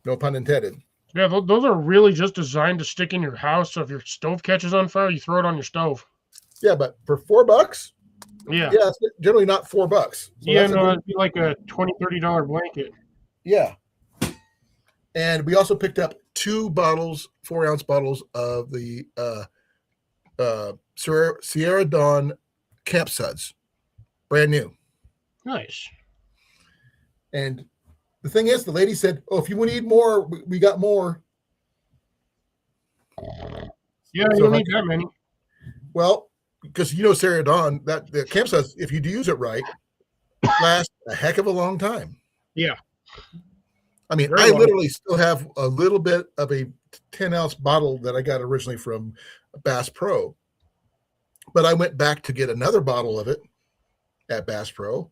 No pun intended. Yeah, those are really just designed to stick in your house. So if your stove catches on fire, you throw it on your stove. Yeah, but for $4, Yeah. yeah, it's generally not $4. So Yeah, no, it'd be like a $20, $30 blanket. Yeah. And we also picked up 2 bottles, 4-ounce bottles of the Sierra Dawn camp suds, brand new. Nice. And the thing is, the lady said, "Oh, if you need more, we got more." Yeah, So you don't need that many. Well, because Sierra Dawn, that the camp suds, if you do use it right, last a heck of a long time. Yeah. I mean, Very I long. literally still have a little bit of a 10-ounce bottle that I got originally from Bass Pro. But I went back to get another bottle of it at Bass Pro.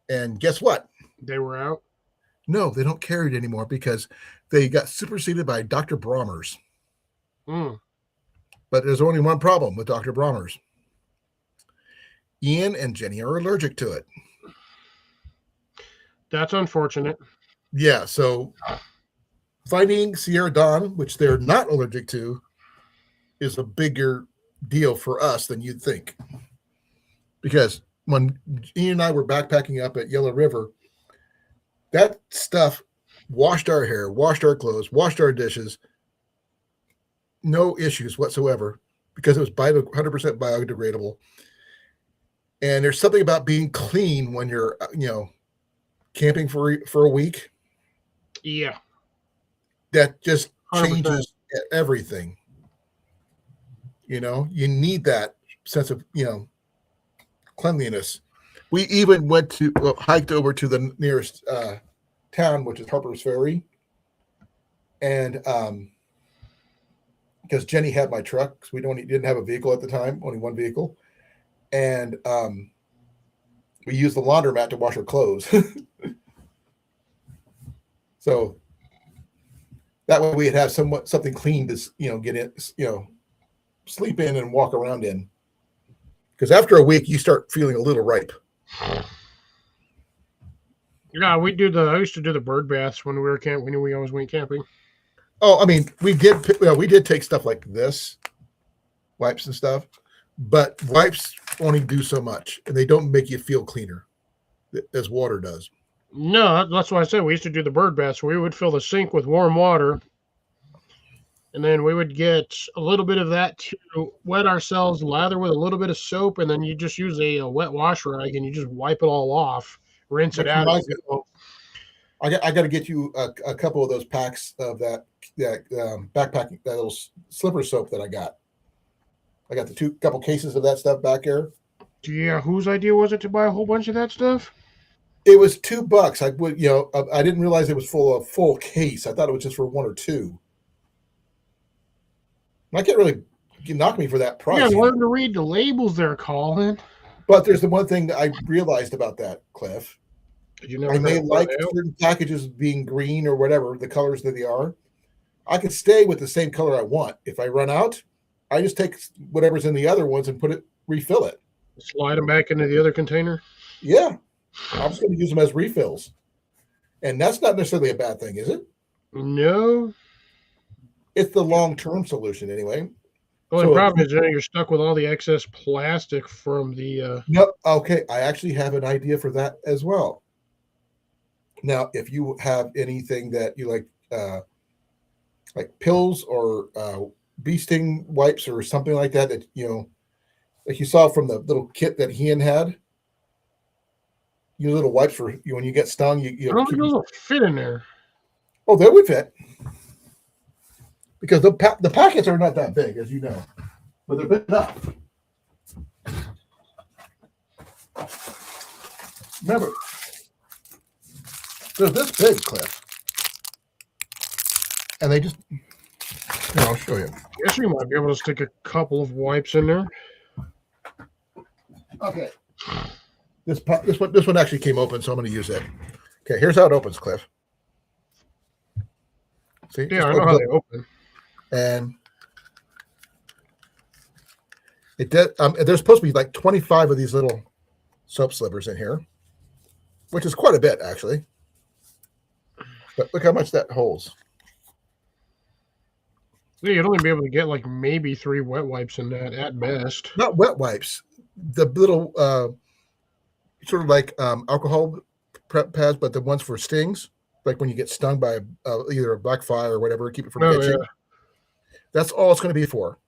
And guess what? They were out. No, they don't carry it anymore because they got superseded by Dr. Brommer's. Mm. But there's only one problem with Dr. Brommer's. Ian and Jenny are allergic to it. That's unfortunate. Yeah, so finding Sierra Dawn, which they're not allergic to, is a bigger deal for us than you'd think. Because when Ian and I were backpacking up at Yellow River, that stuff washed our hair, washed our clothes, washed our dishes. No issues whatsoever because it was 100% biodegradable. And there's something about being clean when you're, camping for a week Yeah, that just 100%. changes everything. You need that sense of, cleanliness. We even went to hiked over to the nearest town, which is Harper's Ferry, and because Jenny had my truck, because we didn't have a vehicle at the time, only one vehicle, and we used the laundromat to wash our clothes. So that way we'd have something clean to get in, sleep in and walk around in. Because after a week, you start feeling a little ripe. Yeah, I used to do the bird baths when we were when we always went camping. Oh, I mean, we did take stuff like this, wipes and stuff, but wipes only do so much, and they don't make you feel cleaner as water does. No, that's why I said we used to do the bird baths. We would fill the sink with warm water, and then we would get a little bit of that to wet ourselves, lather with a little bit of soap, and then you just use a wet wash rag and you just wipe it all off, rinse it Which out. reminds me, I got to get you a couple of those packs of that backpacking, that little slipper soap that I got. I got the couple cases of that stuff back there. Yeah, whose idea was it to buy a whole bunch of that stuff? It was $2. I didn't realize it was full case. I thought it was just for one or two. I can't really knock me for that price. Yeah, learn to read the labels there, Colin. But there's the one thing that I realized about that, Cliff. You I may like certain packages being green or whatever, the colors that they are. I can stay with the same color I want. If I run out, I just take whatever's in the other ones and refill it. Slide them back into the other container? Yeah. I'm just going to use them as refills. And that's not necessarily a bad thing, is it? No. It's the long-term solution anyway. Well, the problem is you're stuck with all the excess plastic from the... No, okay. I actually have an idea for that as well. Now, if you have anything that you like pills or bee sting wipes or something like that, like you saw from the little kit that Ian had, little wipes for you when you get stung. I don't think those will fit in there. Oh, they would fit because the packets are not that big, as you know, but they're big enough. Remember, they're this big, Cliff, and they just. I'll show you. I guess you might be able to stick a couple of wipes in there. Okay. This one actually came open, so I'm going to use it. Okay, here's how it opens, Cliff. See? Yeah, I know how they open. And it did. There's supposed to be like 25 of these little soap slivers in here, which is quite a bit actually. But look how much that holds. Yeah, you'd only be able to get like maybe 3 wet wipes in that at best. Not wet wipes. The little sort of like alcohol prep pads, but the ones for stings, like when you get stung by either a black fly or whatever, keep it from itching. Yeah. That's all it's going to be for.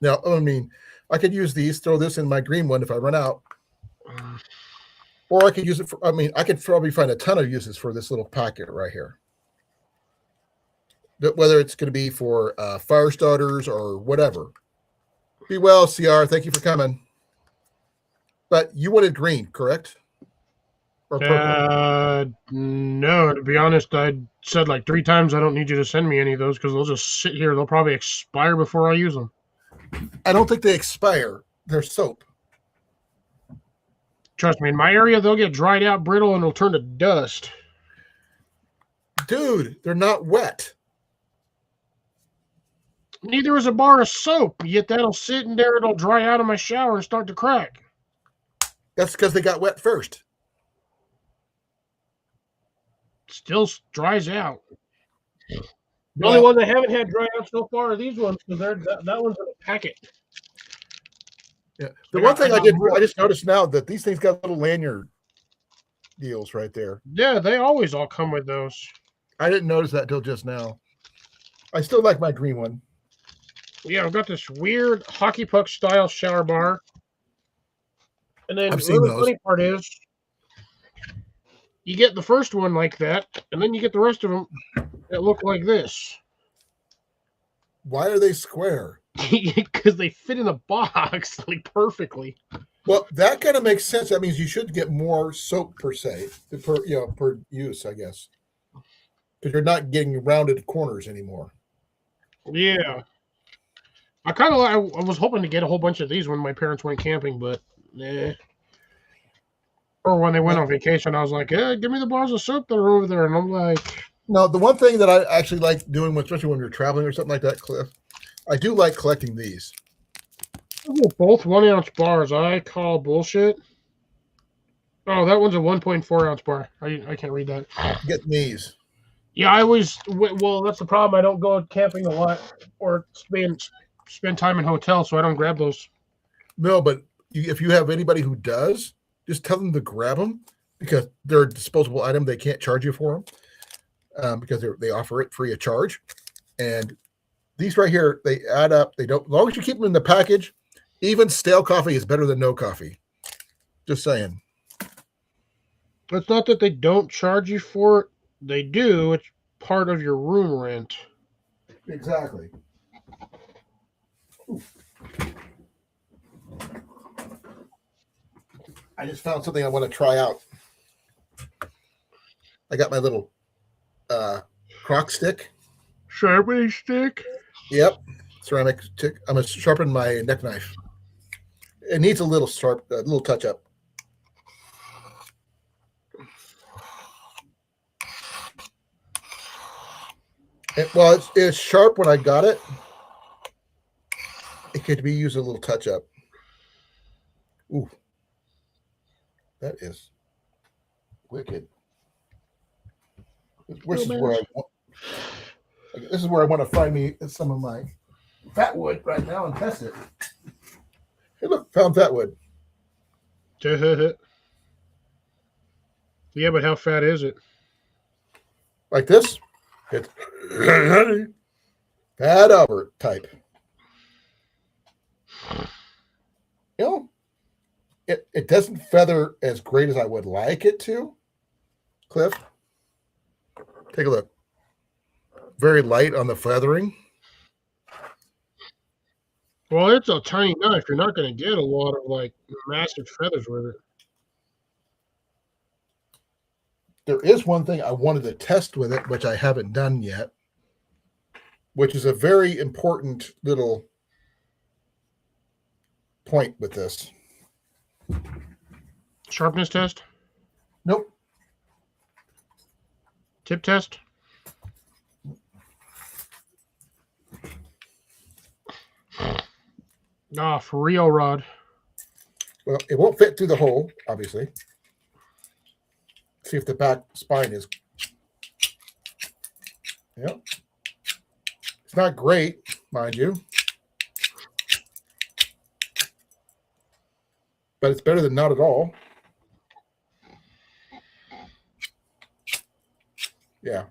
Now, I mean, I could use these, throw this in my green one if I run out. Or I could use it for, I could probably find a ton of uses for this little packet right here. Whether it's going to be for fire starters or whatever. Be well, CR. Thank you for coming. But you wanted green, correct? Or purple? No, to be honest, I said like 3 times I don't need you to send me any of those because they'll just sit here. They'll probably expire before I use them. I don't think they expire. They're soap. Trust me, in my area, they'll get dried out, brittle, and they'll turn to dust. Dude, they're not wet. Neither is a bar of soap, yet that'll sit in there, it'll dry out in my shower and start to crack. That's because they got wet first. Still dries out. The only ones I haven't had dry out so far are these ones, because that one's in a packet. Yeah. The one thing I just noticed now that these things got little lanyard deals right there. Yeah, they always all come with those. I didn't notice that till just now. I still like my green one. Yeah, I've got this weird hockey puck style shower bar. And then I've the seen really those. funny part is you get the first one like that, and then you get the rest of them that look like this. Why are they square? Because they fit in the box like perfectly. Well, that kind of makes sense. That means you should get more soap per se, per use, I guess, because you're not getting rounded corners anymore. Yeah. I was hoping to get a whole bunch of these when my parents went camping, but eh. Or when they went No, on vacation, I was like, "Yeah, give me the bars of soap that are over there." And I'm like, no, the one thing that I actually like doing, especially when you're traveling or something like that, Cliff, I do like collecting these. both 1 ounce bars. I call bullshit. Oh, that one's a 1.4 ounce bar. I can't read that. Getting these. Yeah, I was. Well, that's the problem. I don't go camping a lot or spend time in hotels, so I don't grab those. No, but if you have anybody who does, just tell them to grab them because they're a disposable item. They can't charge you for them because they offer it free of charge. And these right here, they add up. They don't. As long as you keep them in the package, even stale coffee is better than no coffee. Just saying. It's not that they don't charge you for it; they do. It's part of your room rent. Exactly. I just found something I want to try out. I got my little crock stick. Sharpening stick. Yep, ceramic stick. I'm gonna sharpen my neck knife. It needs a little a little touch up. Well, it's sharp when I got it. It could be used a little touch up. Ooh, that is wicked. This is where this is where I want to find me some of my fat wood right now and test it. Hey, look, found fat wood. Yeah, but how fat is it? Like this. It's fat Albert type. You know, it doesn't feather as great as I would like it to. Cliff, take a look. Very light on the feathering. Well, it's a tiny knife. You're not going to get a lot of like massive feathers with it. There is one thing I wanted to test with it, which I haven't done yet, which is a very important little point with this. Sharpness test? Nope. Tip test? Ah, for real, Rod. Well, it won't fit through the hole, obviously. See if the back spine is. Yep. It's not great, mind you. But it's better than not at all. Yeah.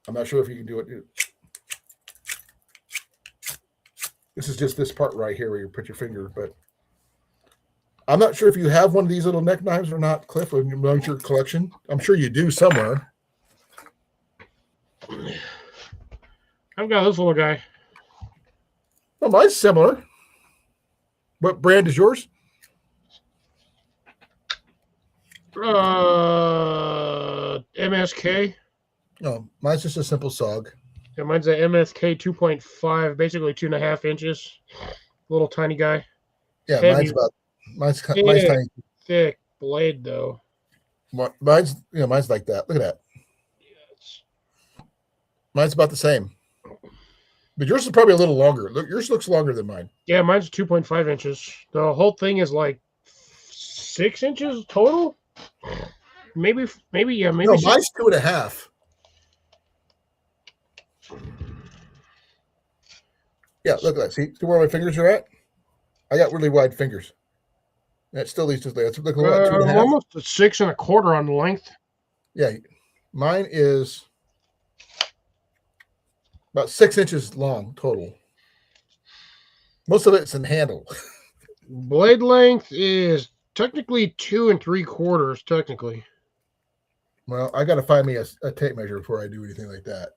I'm not sure if you can do it. This is just this part right here where you put your finger, but I'm not sure if you have one of these little neck knives or not, Cliff, amongst your collection. I'm sure you do somewhere. I've got this little guy. Well, mine's similar. What brand is yours? MSK. No, mine's just a simple SOG. Yeah, mine's a MSK 2.5, basically 2.5 inches. Little tiny guy. Yeah, Heavy, mine's thick, tiny. thick blade though. Mine's like that. Look at that. Yes. Mine's about the same. But yours is probably a little longer. Look, yours looks longer than mine. Yeah, mine's 2.5 inches. The whole thing is like 6 inches total. Maybe. No, mine's 2.5. Yeah, look at that. See where my fingers are at? I got really wide fingers. That still leaves just there. It's looking like 2.5. I'm almost at 6.25 on the length. Yeah, mine is About 6 inches long total. Most of it's in handle. Blade length is technically 2 3/4, technically. Well, I got to find me a tape measure before I do anything like that.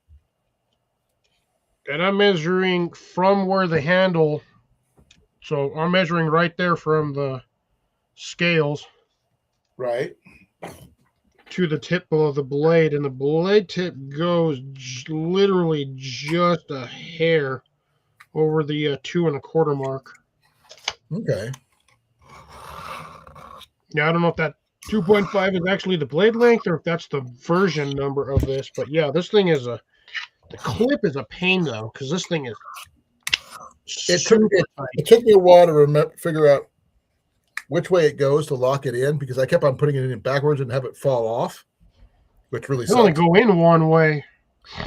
And I'm measuring from where the handle, so I'm measuring right there from the scales Right. to the tip of the blade, and the blade tip goes literally just a hair over the 2 1/4 mark. Okay. Now, I don't know if that 2.5 is actually the blade length or if that's the version number of this, but yeah, this thing is the clip is a pain though, because this thing is It super took, tight. it took me a while to figure out which way it goes to lock it in because I kept on putting it in backwards and have it fall off, which really They only sucks. go in one way.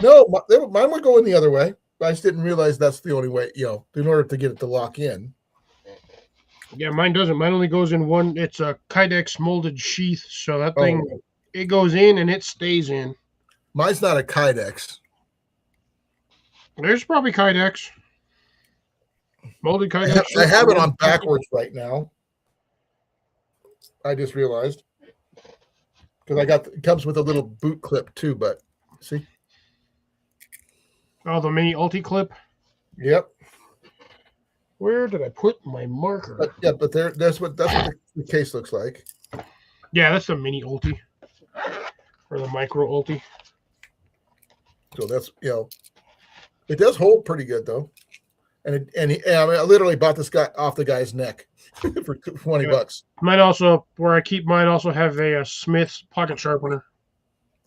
No, mine were going the other way. But I just didn't realize that's the only way, in order to get it to lock in. Yeah, mine doesn't. Mine only goes in one. It's a Kydex molded sheath, so that thing, Oh, it goes in and it stays in. mine's not a Kydex. There's probably Kydex. Molded Kydex. I have it on backwards right now. I just realized because it comes with a little boot clip too. But see, Oh, the mini ulti clip. yep. Where did I put my marker? But that's what the case looks like. Yeah, that's the mini ulti. Or the micro ulti. So that's it does hold pretty good though. And I literally bought this guy off the guy's neck for $20. Mine also, where I keep mine, also have a Smith's pocket sharpener.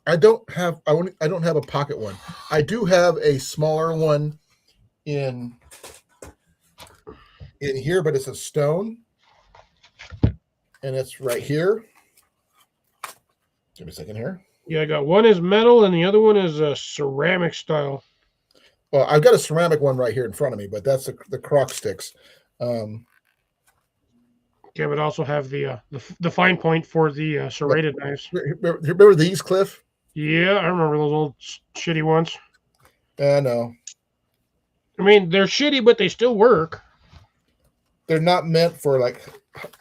I don't have a pocket one. I do have a smaller one in here, but it's a stone, and it's right here. Give me a second here. Yeah, I got one is metal and the other one is a ceramic style. Well, I've got a ceramic one right here in front of me, but that's the croc sticks. Yeah, but also have the fine point for the serrated knives. Remember these, Cliff? Yeah, I remember those old shitty ones. I know. I mean, they're shitty, but they still work. They're not meant for like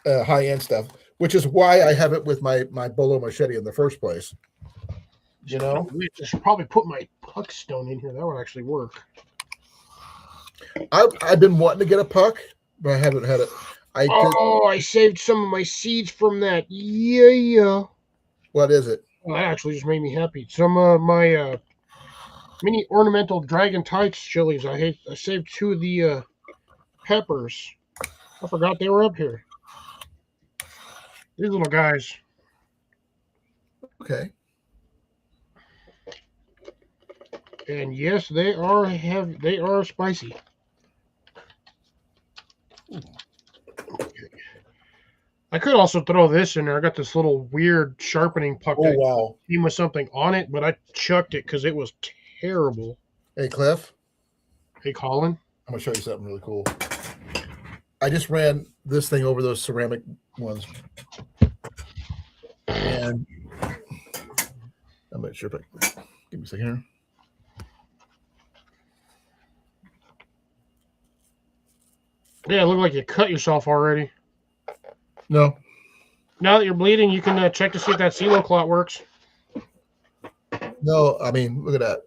high-end stuff, which is why I have it with my bolo machete in the first place. I should probably put my puck stone in here. That would actually work. I've been wanting to get a puck, but I haven't had it. I saved some of my seeds from that. Yeah. What is it? Well, that actually just made me happy. Some of my mini ornamental dragon tights chilies. I saved 2 of the peppers. I forgot they were up here. These little guys. Okay. And yes, they are spicy. I could also throw this in there. I got this little weird sharpening puck Oh, wow. came with something on it, but I chucked it because it was terrible. Hey, Cliff, Hey, Colin. I'm going to show you something really cool. I just ran this thing over those ceramic ones. And I'm not sure if give me a second here. Yeah, it looked like you cut yourself already. No. Now that you're bleeding, you can check to see if that CeeLo clot works. No, I mean, look at that.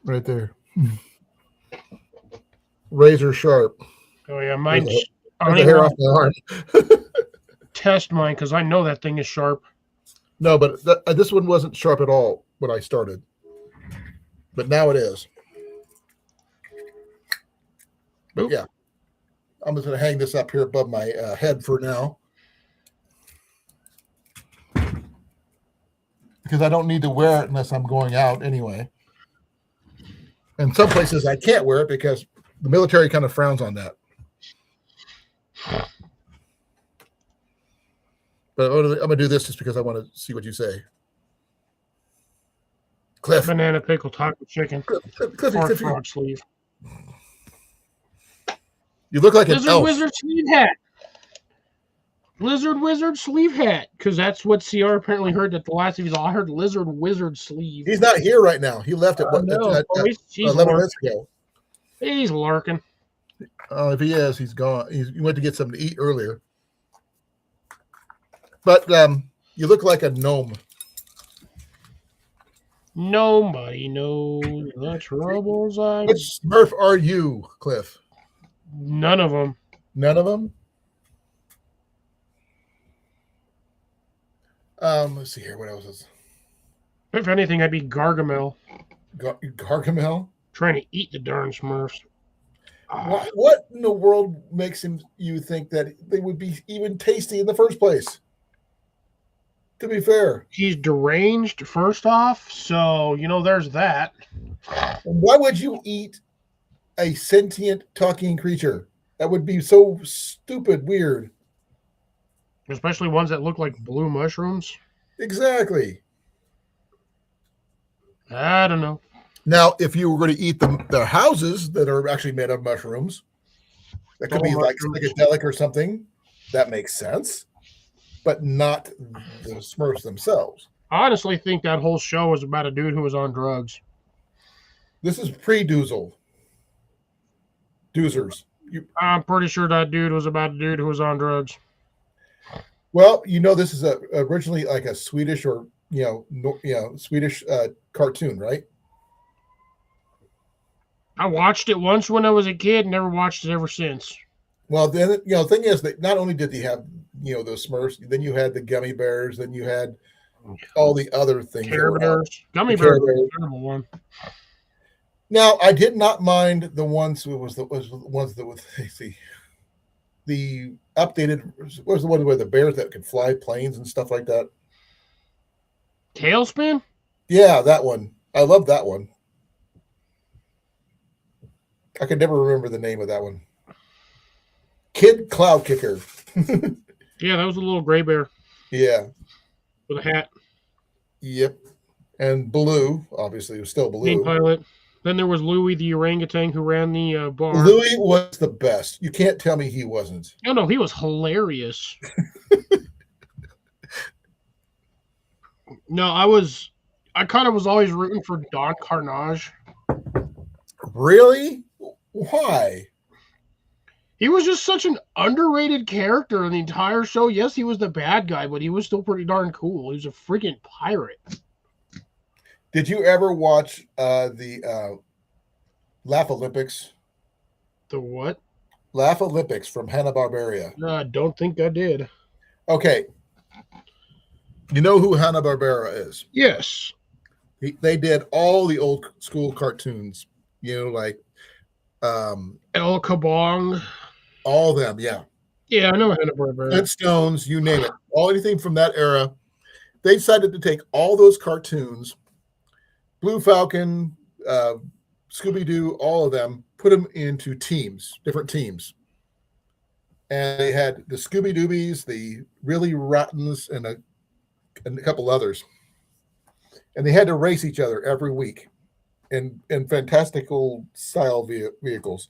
Right there. Razor sharp. Oh, yeah, mine. There's I don't the even hair want off my arm. to test mine because I know that thing is sharp. No, but this one wasn't sharp at all when I started. But now it is. But Oop. yeah, I'm just going to hang this up here above my head for now. Because I don't need to wear it unless I'm going out anyway. And some places I can't wear it because the military kind of frowns on that. But I'm going to do this just because I want to see what you say. Cliff. Banana pickle taco chicken. Cliffy, Or Cliffy. frog sleeve. You look like an Lizard elf. wizard sleeve hat. Lizard Wizard sleeve hat, because that's what CR apparently heard at the last of his. I heard Lizard Wizard sleeve. He's not here right now. He left at what No, he's 11 lurking. minutes ago. He's lurking. If he is, he's gone. He went to get something to eat earlier. But you look like a gnome. Nobody knows the troubles I. Which Smurf are you, Cliff? None of them. None of them. Let's see here. What else is If anything, I'd be Gargamel, Gargamel? trying to eat the darn Smurfs. What in the world makes you think that they would be even tasty in the first place? To be fair, He's deranged, first off, so there's that. why would you eat a sentient talking creature? That would be so stupid weird. Especially ones that look like blue mushrooms. Exactly. I don't know. Now, if you were going to eat the houses that are actually made of mushrooms, that could All be like mushrooms. psychedelic or something. That makes sense, but not the Smurfs themselves. I honestly think that whole show was about a dude who was on drugs. This is pre-Doozle. Doozers. I'm pretty sure that dude was about a dude who was on drugs. Well, this is originally like a Swedish or Swedish cartoon, right? I watched it once when I was a kid, never watched it ever since. Well, then the thing is that not only did he have those Smurfs, then you had the gummy bears, then you had all the other things. Care Bears. Gummy The Care Bears was Bears. a terrible one. Now, I did not mind the ones who was the ones that was the updated. What was the one where the bears that could fly planes and stuff like that? Tailspin? Yeah, that one. I love that one. I could never remember the name of that one. Kid Cloud Kicker. Yeah, that was a little gray bear Yeah. with a hat. Yep. And Blue, obviously, it was still Main Blue. pilot. Then there was Louie the orangutan who ran the bar. Louis was the best. You can't tell me he wasn't. No, he was hilarious. No, I kind of was always rooting for Don Carnage. Really? Why? He was just such an underrated character in the entire show. Yes, he was the bad guy, but he was still pretty darn cool. He was a freaking pirate. Did you ever watch the Laugh Olympics? The what? Laugh Olympics from Hanna-Barbera. I don't think I did. Okay. You know who Hanna-Barbera is? Yes. They did all the old school cartoons, like El Kabong. all of them, yeah. Yeah, I know Hanna-Barbera. Flintstones, you name it. Anything from that era. They decided to take all those cartoons, Blue Falcon, Scooby-Doo, all of them, put them into teams, different teams. And they had the Scooby-Doobies, the Really Rottens, and a couple others. And they had to race each other every week in fantastical style vehicles.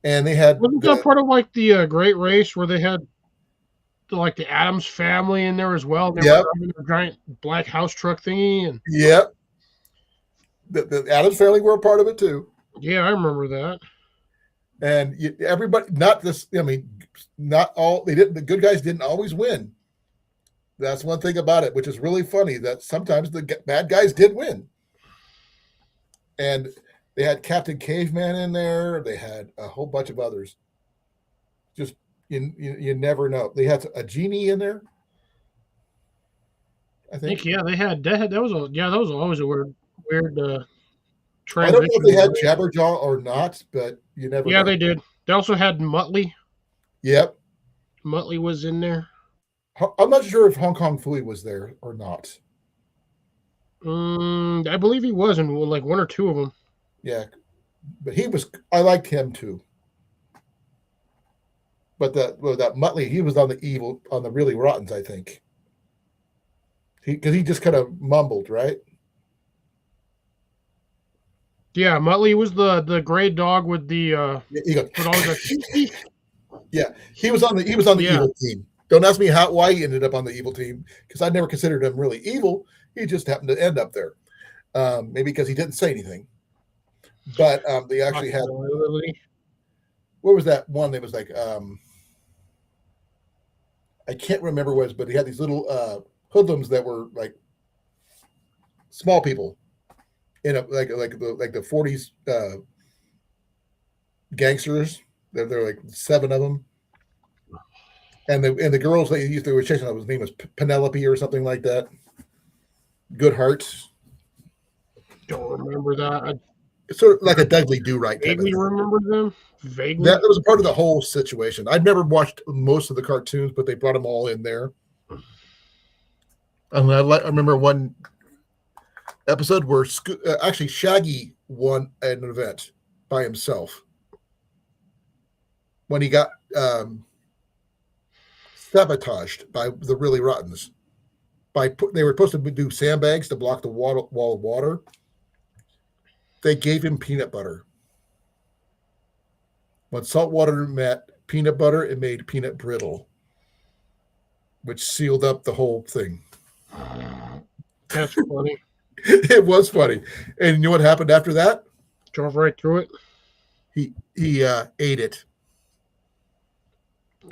And they had Wasn't that part of like the Great Race where they had the Addams family in there as well? They Yep. were driving a giant black house truck thingy, and Yep. The Addams family were a part of it too. yeah, I remember that. And everybody, not this. I mean, not all. They didn't. The good guys didn't always win. That's one thing about it, which is really funny. That sometimes the bad guys did win. And they had Captain Caveman in there. They had a whole bunch of others. Just you never know. They had a genie in there. I think. Yeah, they had that was always a weird I transition. don't know if they had Jabberjaw or not, but you never. Yeah, know. they did. They also had Muttley. Yep. Muttley was in there. I'm not sure if Hong Kong Phooey was there or not. I believe he was in like one or two of them. Yeah, but he was. I liked him too. But that Muttley, he was on the Really Rottens, I think. Because he just kind of mumbled, right? Yeah, Muttley was the gray dog with the He goes, with all the Yeah, he was on the Yeah. evil team. Don't ask me why he ended up on the evil team, because I never considered him really evil. He just happened to end up there. Maybe because he didn't say anything. But they actually had, Possibility. what was that one that was like, I can't remember what it was, but he had these little hoodlums that were like small people in a like the 40s gangsters. They're like 7 of them. And the girls they were chasing, his name was Penelope or something like that. Good Hearts. Don't remember that. It's sort of like a Dudley Do Right I type of vaguely thing. remember them. Vaguely. That was a part of the whole situation. I'd never watched most of the cartoons, but they brought them all in there. And I remember one episode where actually Shaggy won an event by himself when he got sabotaged by the Really Rottens. They were supposed to do sandbags to block the wall of water. They gave him peanut butter. When salt water met peanut butter, it made peanut brittle, which sealed up the whole thing. That's funny. It was funny. And you know what happened after that? Drove right through it. He ate it.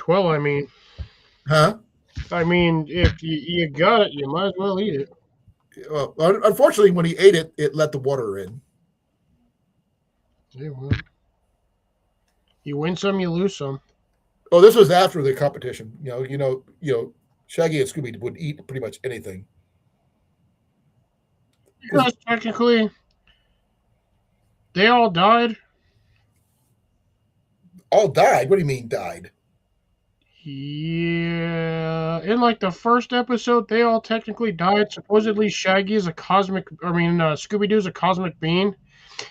Well, I mean, Huh? if you got it, you might as well eat it. Well, unfortunately, when he ate it, it let the water in. Yeah, well, you win some, you lose some. Oh, this was after the competition. Shaggy and Scooby would eat pretty much anything. Because technically, they all died. All died? What do you mean died? Yeah, in like the first episode, they all technically died. Supposedly, Shaggy is Scooby Doo's a cosmic being,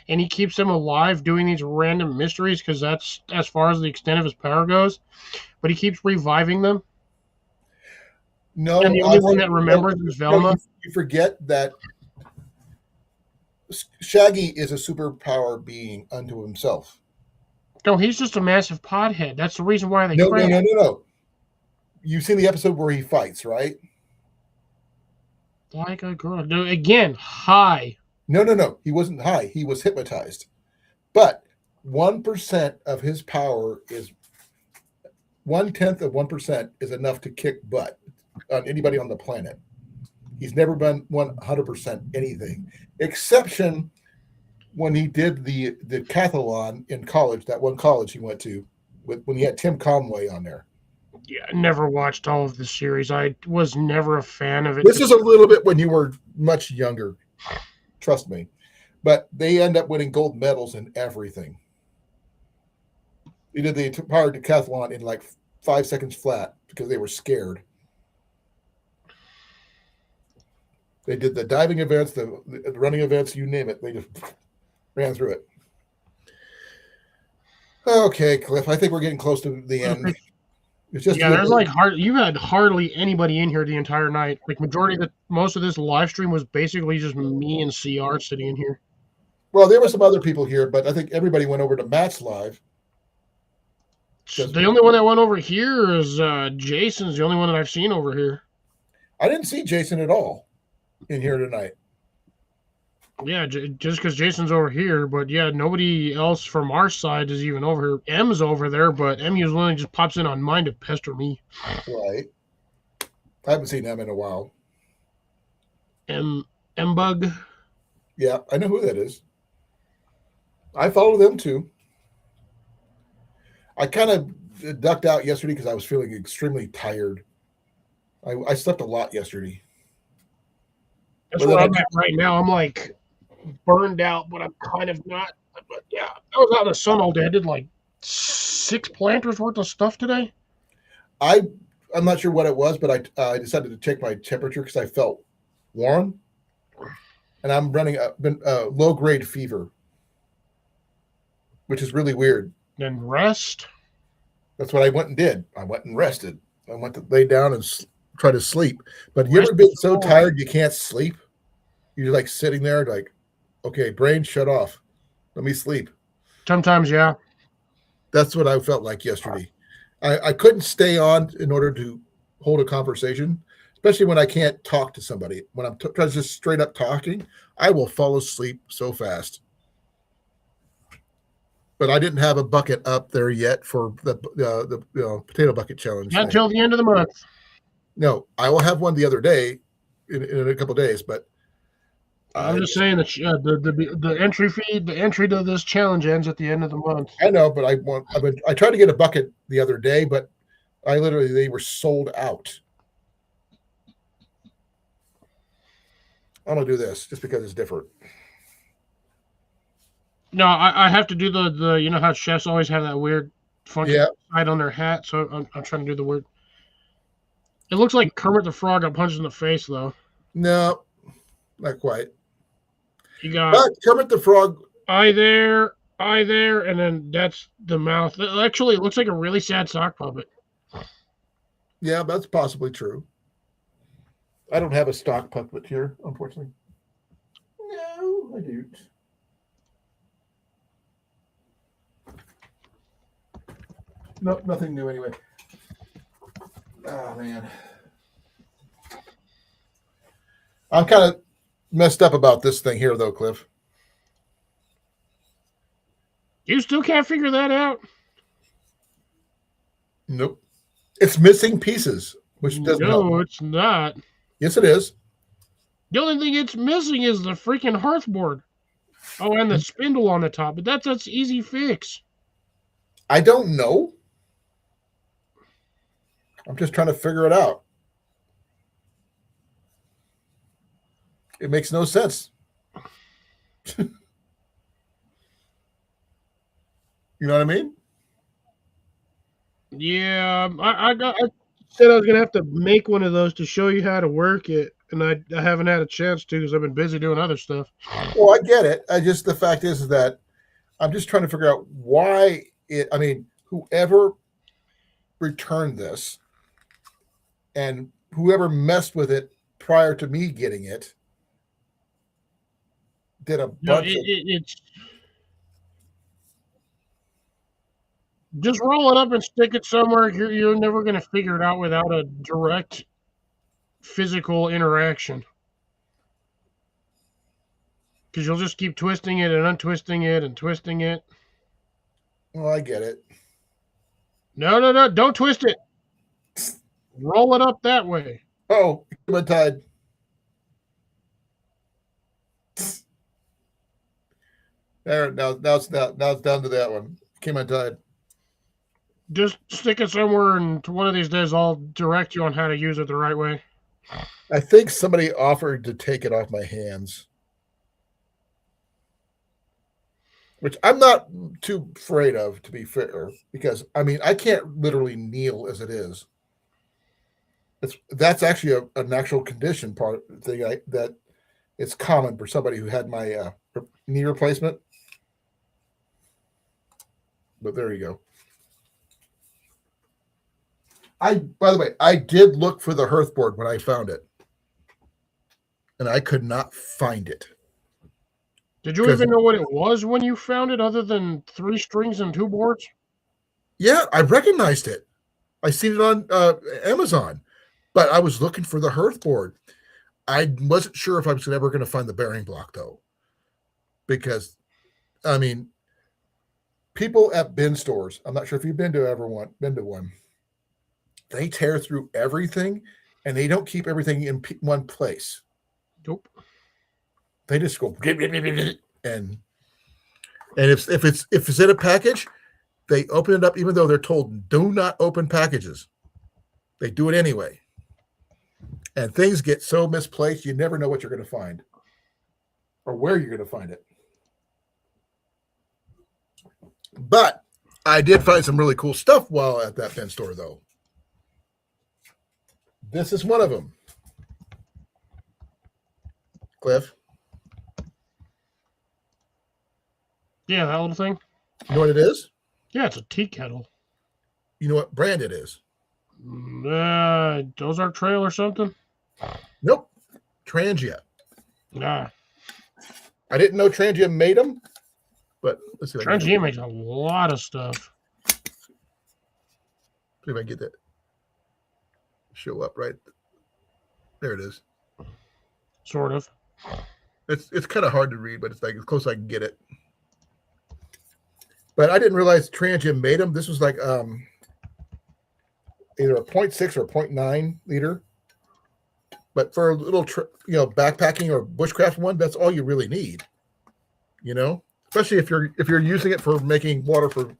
and he keeps them alive doing these random mysteries because that's as far as the extent of his power goes. But he keeps reviving them. No, And the only one that remembers is Velma. You forget that Shaggy is a superpower being unto himself. No, he's just a massive pothead. That's the reason why they No. fight. You've seen the episode where he fights, right? Like a girl. No, again, high. No. He wasn't high. He was hypnotized. But 1% of his power is 1/10 of 1% is enough to kick butt on anybody on the planet. He's never been 100% anything, exception when he did the decathlon in college, that one college he went to, when he had Tim Conway on there. Yeah, I never watched all of the series. I was never a fan of it. This is a little bit when you were much younger, trust me. But they end up winning gold medals in everything. They did the entire decathlon in like 5 seconds flat because they were scared. They did the diving events, the running events, you name it. They just ran through it. Okay, Cliff, I think we're getting close to the end. It's just there's like you had hardly anybody in here the entire night. Like most of this live stream was basically just me and CR sitting in here. Well, there were some other people here, but I think everybody went over to Matt's live. The only one that went over here is Jason's the only one that I've seen over here. I didn't see Jason at all in here tonight. Yeah, just because Jason's over here, but yeah, nobody else from our side is even over here. M's over there, but M usually just pops in on mine to pester me. Right. I haven't seen M in a while. M-Bug. Yeah, I know who that is. I follow them too. I kind of ducked out yesterday because I was feeling extremely tired. I slept a lot yesterday. That's where I'm at right now. I'm like burned out, but I'm kind of not. But yeah, I was out in the sun all day. I did like 6 planters worth of stuff today. I'm not sure what it was, but I decided to check my temperature because I felt warm, and I'm running a low-grade fever, which is really weird. Then rest. That's what I went and did. I went and rested. I went to lay down and try to sleep. But you ever been so tired you can't sleep? You're like sitting there like, okay, brain, shut off. Let me sleep. Sometimes, yeah. That's what I felt like yesterday. I couldn't stay on in order to hold a conversation, especially when I can't talk to somebody. When I'm just straight up talking, I will fall asleep so fast. But I didn't have a bucket up there yet for the potato bucket challenge Not thing. until the end of the month. No, I will have one the other day in a couple of days, but I'm just saying that the entry fee, the entry to this challenge ends at the end of the month. I know, but I tried to get a bucket the other day, but they were sold out. I'm gonna do this just because it's different. No, I have to do the you know how chefs always have that weird funky Yeah. side on their hat, so I'm trying to do the weird. It looks like Kermit the Frog got punched in the face though. No, not quite. You got But Kermit the Frog. eye there, and then that's the mouth. Actually, it looks like a really sad sock puppet. Yeah, that's possibly true. I don't have a stock puppet here, unfortunately. No, I don't. No, nothing new anyway. Oh man, I'm kind of messed up about this thing here, though, Cliff. You still can't figure that out? Nope, it's missing pieces, which doesn't help. No, it's not. Yes, it is. The only thing it's missing is the freaking hearthboard. Oh, and the spindle on the top, but that's easy fix. I don't know. I'm just trying to figure it out. It makes no sense. You know what I mean? Yeah, I said I was gonna have to make one of those to show you how to work it, and I haven't had a chance to because I've been busy doing other stuff. Well, I get it. The fact is that I'm just trying to figure out why it. I mean, whoever returned this and whoever messed with it prior to me getting it did a No, bunch of. it's just roll it up and stick it somewhere. You're never gonna figure it out without a direct physical interaction. Because you'll just keep twisting it and untwisting it and twisting it. Well, I get it. No, don't twist it. Roll it up that way. Oh, my tide. There, now it's down to that one. Came untied. Just stick it somewhere, and one of these days I'll direct you on how to use it the right way. I think somebody offered to take it off my hands, which I'm not too afraid of, to be fair, because I mean I can't literally kneel as it is. That's actually an actual condition part thing that it's common for somebody who had my knee replacement. But there you go. By the way, I did look for the hearthboard when I found it, and I could not find it. Did you even know what it was when you found it, other than 3 strings and 2 boards? Yeah, I recognized it. I seen it on Amazon, but I was looking for the hearthboard. I wasn't sure if I was ever going to find the bearing block, though, because, I mean, people at bin stores, I'm not sure if you've been to one, they tear through everything, and they don't keep everything in one place. Nope. They just go and if it's in a package, they open it up, even though they're told do not open packages. They do it anyway, and things get so misplaced, you never know what you're going to find or where you're going to find it. But I did find some really cool stuff while at that bin store, though. This is one of them. Cliff? Yeah, that little thing? You know what it is? Yeah, it's a tea kettle. You know what brand it is? Ozark Trail or something? Nope. Trangia. Nah. I didn't know Trangia made them, but let's see. Trangia makes a lot of stuff. See if I can get that show up right. There it is. Sort of. It's kind of hard to read, but it's like as close as I can get it. But I didn't realize Transgym made them. This was like either a 0.6 or a 0.9 liter. But for a little, backpacking or bushcraft one, that's all you really need. Especially if you're using it for making water for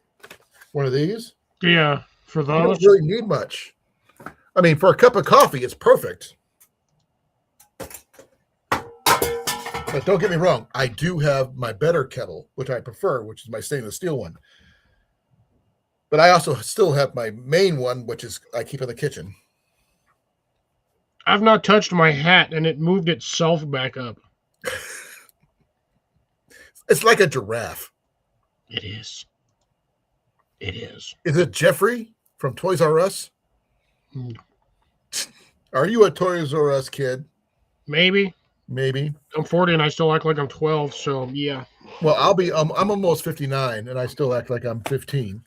one of these. Yeah, for You those. don't really need much. I mean, for a cup of coffee, it's perfect. But don't get me wrong, I do have my better kettle, which I prefer, which is my stainless steel one. But I also still have my main one, which is I keep in the kitchen. I've not touched my hat, and it moved itself back up. It's like a giraffe. It is. It is. Is it Jeffrey from Toys R Us? Hmm. Are you a Toys R Us kid? Maybe. Maybe. I'm 40 and I still act like I'm 12, so yeah. Well, I'm almost 59 and I still act like I'm 15.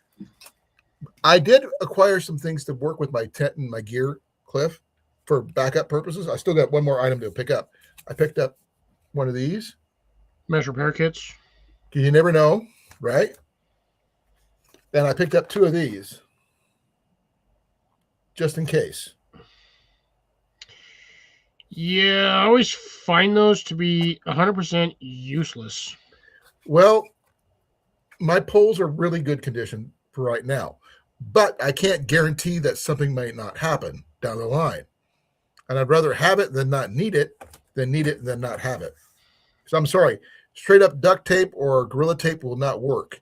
I did acquire some things to work with my tent and my gear, Cliff, for backup purposes. I still got one more item to pick up. I picked up one of these. Mesh repair kits. You never know, right? And I picked up two of these just in case. Yeah, I always find those to be 100% useless. Well, my poles are really good condition for right now, but I can't guarantee that something might not happen down the line. And I'd rather have it than not need it than not have it. So I'm sorry, straight up duct tape or Gorilla tape will not work.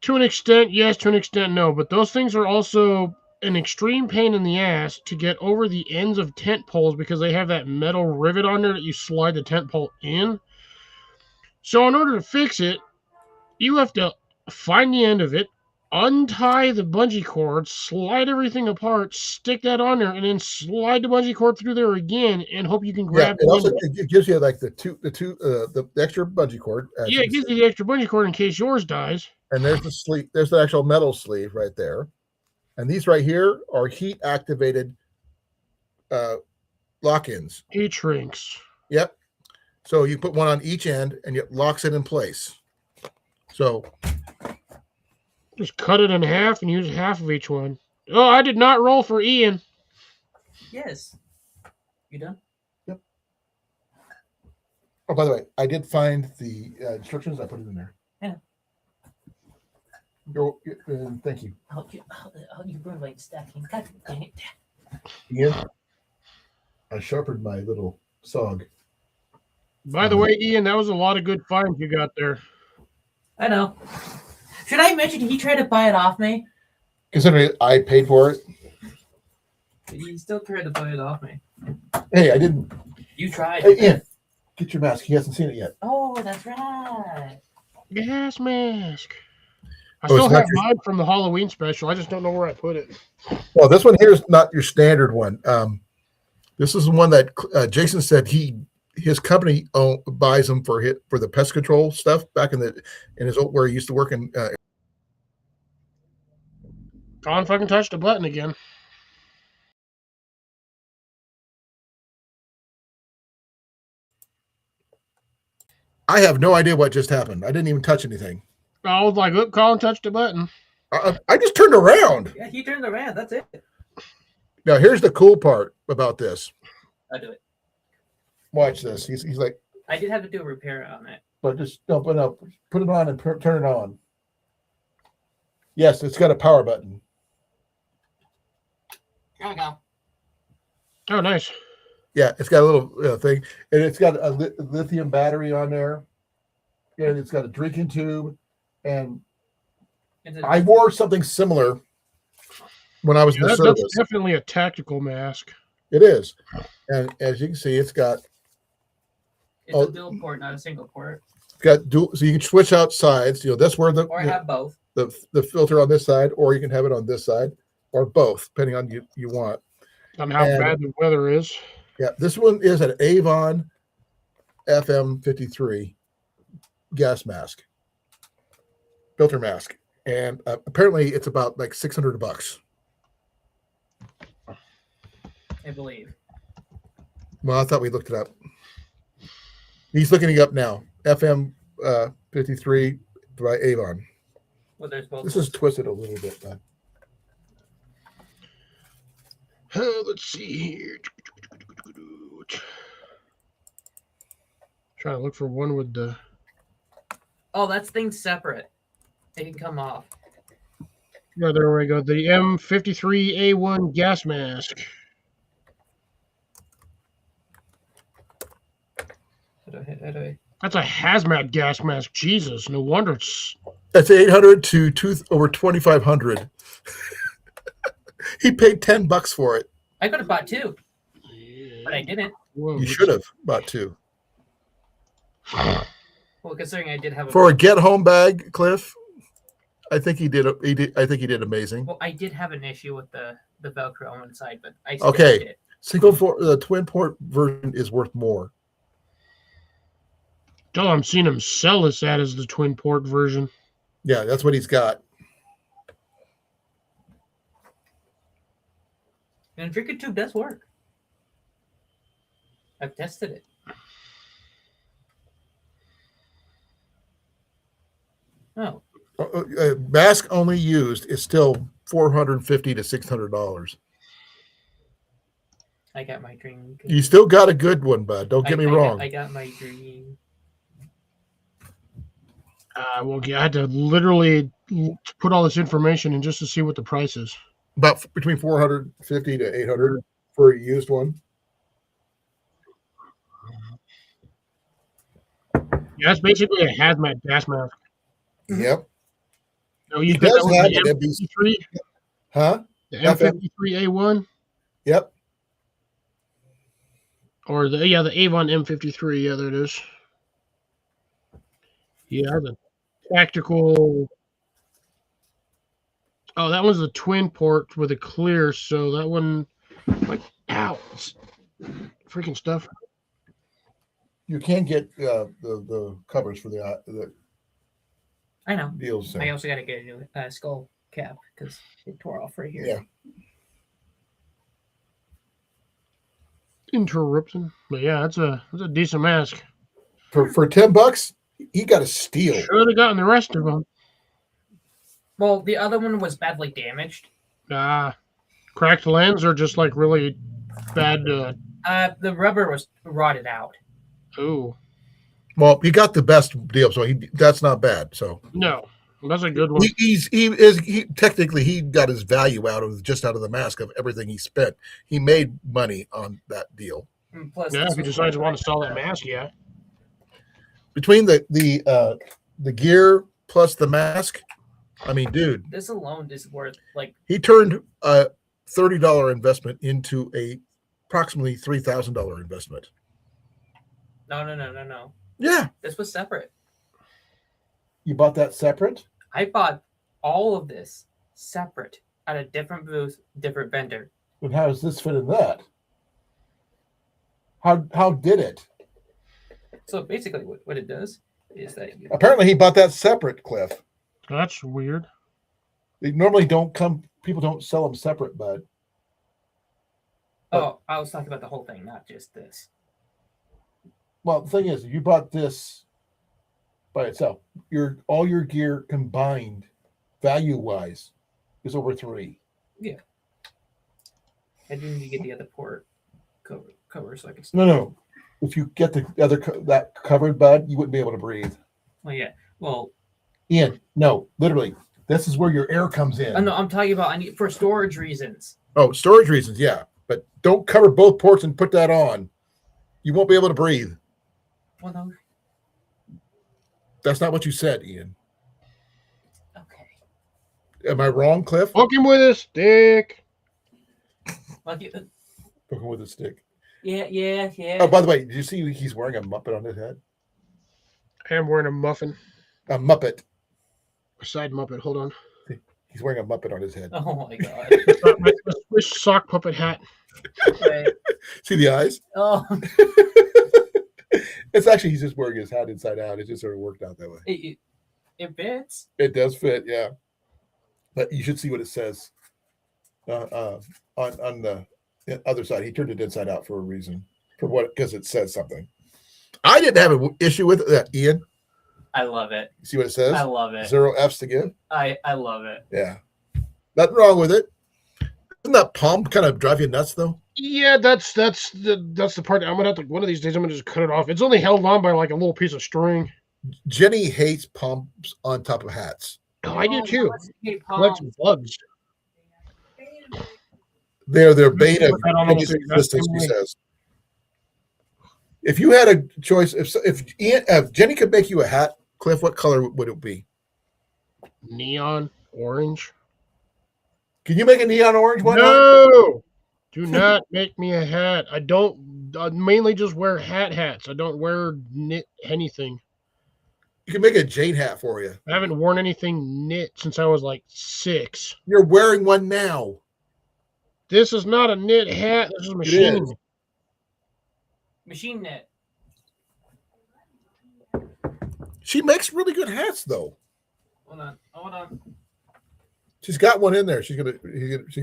To an extent, yes. To an extent, no. But those things are also an extreme pain in the ass to get over the ends of tent poles because they have that metal rivet on there that you slide the tent pole in. So in order to fix it, you have to find the end of it, untie the bungee cord, slide everything apart, stick that on there, and then slide the bungee cord through there again, and hope you can grab. Yeah, it gives you like the extra bungee cord. Yeah, it gives you the extra bungee cord in case yours dies. And there's the sleeve. There's the actual metal sleeve right there. And these right here are heat activated lock-ins. Heat shrinks. Yep. So you put one on each end and it locks it in place. So just cut it in half and use half of each one. Oh, I did not roll for Ian. Yes. You done? Yep. Oh, by the way, I did find the instructions. I put it in there. Yeah. Thank you. Oh, you ruined my stacking. God dang it. Ian, I sharpened my little sog. By the way, Ian, that was a lot of good finds you got there. I know. Should I mention he tried to buy it off me? Considering I paid for it. He still tried to buy it off me. Hey, I didn't. You tried. Hey, Ian, get your mask. He hasn't seen it yet. Oh, that's right. Gas mask. I Oh, still it's not have mine from the Halloween special. I just don't know where I put it. Well, this one here is not your standard one. This is the one that Jason said his company buys them for the pest control stuff back in his old where he used to work in. Gone fucking touched the button again. I have no idea what just happened. I didn't even touch anything. I was like, look, Colin touched the button. I just turned around. Yeah, he turned around. That's it. Now, here's the cool part about this. I'll do it. Watch this. He's like, I did have to do a repair on it. but just open up, put it on, and turn it on. Yes, it's got a power button. There we go. Oh, nice. Yeah, it's got a little thing, and it's got a lithium battery on there, and it's got a drinking tube, and I wore something similar when I was in the service. That's definitely a tactical mask. It is, and as you can see, it's got a dual port, not a single port. It's got dual, so you can switch out sides. That's where or have both. The filter on this side, or you can have it on this side, or both, depending on you want. On how bad the weather is. Yeah, this one is an Avon FM53 gas mask, filter mask. and apparently it's about like $600. I believe. Well, I thought we looked it up. He's looking it up now. FM 53 by Avon. Well, there's both. This is twisted a little bit, man. Let's see here. Trying to look for one with the. Oh, that's things separate. They can come off. Yeah, there we go. The M53A1 gas mask. How do I- That's a hazmat gas mask. Jesus, no wonder it's. That's 800 to over 2,500. He paid $10 for it. I could have bought two, but I didn't. Whoa, You should have bought two. Well, considering I did have a For a get home bag, Cliff, I think he did. I think he did amazing. Well, I did have an issue with the Velcro on one side, but I Okay. stitched it. The twin port version is worth more. Oh, I'm seeing him sell this as the twin port version. Yeah, that's what he's got. And Drinker Tube does work. I've tested it. Oh, Mask only used is still $450 to $600. I got my dream. You still got a good one, bud. Don't get me wrong. I got my dream. Well, I had to literally put all this information in just to see what the price is. About between 450 to 800 for a used one. Yeah, it's basically a hazmat gas mask. Yep. No, you He said does that was have the an MB3. M53, Huh? the M53A1, Yep. or the Avon M53. Yeah, there it is. Yeah, the tactical. Oh, that one's the twin port with a clear. So that one, like, ow, it's freaking stuff. You can get the covers for the I know. deals. I also got to get a new skull cap because it tore off right here. Yeah. Interrupting, but yeah, that's a decent mask. For $10, he got a steal. Should have gotten the rest of them. Well, the other one was badly damaged. Cracked lens or just like really bad. The rubber was rotted out. Oh Well, he got the best deal, so that's not bad. So no, that's a good one. he technically he got his value out of the mask of everything he spent. He made money on that deal. And plus, Yeah, this if he was decides to like- want to sell that mask, yeah. Between the gear plus the mask, I mean, dude, This alone is worth like he turned a $30 investment into a approximately $3,000 investment. no. Yeah, This was separate. you bought that separate. I bought all of this separate at a different booth, different vendor. But how does this fit in that? How did it? So basically, what it does is that you, Apparently, he bought that separate, Cliff. That's weird. They normally don't come. People don't sell them separate, bud. oh, I was talking about the whole thing, not just this. Well, the thing is, you bought this by itself. All your gear combined, value wise, is over $3. I didn't need to get the other port cover so I could. No. If you get the other that covered, bud, you wouldn't be able to breathe. Well, yeah. Well, Ian, no, literally, this is where your air comes in. no, I'm talking about I need for storage reasons. Oh, storage reasons, yeah, but don't cover both ports and put that on. You won't be able to breathe. Well, no. That's not what you said, Ian. Okay. Am I wrong, Cliff? Poke him with a stick. Well, Poking with a stick. yeah. Oh, by the way, did you see he's wearing a Muppet on his head? I am wearing a muffin. A Muppet. A side Muppet. Hold on. He's wearing a Muppet on his head. Oh my god. My Swiss sock puppet hat. Right. See the eyes? Oh, It's actually, he's just wearing his hat inside out. It just sort of worked out that way. it fits. It does fit, yeah. But you should see what it says on the other side. He turned it inside out for a reason. For what? Because it says something. I didn't have an issue with it, Ian. I love it. See what it says? I love it. 0 F's to give. I love it. Yeah. Nothing wrong with it. Doesn't that palm kind of drive you nuts though? Yeah, that's the part. I'm gonna have to one of these days. I'm gonna just cut it off. It's only held on by like a little piece of string. Jenny hates palms on top of hats. Oh, I do too. Hey, Collects bugs. They're bane of I don't know Jenny's if that's existence, he really- says. If you had a choice, if Jenny could make you a hat, Cliff, what color would it be? Neon orange. Can you make a neon orange one? No, do not make me a hat. I mainly just wear hats. I don't wear knit anything. You can make a Jane hat for you. I haven't worn anything knit since I was like 6. You're wearing one now. This is not a knit hat. This is a machine. is. Machine knit. She makes really good hats, though. Hold on. She's got one in there. She's gonna. Ian's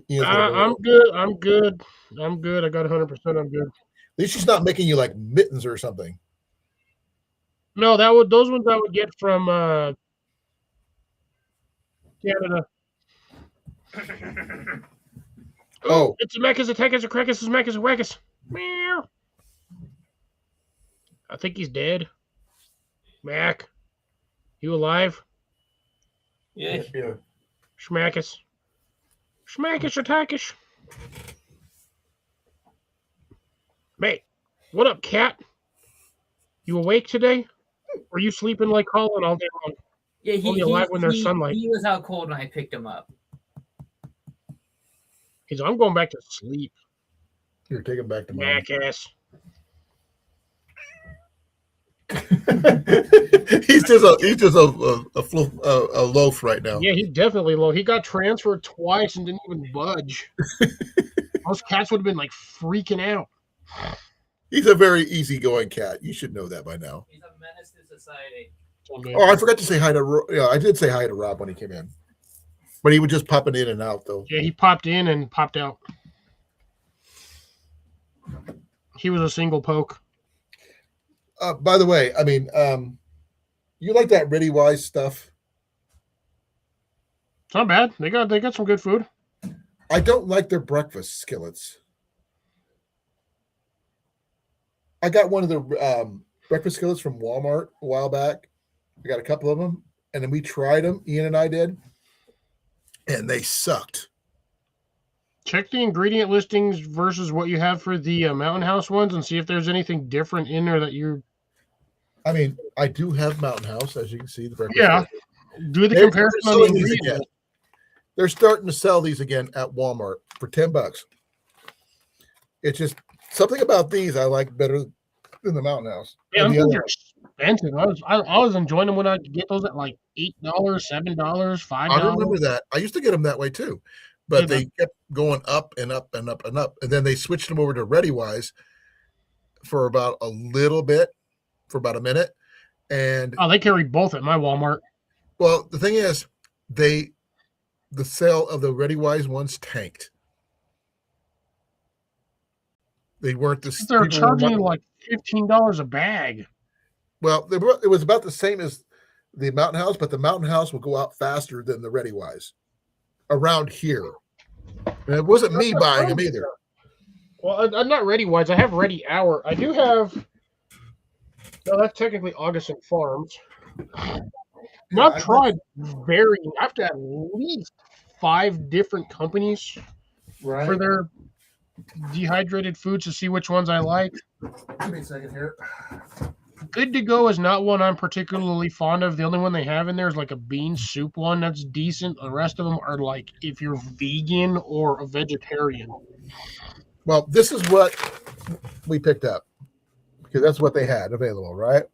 gonna I'm good. I'm good. I got 100%. I'm good. At least she's not making you like mittens or something. No, those ones I would get from Canada. Oh. It's a Mechas, Attackers, a Crackers, it's Mechas, a Wackers. Meow. I think he's dead. Mac, you alive? Yeah. Schmackus. Schmackish, attackish. Mate, what up, cat? You awake today? Or are you sleeping like Colan all day long? Yeah, Only alive when there's sunlight. He was out cold when I picked him up. He's I'm going back to sleep. Here, take him back to mom. Mac ass. he's just a loaf right now. Yeah, he's definitely low. He got transferred twice and didn't even budge. Most cats would have been like freaking out. He's a very easygoing cat. You should know that by now. He's a menace to society. Oh, I forgot to say hi to. Yeah, I did say hi to Rob when he came in, but he was just popping in and out though. Yeah, he popped in and popped out. He was a single poke. By the way, I mean, you like that Ready Wise stuff? It's not bad. They got some good food. I don't like their breakfast skillets. I got one of the breakfast skillets from Walmart a while back. I got a couple of them, and then we tried them. Ian and I did, and they sucked. Check the ingredient listings versus what you have for the Mountain House ones and see if there's anything different in there that you're. I mean, I do have Mountain House, as you can see. The breakfast Yeah. skillet. Do the They're comparison on the selling these ingredient. again. They're starting to sell these again at Walmart for $10. It's just something about these I like better than the Mountain House. Yeah, And those the things are expensive. I was enjoying them when I could get those at like $8, $7, $5. I remember that. I used to get them that way too, but Yeah, they kept going up and up and up and up. And then they switched them over to Ready Wise for about a little bit, for about a minute. And Oh, they carry both at my Walmart. well, the thing is, the sale of the Ready Wise ones tanked. They weren't the They're people were charging wanting- like $15 a bag. well, it was about the same as the Mountain House, but the Mountain House will go out faster than the Ready Wise around here. And it wasn't me buying them either. Well, I'm not Ready Wise. I have Ready Hour. I do have. No, that's technically August and Farms. Now, I've tried varying. I've got at least 5 different companies Right. for their dehydrated foods to see which ones I like. Give me a second here. Good to Go is not one I'm particularly fond of. The only one they have in there is like a bean soup one that's decent. The rest of them are like if you're vegan or a vegetarian. Well, this is what we picked up because that's what they had available, right?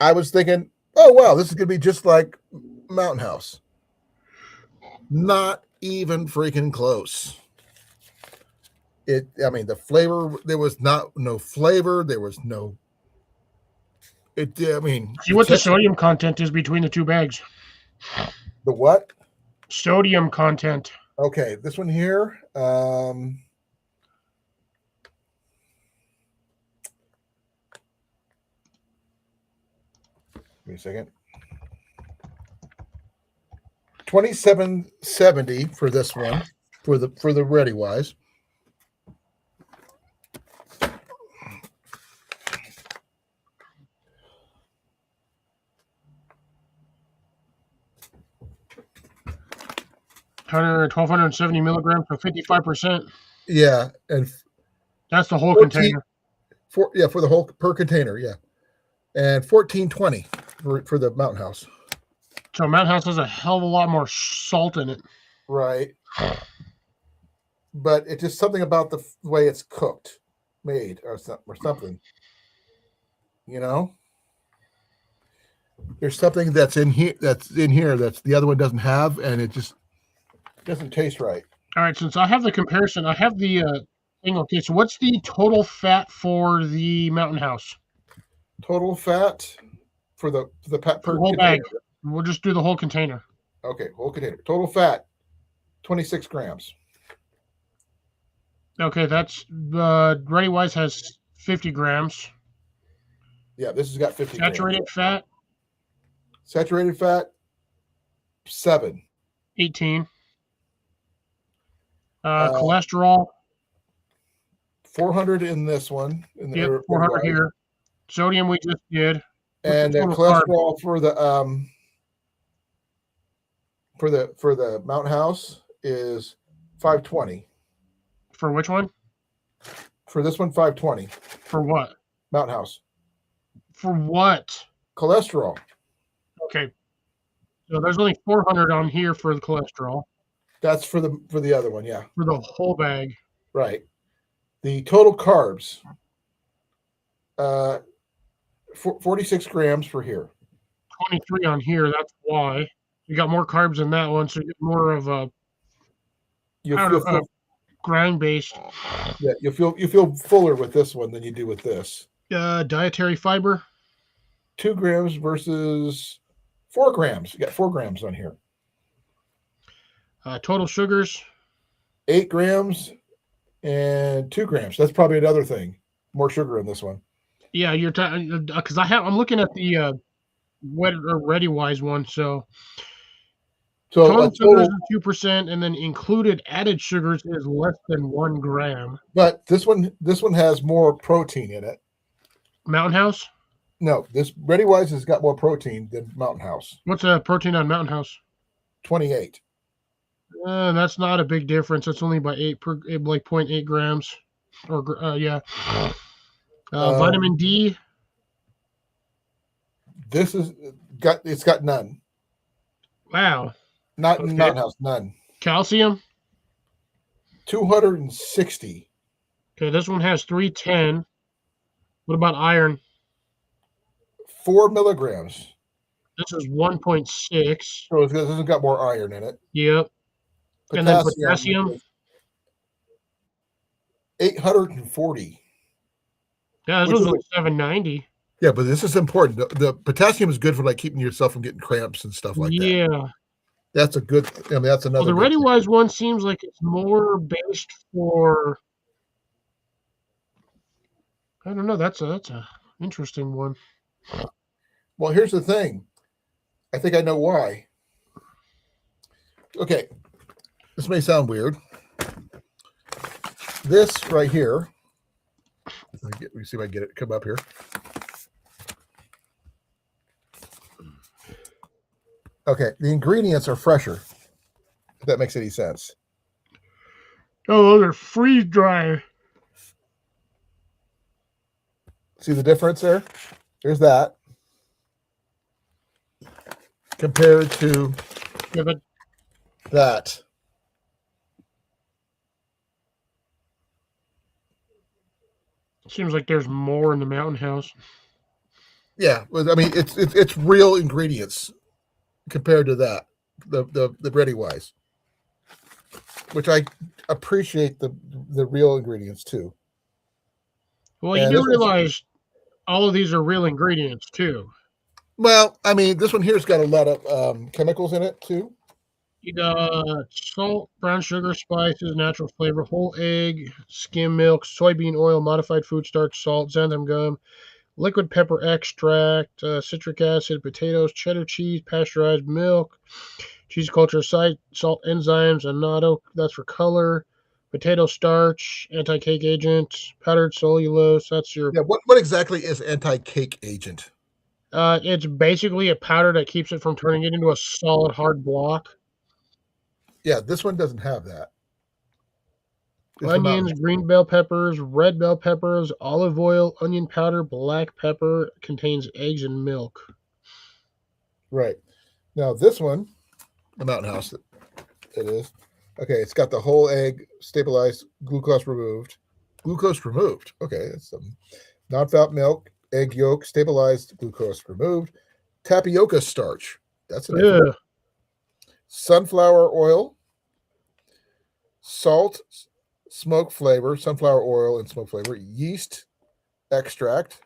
I was thinking, oh, wow, this is going to be just like Mountain House. Not even freaking close. The flavor, there was no flavor. There was no, See what the sodium content is between the 2 bags. the The what? Sodium content. Okay, this one here. Give me a second. 2770 for this one, for the Ready Wise. Hundred 1,270 milligrams, so 55%. Yeah, and That's the whole 14 container. for the whole per container, yeah. And 1420 for the Mountain House. So Mountain House has a hell of a lot more salt in it. Right. But it's just something about the way it's cooked, made, or something. You know? There's something that's in here that the other one doesn't have, and it just doesn't taste right. All right, since I have the comparison, I have the thing. Okay, so what's the total fat for the Mountain House? Total fat for the per whole container. bag. We'll just do the whole container. Okay, whole container. Total fat, 26 grams. Okay, that's Ready Wise has 50 grams. Yeah, this has got 50 Saturated grams. fat, Saturated fat, 7. 18. Cholesterol, 400 in this one. In yep, the 400 here. Sodium we just did. And the total cholesterol for the Mountain House is 520. For which one? For this one, 520. For what? Mountain House. For what? Cholesterol. Okay. So there's only 400 on here for the cholesterol. That's for the other one, yeah. For the whole bag. Right. The total carbs, 46 grams for here. 23 on here. That's why. You got more carbs in that one, so you get more of a grind based. Yeah, you feel fuller with this one than you do with this. Dietary fiber. 2 grams versus 4 grams. You got 4 grams on here. Total sugars. 8 grams and 2 grams. That's probably another thing. More sugar in this one. Yeah, you're because I'm looking at the Ready Wise one. So total sugars is 2%, and then included added sugars is less than 1 gram. But this one has more protein in it. Mountain House? No, this Ready Wise has got more protein than Mountain House. What's the protein on Mountain House? 28. That's not a big difference. It's only by 0.8 grams. Or yeah. Vitamin D. It's got none. Wow. Not in Mountain House, none. Calcium. 260. Okay, this one has 310. What about iron? 4 milligrams. This is 1.6. So this has got more iron in it. Yep. And then potassium. 840. Yeah, this was only 790. Yeah, but this is important. The potassium is good for like keeping yourself from getting cramps and stuff like that. Yeah. That's a good. I mean, that's another. Well, the Ready Wise one seems like it's more based for. I don't know. That's a interesting one. Well, here's the thing. I think I know why. Okay, this may sound weird. This right here. Let me see if I can get it come up here. Okay, the ingredients are fresher. If that makes any sense. Oh, those are freeze dry. See the difference there? There's that. Compared to that. Seems like there's more in the Mountain House. Yeah, I mean it's real ingredients compared to that, the Ready Wise, which I appreciate the real ingredients too. Well, you do realize all of these are real ingredients too. Well, I mean, this one here's got a lot of chemicals in it too. You got salt, brown sugar, spices, natural flavor, whole egg, skim milk, soybean oil, modified food starch, salt, xanthan gum, liquid pepper extract, citric acid, potatoes, cheddar cheese, pasteurized milk, cheese culture, salt enzymes, annatto, that's for color, potato starch, anti-cake agent, powdered cellulose, that's your. Yeah. What exactly is anti-cake agent? It's basically a powder that keeps it from turning it into a solid hard block. Yeah, this one doesn't have that. It's the mountain. Onions, green bell peppers, red bell peppers, olive oil, onion powder, black pepper, contains eggs and milk. Right. Now this one, the Mountain House, it is. Okay, it's got the whole egg, stabilized, glucose removed. Glucose removed. Okay, that's non-fat milk, egg yolk, stabilized, glucose removed. Tapioca starch. That's a different. Yeah. Sunflower oil, salt, smoke flavor, sunflower oil and smoke flavor, yeast extract.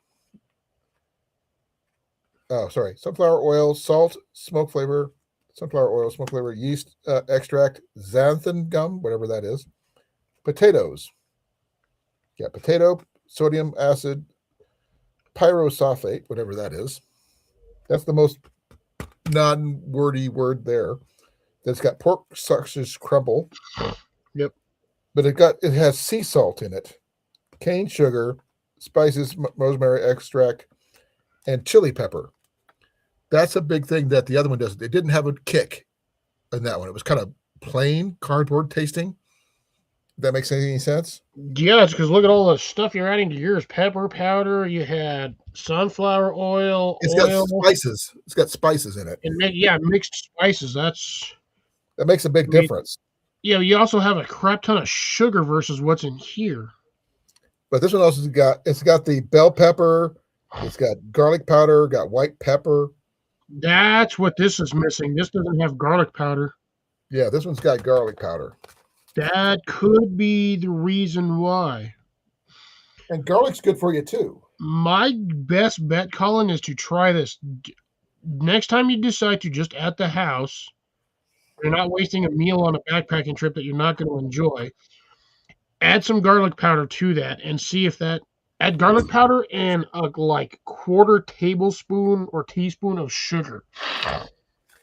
Oh, sorry. Sunflower oil, salt, smoke flavor, sunflower oil, smoke flavor, yeast extract, xanthan gum, whatever that is. Potatoes. Yeah, potato, sodium acid, pyrosulfate, whatever that is. That's the most non-wordy word there. That's got pork sausage crumble. Yep. But it has sea salt in it, cane sugar, spices, rosemary extract, and chili pepper. That's a big thing that the other one doesn't. It didn't have a kick in that one. It was kind of plain cardboard tasting. If that makes any sense? Yeah, it's because look at all the stuff you're adding to yours. Pepper powder, you had sunflower oil, It's got oil, spices. It's got spices in it. and mixed spices. That's, That makes a big I mean, difference. yeah, you also have a crap ton of sugar versus what's in here. But this one also it's got the bell pepper, it's got garlic powder, got white pepper. That's what this is missing. This doesn't have garlic powder. Yeah, this one's got garlic powder. That could be the reason why. And garlic's good for you too. My best bet, Colin, is to try this. Next time you decide to just at the house, you're not wasting a meal on a backpacking trip that you're not going to enjoy. Add some garlic powder to that and see if that. Add garlic powder and a like quarter tablespoon or teaspoon of sugar,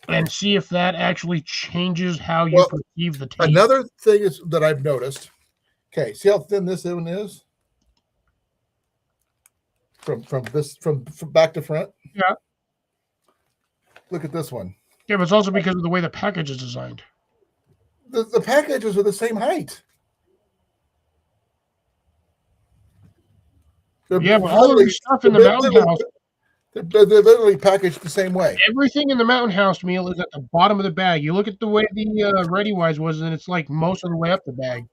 and see if that actually changes how you perceive the taste. Another thing is that I've noticed. Okay, see how thin this one is? From back to front? Yeah. Look at this one. Yeah, but it's also because of the way the package is designed. The packages are the same height. Yeah, but all of the stuff in the Mountain House, they're literally packaged the same way. everything in the Mountain House meal is at the bottom of the bag. You look at the way the Ready Wise was, and it's like most of the way up the bag.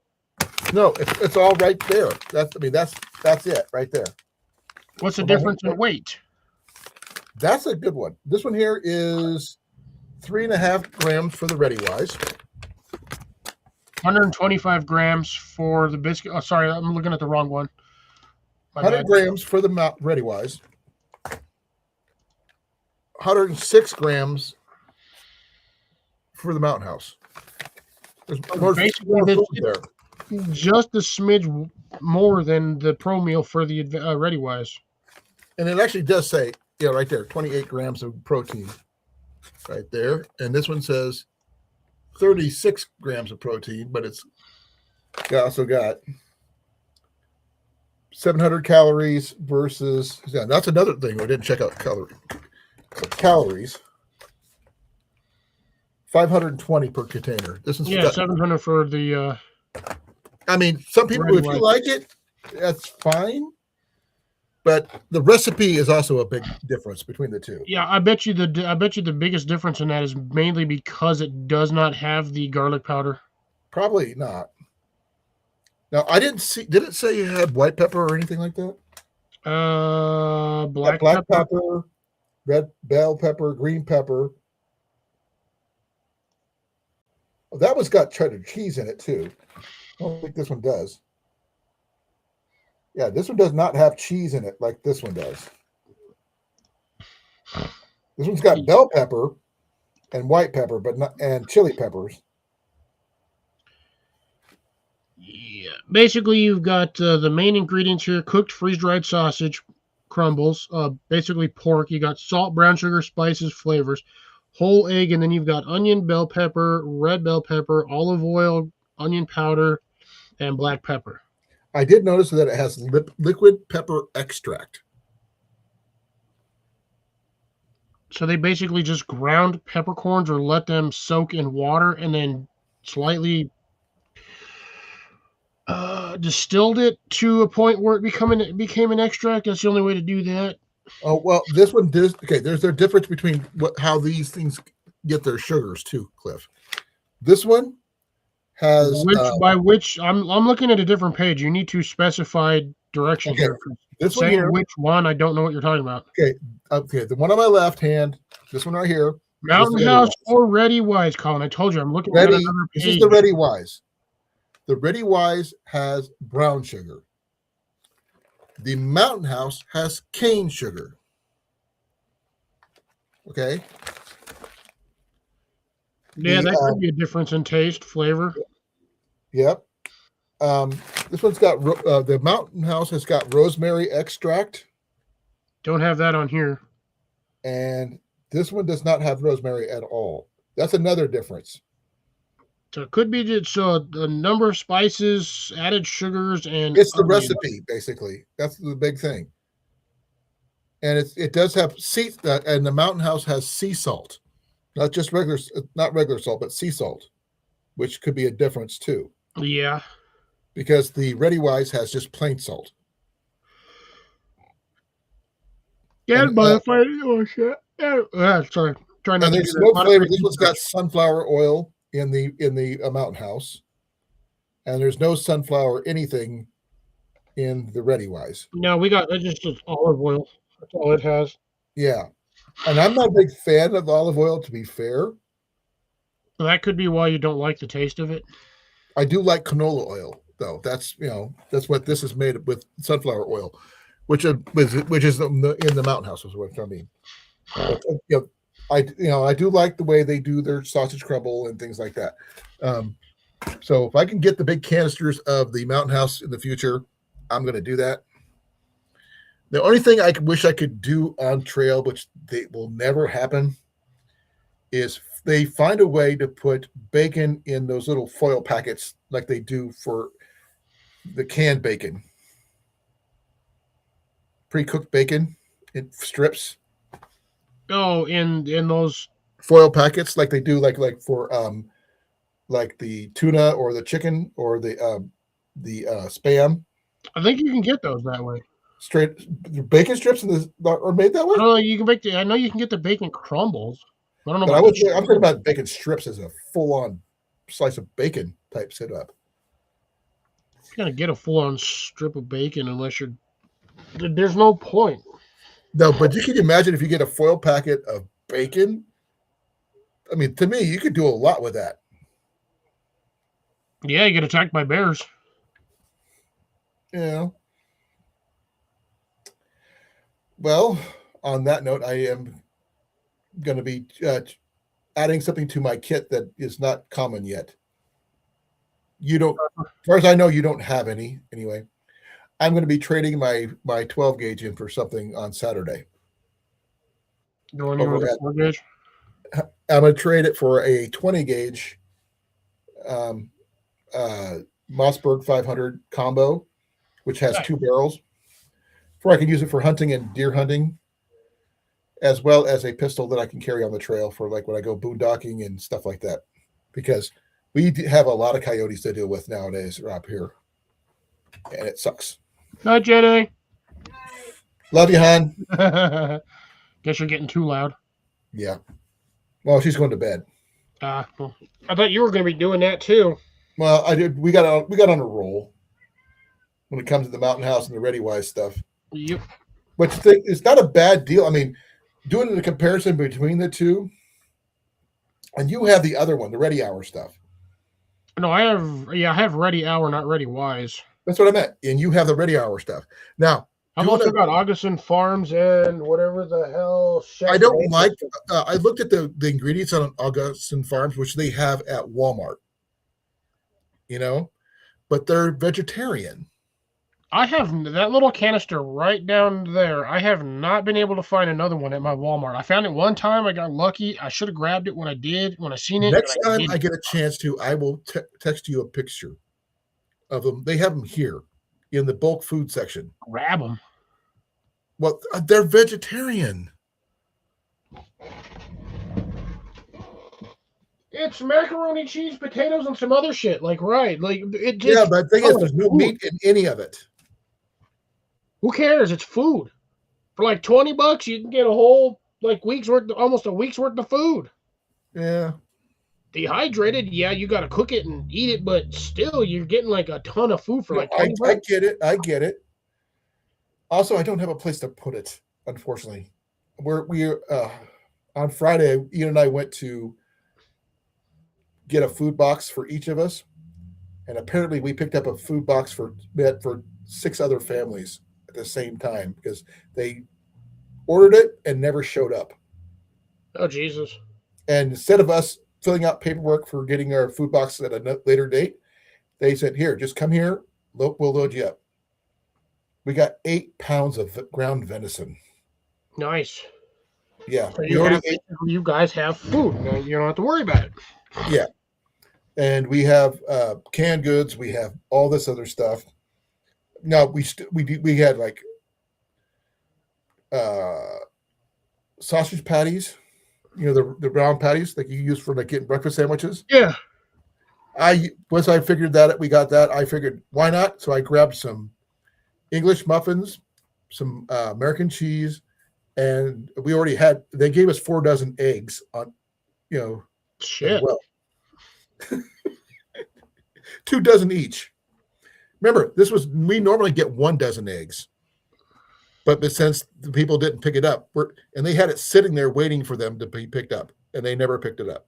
No, it's all right there. That's it right there. What's the difference in weight? That's a good one. This one here is 3.5 grams for the Ready Wise. 125 grams for the biscuit. Oh, sorry, I'm looking at the wrong one. 100 grams for the Ready Wise. 106 grams for the Mountain House. There's more food there. Just a smidge more than the Pro Meal for the Ready Wise. And it actually does say, right there, 28 grams of protein right there. And this one says 36 grams of protein, but it's also got 700 calories versus, that's another thing. We didn't check out calories. 520 per container. This is 700 for the. I mean, some people, if you like it, that's fine. But the recipe is also a big difference between the two. Yeah, I bet you the biggest difference in that is mainly because it does not have the garlic powder. Probably not. Now, I didn't see. Did it say you had white pepper or anything like that? Black pepper, red bell pepper, green pepper. Well, that one's got cheddar cheese in it too. I don't think this one does. Yeah, this one does not have cheese in it like this one does. This one's got bell pepper and white pepper, but not and chili peppers. Yeah. Basically, you've got the main ingredients here: cooked freeze-dried sausage crumbles, basically pork. You got salt, brown sugar, spices, flavors, whole egg, and then you've got onion, bell pepper, red bell pepper, olive oil, onion powder, and black pepper. I did notice that it has liquid pepper extract. So they basically just ground peppercorns or let them soak in water and then slightly distilled it to a point where it became an extract. That's the only way to do that. Oh well, this one does. Okay, there's a difference between how these things get their sugars too, Cliff. This one has Which I'm looking at a different page. You need to specify direction okay, here. this one Saying here. which one, I don't know what you're talking about. Okay, the one on my left hand, this one right here. Mountain House or Ready Wise, Colin. I told you I'm looking at another page. This is the Ready Wise. The Ready Wise has brown sugar. The Mountain House has cane sugar. Okay. Yeah, that could be a difference in taste, flavor. Yep. This one's got the Mountain House has got rosemary extract. Don't have that on here. And this one does not have rosemary at all. That's another difference. So it could be just a number of spices, added sugars, and it's the recipe basically. That's the big thing. And it does have sea, and the Mountain House has sea salt, not regular salt, but sea salt, which could be a difference too. Yeah, because the Ready Wise has just plain salt. Yeah, but if I sorry, trying not and to there's do no that. flavor. This one's got sunflower oil in the Mountain House, and there's no sunflower anything in the Ready Wise. No, we got just olive oil. That's all it has. Yeah, and I'm not a big fan of olive oil, to be fair. So that could be why you don't like the taste of it. I do like canola oil, though. That's what this is made with, sunflower oil, which is in the Mountain House is what I mean. But, I do like the way they do their sausage crumble and things like that. So if I can get the big canisters of the Mountain House in the future, I'm going to do that. The only thing I wish I could do on trail, which they will never happen, is they find a way to put bacon in those little foil packets like they do for the canned bacon. Pre-cooked bacon in strips. Oh, in those foil packets like they do like for like the tuna or the chicken or the Spam. I think you can get those that way. Straight bacon strips are made that way? I know you can get the bacon crumbles. I don't know. But I'm talking about bacon strips as a full-on slice of bacon type setup. You're gonna get a full-on strip of bacon unless you're. There's no point. No, but you can imagine if you get a foil packet of bacon. I mean, to me, you could do a lot with that. Yeah, you get attacked by bears. Yeah. Well, on that note, I am going to be adding something to my kit that is not common yet. You don't, as far as I know, you don't have any anyway. I'm going to be trading my 12 gauge in for something on Saturday. Going in with a 4 gauge? I'm going to trade it for a 20 gauge Mossberg 500 combo, which has 2 barrels, where I can use it for hunting and deer hunting, as well as a pistol that I can carry on the trail for like when I go boondocking and stuff like that. Because we have a lot of coyotes to deal with nowadays up here, and it sucks. Hi, Jenny. Love you, hon. Guess you're getting too loud. Yeah. Well, she's going to bed. Well, I thought you were going to be doing that too. Well, I did. We got on a roll when it comes to the Mountain House and the Ready Wise stuff. Yep. But it's not a bad deal. I mean, doing the comparison between the two, and you have the other one, the Ready Hour stuff. No, I have Ready Hour, not Ready Wise. That's what I meant. And you have the Ready Hour stuff. Now, I've also got Augustin Farms and whatever the hell. I don't like. I looked at the ingredients on Augustin Farms, which they have at Walmart. But they're vegetarian. I have that little canister right down there. I have not been able to find another one at my Walmart. I found it one time. I got lucky. I should have grabbed it when I seen it. Next time I get a chance to, I will text you a picture of them. They have them here in the bulk food section. Grab them. Well, they're vegetarian. It's macaroni, cheese, potatoes, and some other shit. Like, right. Like, it just. Yeah, but the thing is, there's no meat in any of it. Who cares? It's food. For like $20, you can get a whole, like, almost a week's worth of food. Yeah. Dehydrated, yeah, you got to cook it and eat it, but still, you're getting like a ton of food for like $20. I get it. Also, I don't have a place to put it, unfortunately. We on Friday, Ian and I went to get a food box for each of us, and apparently we picked up a food box for 6 other families at the same time because they ordered it and never showed up. Oh, Jesus. And instead of us filling out paperwork for getting our food box at a later date, they said, here, just come here. We'll load you up. We got 8 pounds of ground venison. Nice. Yeah. So you guys have food. You don't have to worry about it. Yeah. And we have canned goods. We have all this other stuff. Now, we had like sausage patties, the brown patties like you use for like getting breakfast sandwiches. Yeah. Once I figured that we got that, I figured why not? So I grabbed some English muffins, some American cheese, and they gave us 4 dozen eggs on, shit. As well. 2 dozen each. Remember, we normally get 1 dozen eggs. But since the people didn't pick it up, and they had it sitting there waiting for them to be picked up, and they never picked it up.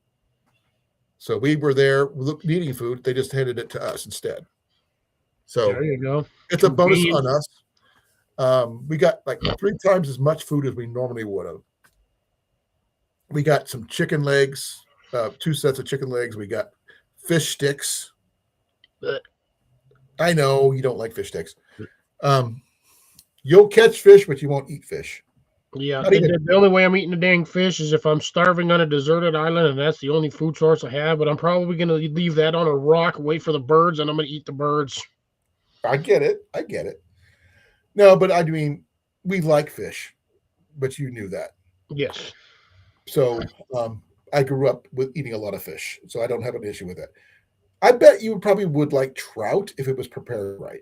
So we were there needing food. They just handed it to us instead. So there you go. It's a bonus on us. We got like 3 times as much food as we normally would have. We got some chicken legs, 2 sets of chicken legs. We got fish sticks. I know you don't like fish sticks. You'll catch fish, but you won't eat fish. Yeah, the only way I'm eating the dang fish is if I'm starving on a deserted island, and that's the only food source I have. But I'm probably going to leave that on a rock, wait for the birds, and I'm going to eat the birds. I get it. No, but I mean, we like fish, but you knew that. Yes. So I grew up with eating a lot of fish, so I don't have an issue with that. I bet you probably would like trout if it was prepared right.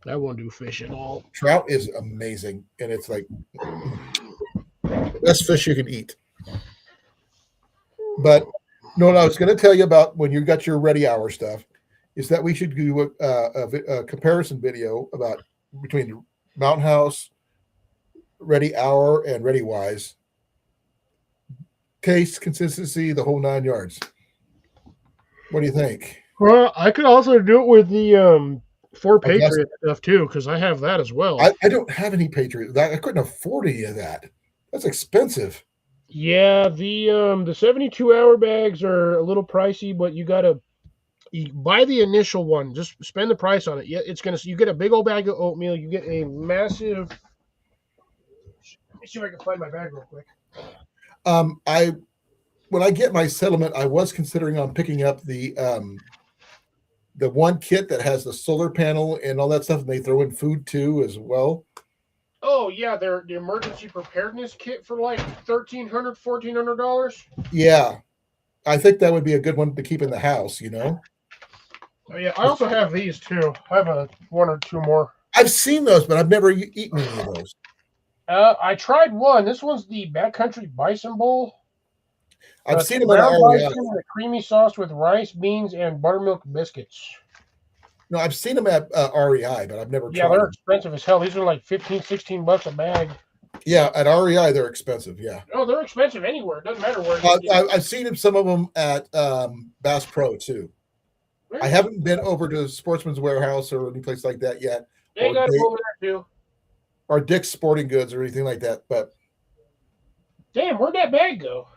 I won't do fish at all. Trout is amazing, and it's like the best fish you can eat. But no, I was going to tell you about when you got your ready hour stuff, is that we should do a comparison video about between the Mountain House, Ready Hour, and Ready Wise. Taste, consistency, the whole 9 yards. What do you think? Well, I could also do it with the Ford Patriot stuff too, because I have that as well. I don't have any Patriot. I couldn't afford any of that. That's expensive. Yeah, the 72-hour bags are a little pricey, but you buy the initial one. Just spend the price on it. Yeah, you get a big old bag of oatmeal. You get a massive. Let me see if I can find my bag real quick. When I get my settlement, I was considering on picking up the one kit that has the solar panel and all that stuff, and they throw in food too as well. Oh yeah, they're the emergency preparedness kit for like $1,400 Yeah, I think that would be a good one to keep in the house. Oh yeah, I also have these too. I have 1 or 2 more. I've seen those, but I've never eaten any of those. I tried one. This one's the Backcountry Bison Bowl. I've seen them at REI. The creamy sauce with rice, beans, and buttermilk biscuits. No, I've seen them at REI, but I've never tried. Yeah, they're expensive as hell. These are like $15-$16 a bag. Yeah, at REI they're expensive. Yeah. Oh, they're expensive anywhere. It doesn't matter where. I've seen some of them at Bass Pro too. Really? I haven't been over to Sportsman's Warehouse or any place like that yet. They got them over there too. or Dick's Sporting Goods or anything like that, but Damn, where'd that bag go?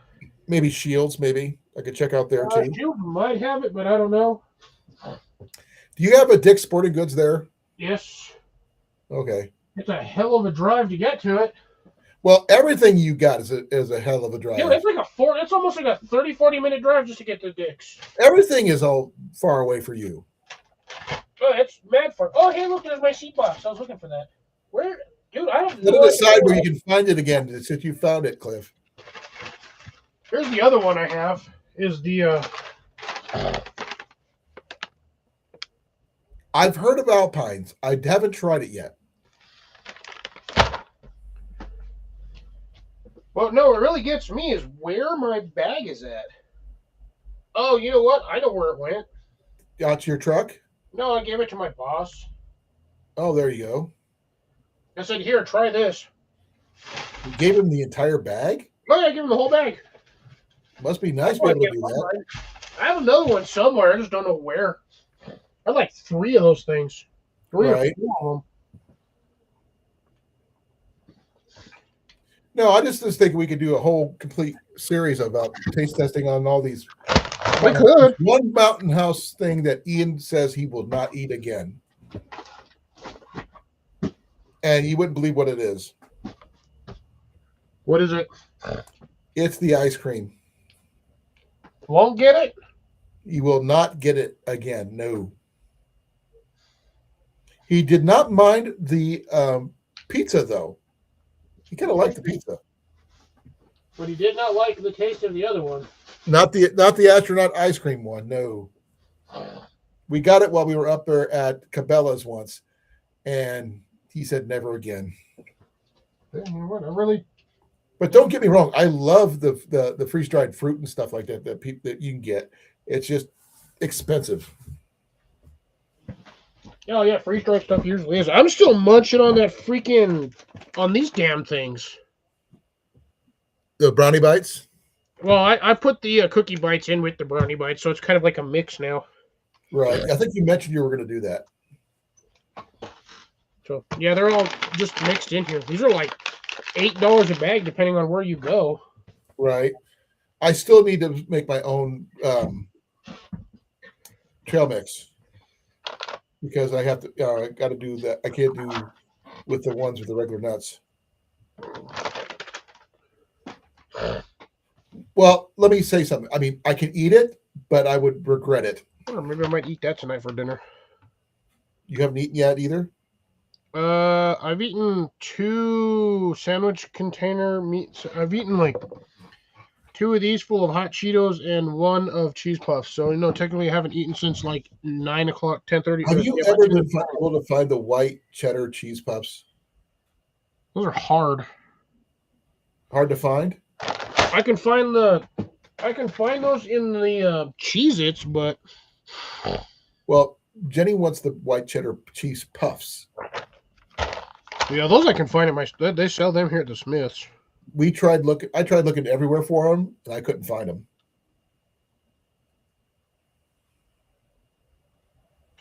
maybe Shields. Maybe I could check out there too. Shield might have it, but I don't know. Do you have a Dick's Sporting Goods there? Yes. Okay. It's a hell of a drive to get to it. Well, everything you got is a hell of a drive. Dude, it's almost like a 30, 40-minute drive just to get to Dick's. Everything is all far away for you. Oh, it's mad far. Oh, hey, look, there's my seat box. I was looking for that. Where? Dude, I don't Let know. it decide where you can find it again since you found it, Cliff. Here's the other one I have. Is the I've heard of Alpines. I haven't tried it yet. Well, no, what really gets me is where my bag is at. Oh, you know what? I know where it went. Out to your truck? No, I gave it to my boss. Oh, there you go. I said, here, try this. You gave him the entire bag? Oh, yeah, I gave him the whole bag. Must be nice to be able to do that. I have another one somewhere. I just don't know where. I have like 3 of those things. 3 Right. or 4 of them. No, I just was thinking we could do a whole complete series about taste testing on all these. We could. One Mountain House thing that Ian says he will not eat again. And you wouldn't believe what it is. What is it? It's the ice cream. Won't get it? You will not get it again. No. He did not mind the pizza, though. He kind of liked the pizza. But he did not like the taste of the other one. Not the astronaut ice cream one. No. We got it while we were up there at Cabela's once, and he said never again. You know what? I really. But don't get me wrong. I love the freeze dried fruit and stuff like that that you can get. It's just expensive. Oh yeah, freeze dried stuff usually is. I'm still munching on that freaking on these damn things. The brownie bites. Well, I put the cookie bites in with the brownie bites, so it's kind of like a mix now. Right. I think you mentioned you were going to do that. So yeah, they're all just mixed in here. These are like $8 a bag, depending on where you go. Right. I still need to make my own trail mix because I have to. I got to do that. I can't do with the ones with the regular nuts. Well, let me say something. I mean, I can eat it, but I would regret it. Or maybe I might eat that tonight for dinner. You haven't eaten yet either? I've eaten 2 sandwich container meats. I've eaten like 2 of these full of hot Cheetos and 1 of cheese puffs. So, technically I haven't eaten since like 9 o'clock, 10:30. Have you ever been able to find the white cheddar cheese puffs? Those are hard. Hard to find? I can find those in the Cheez-Its, but Well, Jenny wants the white cheddar cheese puffs. yeah, those I can find at they sell them here at the Smiths. I tried looking everywhere for them, and I couldn't find them.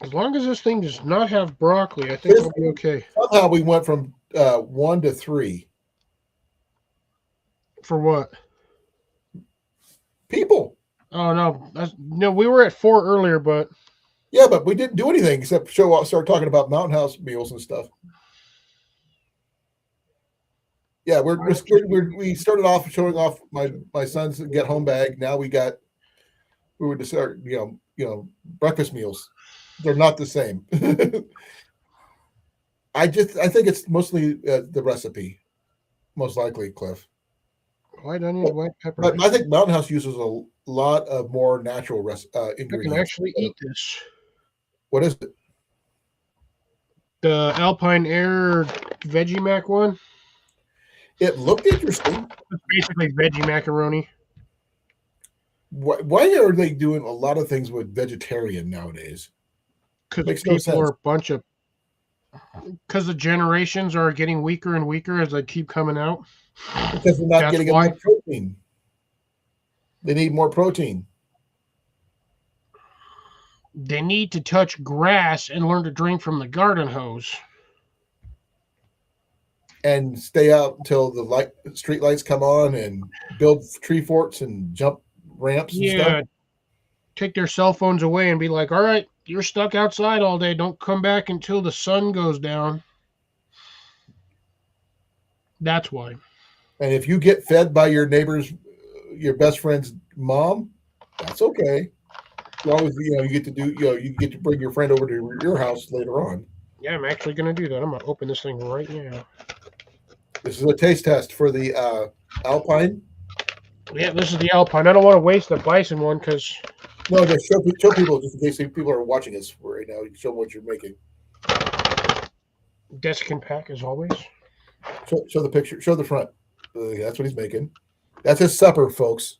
As long as this thing does not have broccoli, I think it'll be okay. Somehow we went from 1 to 3 For what? people. Oh no, we were at 4 earlier, but Yeah, but we didn't do anything except start talking about Mountain House meals and stuff. Yeah, we started off showing off my son's get home bag. Now we were to start breakfast meals. They're not the same. I think it's mostly the recipe, most likely, Cliff. white onions, white pepper. But I think Mountain House uses a lot of more natural ingredients. I can actually eat this. What is it? The Alpine Air Veggie Mac one. It looked interesting. It's basically veggie macaroni. Why are they doing a lot of things with vegetarian nowadays? Because Makes no people sense. are a bunch of. Because the generations are getting weaker and weaker as they keep coming out. Because they're not That's getting why. enough protein. They need more protein. They need to touch grass and learn to drink from the garden hose. and stay out until the street lights come on and build tree forts and jump ramps and stuff. Yeah, take their cell phones away and be like, all right, you're stuck outside all day. Don't come back until the sun goes down. That's why. And if you get fed by your neighbor's, your best friend's mom, that's okay. You always, you get to do, you get to bring your friend over to your house later on. Yeah, I'm actually going to do that. I'm going to open this thing right now. This is a taste test for the Alpine. Yeah, this is the Alpine. I don't want to waste the Bison one because... No, just show people, just in case people are watching us right now. You can show them what you're making. Desiccant pack, as always. Show the picture. Show the front. That's what he's making. That's his supper, folks.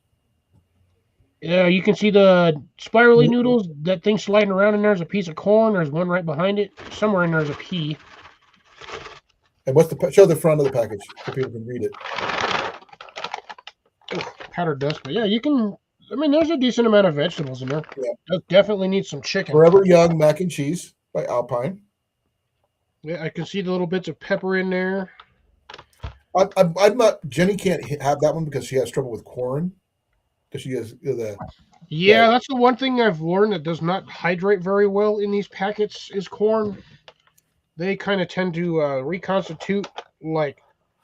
Yeah, you can see the spirally noodles. That thing sliding around in there is a piece of corn. There's one right behind it. Somewhere in there is a pea. And show the front of the package so people can read it. Oh, powdered dust. But yeah, you can... I mean, there's a decent amount of vegetables in there. Yeah. That definitely needs some chicken. Forever Young mac and cheese by Alpine. Yeah, I can see the little bits of pepper in there. I'm not. Jenny can't have that one because she has trouble with corn. Because she has the. Yeah, that's the one thing I've learned that does not hydrate very well in these packets is corn. They kind of tend to reconstitute like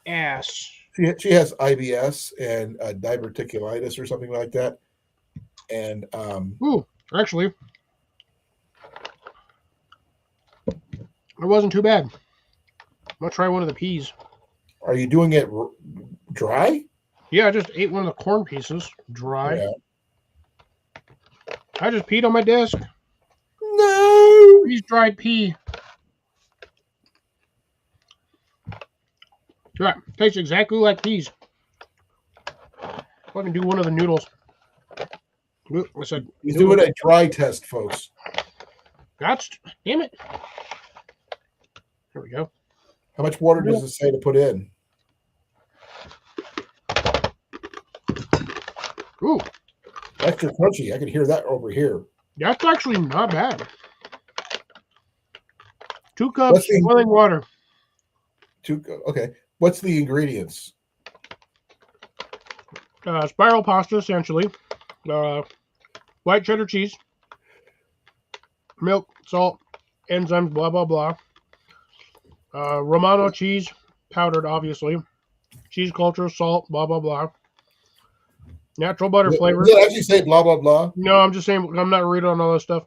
ass. She has IBS and diverticulitis or something like that. And ooh, actually, it wasn't too bad. I'm gonna try one of the peas. Are you doing it dry? Yeah, I just ate one of the corn pieces dry. Yeah. I just peed on my desk. No. Freeze-dried pea. Right, tastes exactly like peas. If I can do one of the noodles. Ooh, I said He's doing a dry test, folks. That's damn it. Here we go. How much water does it say to put in? Ooh, Extra crunchy. I can hear that over here. that's actually not bad. 2 cups boiling water. Okay. What's the ingredients? Spiral pasta, essentially. White cheddar cheese. Milk, salt, enzymes, blah, blah, blah. Romano cheese, powdered, obviously. Cheese culture, salt, blah, blah, blah. Natural butter flavor. Does it actually say blah, blah, blah? No, I'm just saying, I'm not reading on all that stuff.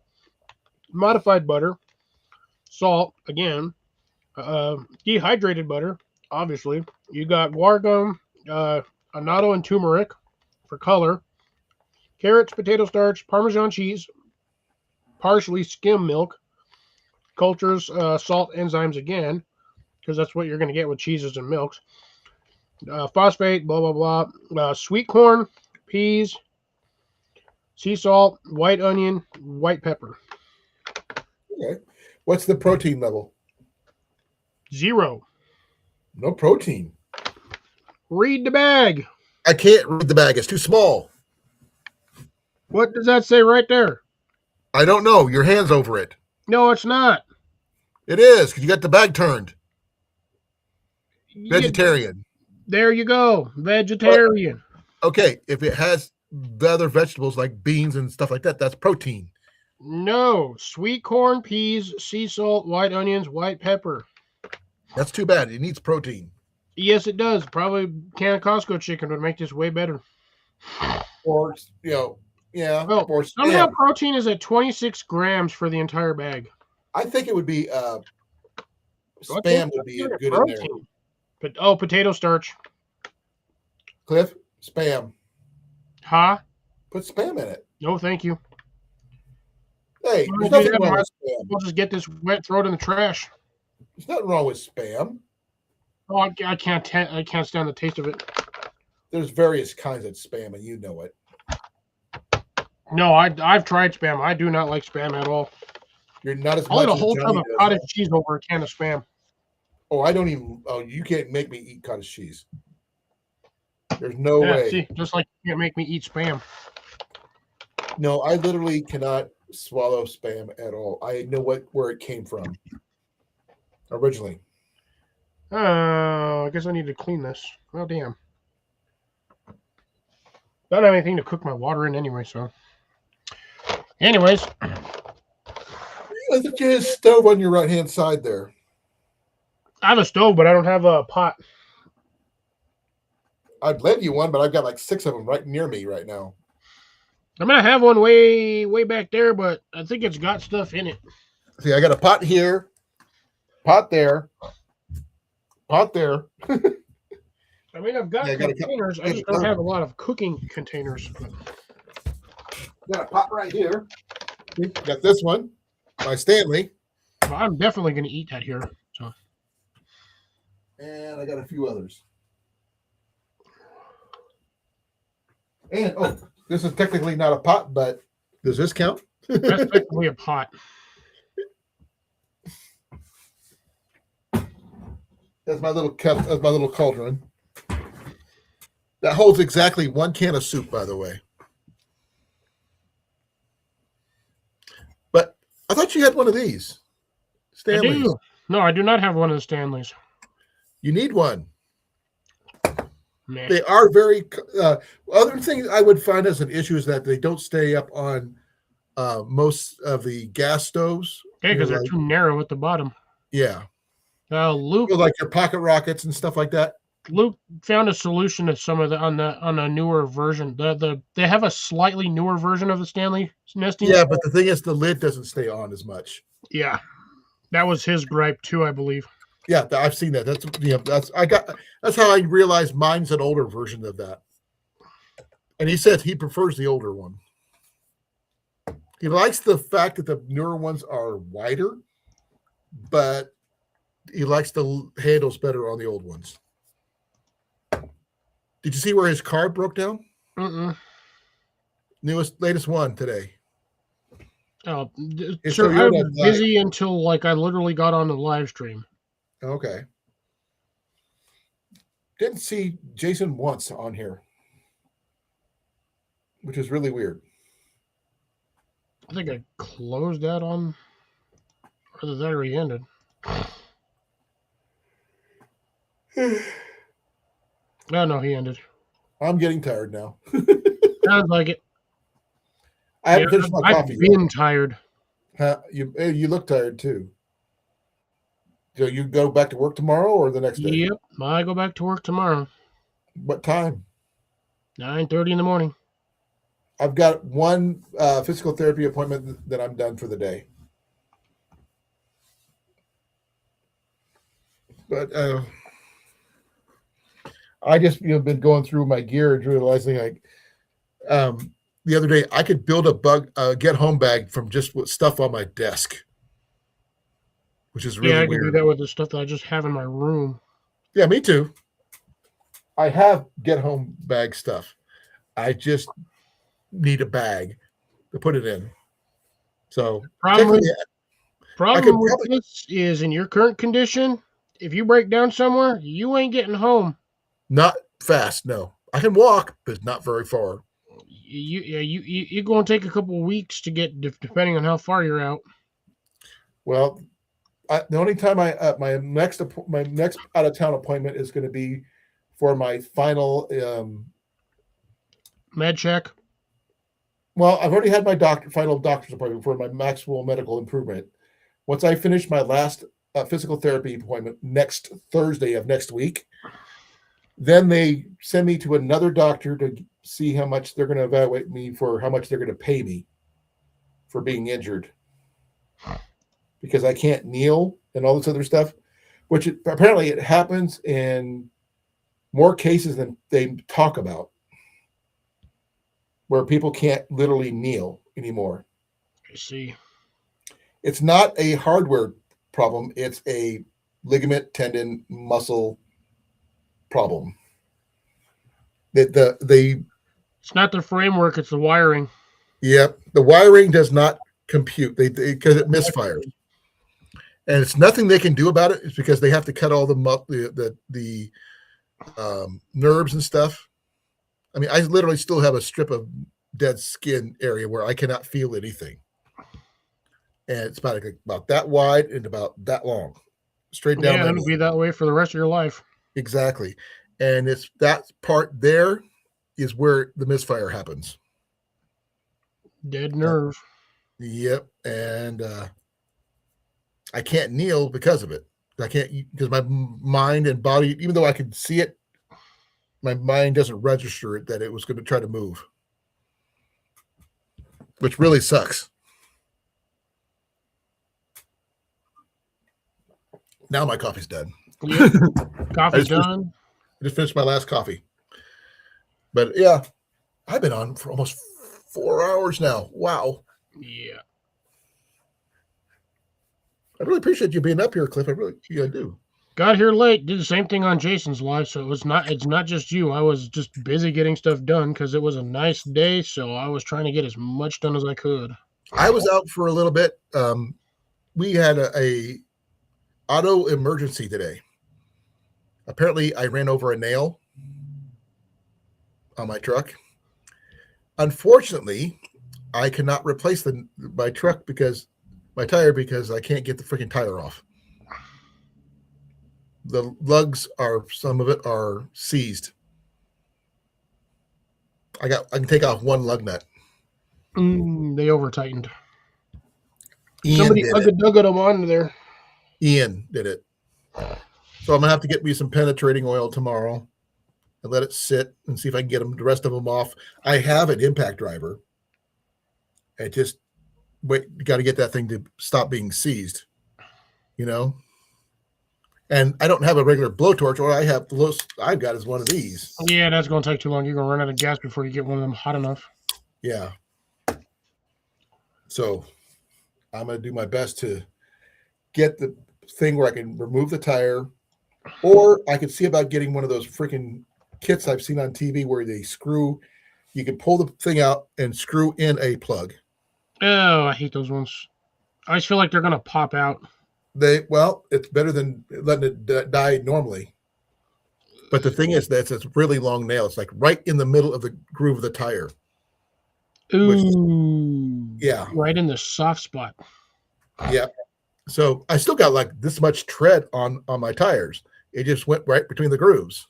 Modified butter. Salt, again. Dehydrated butter, obviously. You got guar gum, annatto, and turmeric for color. Carrots, potato starch, Parmesan cheese, partially skim milk, cultures, salt, enzymes again, because that's what you're going to get with cheeses and milks. Phosphate, blah, blah, blah. Sweet corn, peas, sea salt, white onion, white pepper. Okay. What's the protein level? 0. No protein. Read the bag. I can't read the bag. It's too small. What does that say right there? I don't know. Your hand's over it. No, it's not. It is, because you got the bag turned. Vegetarian. There you go. Vegetarian. Okay, if it has the other vegetables like beans and stuff like that, that's protein. No. Sweet corn, peas, sea salt, white onions, white pepper. That's too bad. It needs protein. Yes, it does. Probably a can of Costco chicken would make this way better. Or, yeah. Well, or somehow spam. protein is at 26 grams for the entire bag. I think it would be spam would be good in there. But potato starch. Cliff, spam. Huh? Put spam in it. No, thank you. Hey, Why there's would you nothing do wrong that? with spam. We'll just get this wet, throw it in the trash. There's nothing wrong with spam. Oh, I can't stand the taste of it. There's various kinds of spam, and you know it. No, I've tried spam. I do not like spam at all. You're not as I'll much eat a as whole Johnny tub of does. cottage cheese over a can of spam. Oh, I don't even. Oh, you can't make me eat cottage cheese. There's no way. See, just like you can't make me eat spam. No, I literally cannot swallow spam at all. I know where it came from originally. I guess I need to clean this. Well, damn. Don't have anything to cook my water in anyway, so. Anyways, I think you had a stove on your right hand side there. I have a stove, but I don't have a pot. I'd lend you one, but I've got like 6 of them right near me right now. I'm gonna have one way back there, but I think it's got stuff in it. See, I got a pot here, pot there, pot there. I mean, I've got Yeah, I got a containers. I just don't have a lot of cooking containers. Got a pot right here. Got this one, my Stanley, Well, I'm definitely gonna eat that here. So and I got a few others. And oh, this is technically not a pot, but does this count? that's technically a pot. That's my little that's my little cauldron. That holds exactly 1 can of soup, by the way. But I thought you had one of these. I Stanley's. do. No, I do not have one of the Stanleys. You need one. Man. They are very. Other thing I would find as an issue is that they don't stay up on most of the gas stoves. Okay, because they're like, too narrow at the bottom. yeah, Luke like your pocket rockets and stuff like that. Luke found a solution to some of the on a newer version. They have a slightly newer version of the Stanley nesting. Yeah, but the thing is, the lid doesn't stay on as much. Yeah, that was his gripe too, I believe. Yeah, I've seen that. That's how I realized mine's an older version of that. And he said he prefers the older one. He likes the fact that the newer ones are wider, but he likes the handles better on the old ones. Did you see where his car broke down? Mm-mm. Latest one today. Oh, It's sure. I Toyota was busy until like I literally got on the live stream. Okay. Didn't see Jason once on here, which is really weird. I think I closed that on, or that already ended. No, he ended. I'm getting tired now. Sounds like it. I haven't finished my I've coffee yet. been tired. You look tired too. So you go back to work tomorrow or the next day? Yep, I go back to work tomorrow. What time? 9:30 in the morning. I've got one physical therapy appointment that I'm done for the day. But I just been going through my gear and realizing like the other day I could build a get home bag from just with stuff on my desk, which is really I can weird. do that with the stuff that I just have in my room. Yeah, me too. I have get home bag stuff. I just need a bag to put it in. So Problem could with this is in your current condition, if you break down somewhere, you ain't getting home. not fast. No, I can walk, but not very far. You're going to take a couple of weeks to get, depending on how far you're out. Well, the only time my next out of town appointment is going to be for my final. Med check. Well, I've already had my final doctor's appointment for my maximal medical improvement. Once I finish my last physical therapy appointment next Thursday of next week, then they send me to another doctor to see how much they're going to evaluate me for, how much they're going to pay me for being injured, because I can't kneel and all this other stuff, which apparently it happens in more cases than they talk about, where people can't literally kneel anymore. I see. It's not a hardware problem. It's a ligament, tendon, muscle problem. It's not the framework, it's the wiring. Yep, the wiring does not compute because it misfires, and it's nothing they can do about it. It's because they have to cut all the nerves and stuff. I mean, I literally still have a strip of dead skin area where I cannot feel anything, and it's about that wide and about that long. straight down Yeah, that it'll lane. be that way for the rest of your life. Exactly. And it's that part there is where the misfire happens. Dead nerve. Yep. And I can't kneel because of it. I can't, because my mind and body, even though I can see it, my mind doesn't register it that it was going to try to move, which really sucks. Now my coffee's done. Yep. I Coffee's just, done. I just finished my last coffee. But yeah, I've been on for almost 4 hours now. Wow. Yeah. I really appreciate you being up here, Cliff. I really do. Got here late. Did the same thing on Jason's live, so it's not just you. I was just busy getting stuff done because it was a nice day, so I was trying to get as much done as I could. I was out for a little bit. We had a auto emergency today. Apparently, I ran over a nail on my truck. Unfortunately, I cannot replace my truck my tire because I can't get the freaking tire off. The lugs some of it are seized. I can take off one lug nut. They over tightened. Ian Somebody did it. dug them onto there. Ian did it. So I'm gonna have to get me some penetrating oil tomorrow and let it sit and see if I can get the rest of them off. I have an impact driver. I just got to get that thing to stop being seized, And I don't have a regular blowtorch. All I've got is one of these. Yeah, that's going to take too long. You're going to run out of gas before you get one of them hot enough. Yeah. So I'm going to do my best to get the thing where I can remove the tire, or I could see about getting one of those freaking kits I've seen on TV where you can pull the thing out and screw in a plug. Oh, I hate those ones. I just feel like they're going to pop out. It's better than letting it die normally. But the thing is that it's a really long nail. It's like right in the middle of the groove of the tire. Ooh. Yeah. Right in the soft spot. Yeah. So I still got like this much tread on my tires. It just went right between the grooves.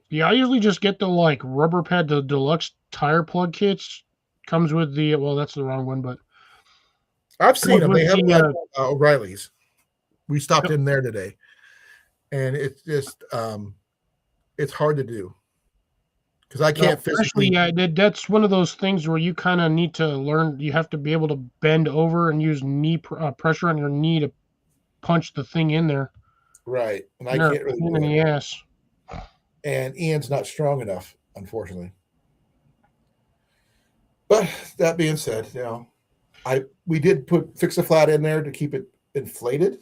Yeah, I usually just get the rubber pad, the deluxe tire plug kits. Comes with that's the wrong one, but I've seen them. They have the, O'Reilly's. We stopped in there today, and it's just it's hard to do because I can't physically. That's one of those things where you kind of need to learn. You have to be able to bend over and use knee pressure on your knee to punch the thing in there. Right, and I can't really do in the ass. And Ian's not strong enough, unfortunately. But that being said, we did fix a flat in there to keep it inflated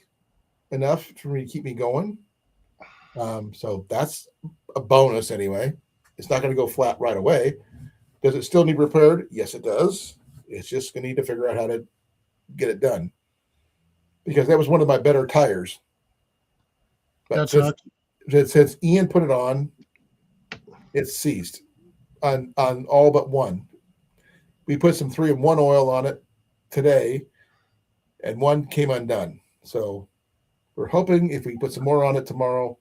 enough for me to keep me going. So that's a bonus anyway. It's not going to go flat right away. Does it still need repaired? Yes, it does. It's just going to need to figure out how to get it done. Because that was one of my better tires. But since Ian put it on, it's ceased on all but one. We put some 3-in-1 oil on it today, and one came undone. So we're hoping if we put some more on it tomorrow,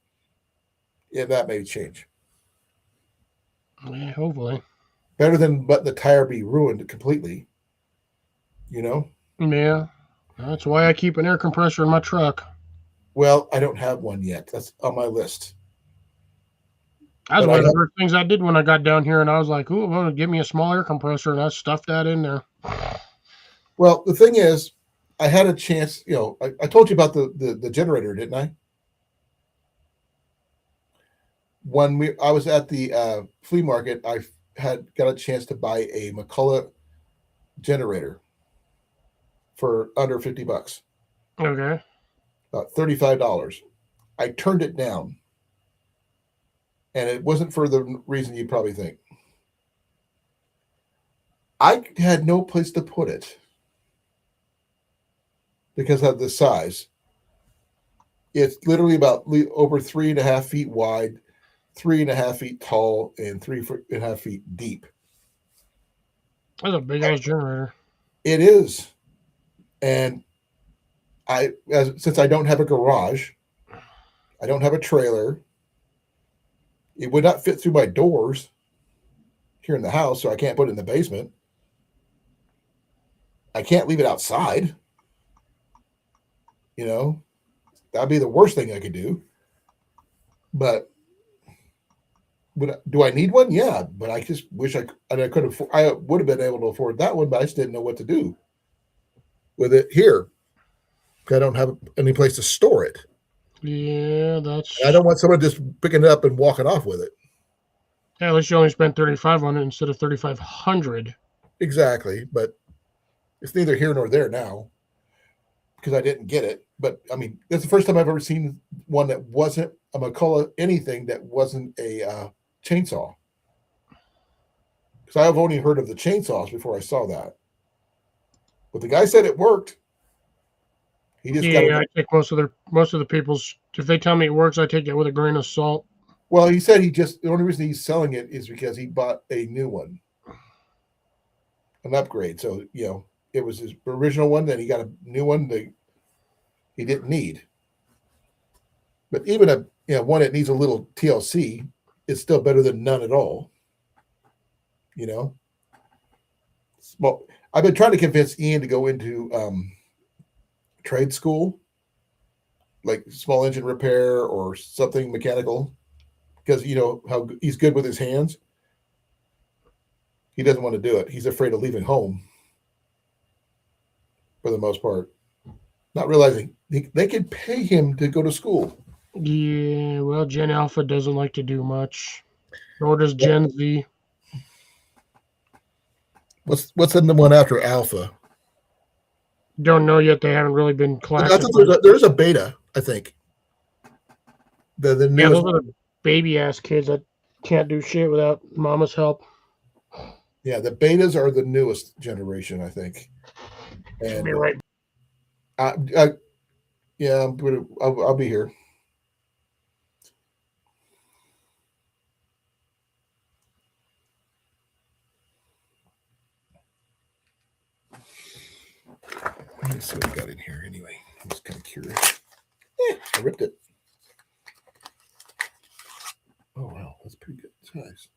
that may change. Yeah, hopefully. Better than letting the tire be ruined completely. Yeah. That's why I keep an air compressor in my truck. Well, I don't have one yet. That's on my list. That's one of the first things I did when I got down here, and I was like, "Ooh, I'm gonna give me a small air compressor," and I stuffed that in there. Well, the thing is, I had a chance. I told you about the generator, didn't I? When I was at the flea market, I got a chance to buy a McCullough generator for under $50. Okay. About $35. I turned it down. And it wasn't for the reason you probably think. I had no place to put it because of the size. It's literally about over 3.5 feet wide, 3.5 feet tall, and 3.5 feet deep. That's a big ass generator. It is. And since I don't have a garage, I don't have a trailer. It would not fit through my doors here in the house, so I can't put it in the basement. I can't leave it outside. You know, that'd be the worst thing I could do. But do I need one? Yeah, but I just wish I could have. I would have been able to afford that one, but I just didn't know what to do with it here. I don't have any place to store it. Yeah, that's. And I don't want someone just picking it up and walking off with it. Yeah, at least you only spent $3,500 on it instead of $3,500. Exactly, but it's neither here nor there now because I didn't get it. But I mean, that's the first time I've ever seen one that wasn't a McCullough anything that wasn't a chainsaw. Because I've only heard of the chainsaws before I saw that. But the guy said it worked. He just I take most of the people's. If they tell me it works, I take it with a grain of salt. Well, he said the only reason he's selling it is because he bought a new one, an upgrade. So it was his original one, then he got a new one that he didn't need. But even one that needs a little TLC is still better than none at all. Well, I've been trying to convince Ian to go into trade school, like small engine repair or something mechanical, because how he's good with his hands. He doesn't want to do it. He's afraid of leaving home for the most part, not realizing they could pay him to go to school. Yeah, well, Gen Alpha doesn't like to do much, nor does Gen Z. What's in the one after Alpha? Don't know yet. They haven't really been classified. There's a beta, I think. The Yeah, newest. those are the baby ass kids that can't do shit without mama's help. Yeah, the betas are the newest generation, I think. And Be right. Yeah, I'll be here. Let's see what we got in here anyway. I'm just kind of curious. I ripped it. Oh, wow. That's pretty good size.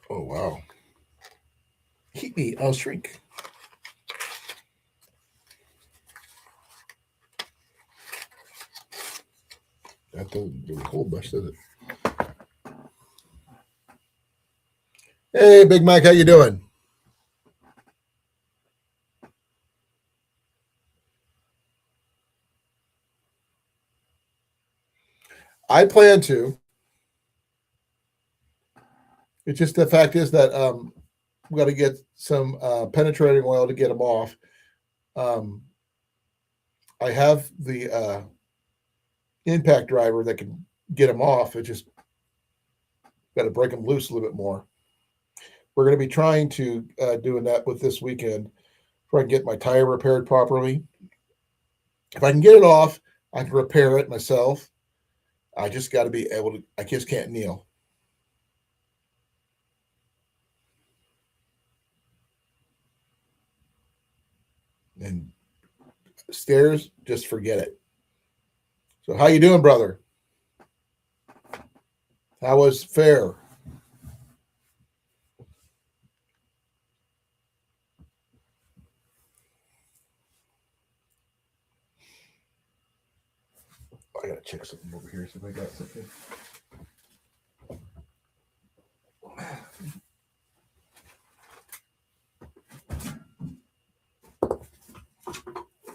Oh, wow. Keep me, I'll shrink. That doesn't do a whole bunch, does it? Hey, Big Mike, how you doing? I plan to. It's just the fact is that we got to get some penetrating oil to get them off. I have the impact driver that can get them off. It just got to break them loose a little bit more. We're going to be trying to doing that with this weekend so I can get my tire repaired properly. If I can get it off, I can repair it myself. I just got to be able to, I just can't kneel. And stairs, just forget it. So how you doing, brother? How was fair? I gotta check something over here. See if I got something.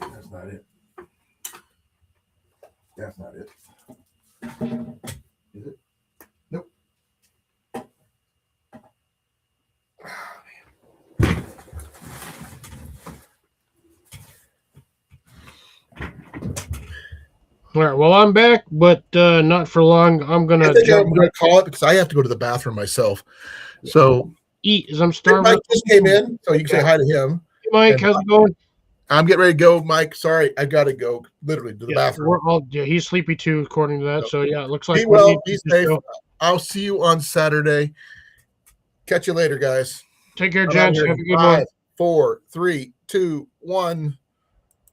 That's not it. That's not it. Is it? Nope. All right, well, I'm back, but not for long. I'm going I to think I'm gonna call it because I have to go to the bathroom myself. So eat as I'm starving. Mike just came in, so you can say hi to him. Hey, Mike, how's it going? I'm getting ready to go, Mike. Sorry, I gotta go literally to the bathroom. He's sleepy too, according to that. So yeah, it looks like Be well, be safe. I'll see you on Saturday. Catch you later, guys. Take care, I'm out gents. here Have in a good one. 5, 4, 3, 2, 1.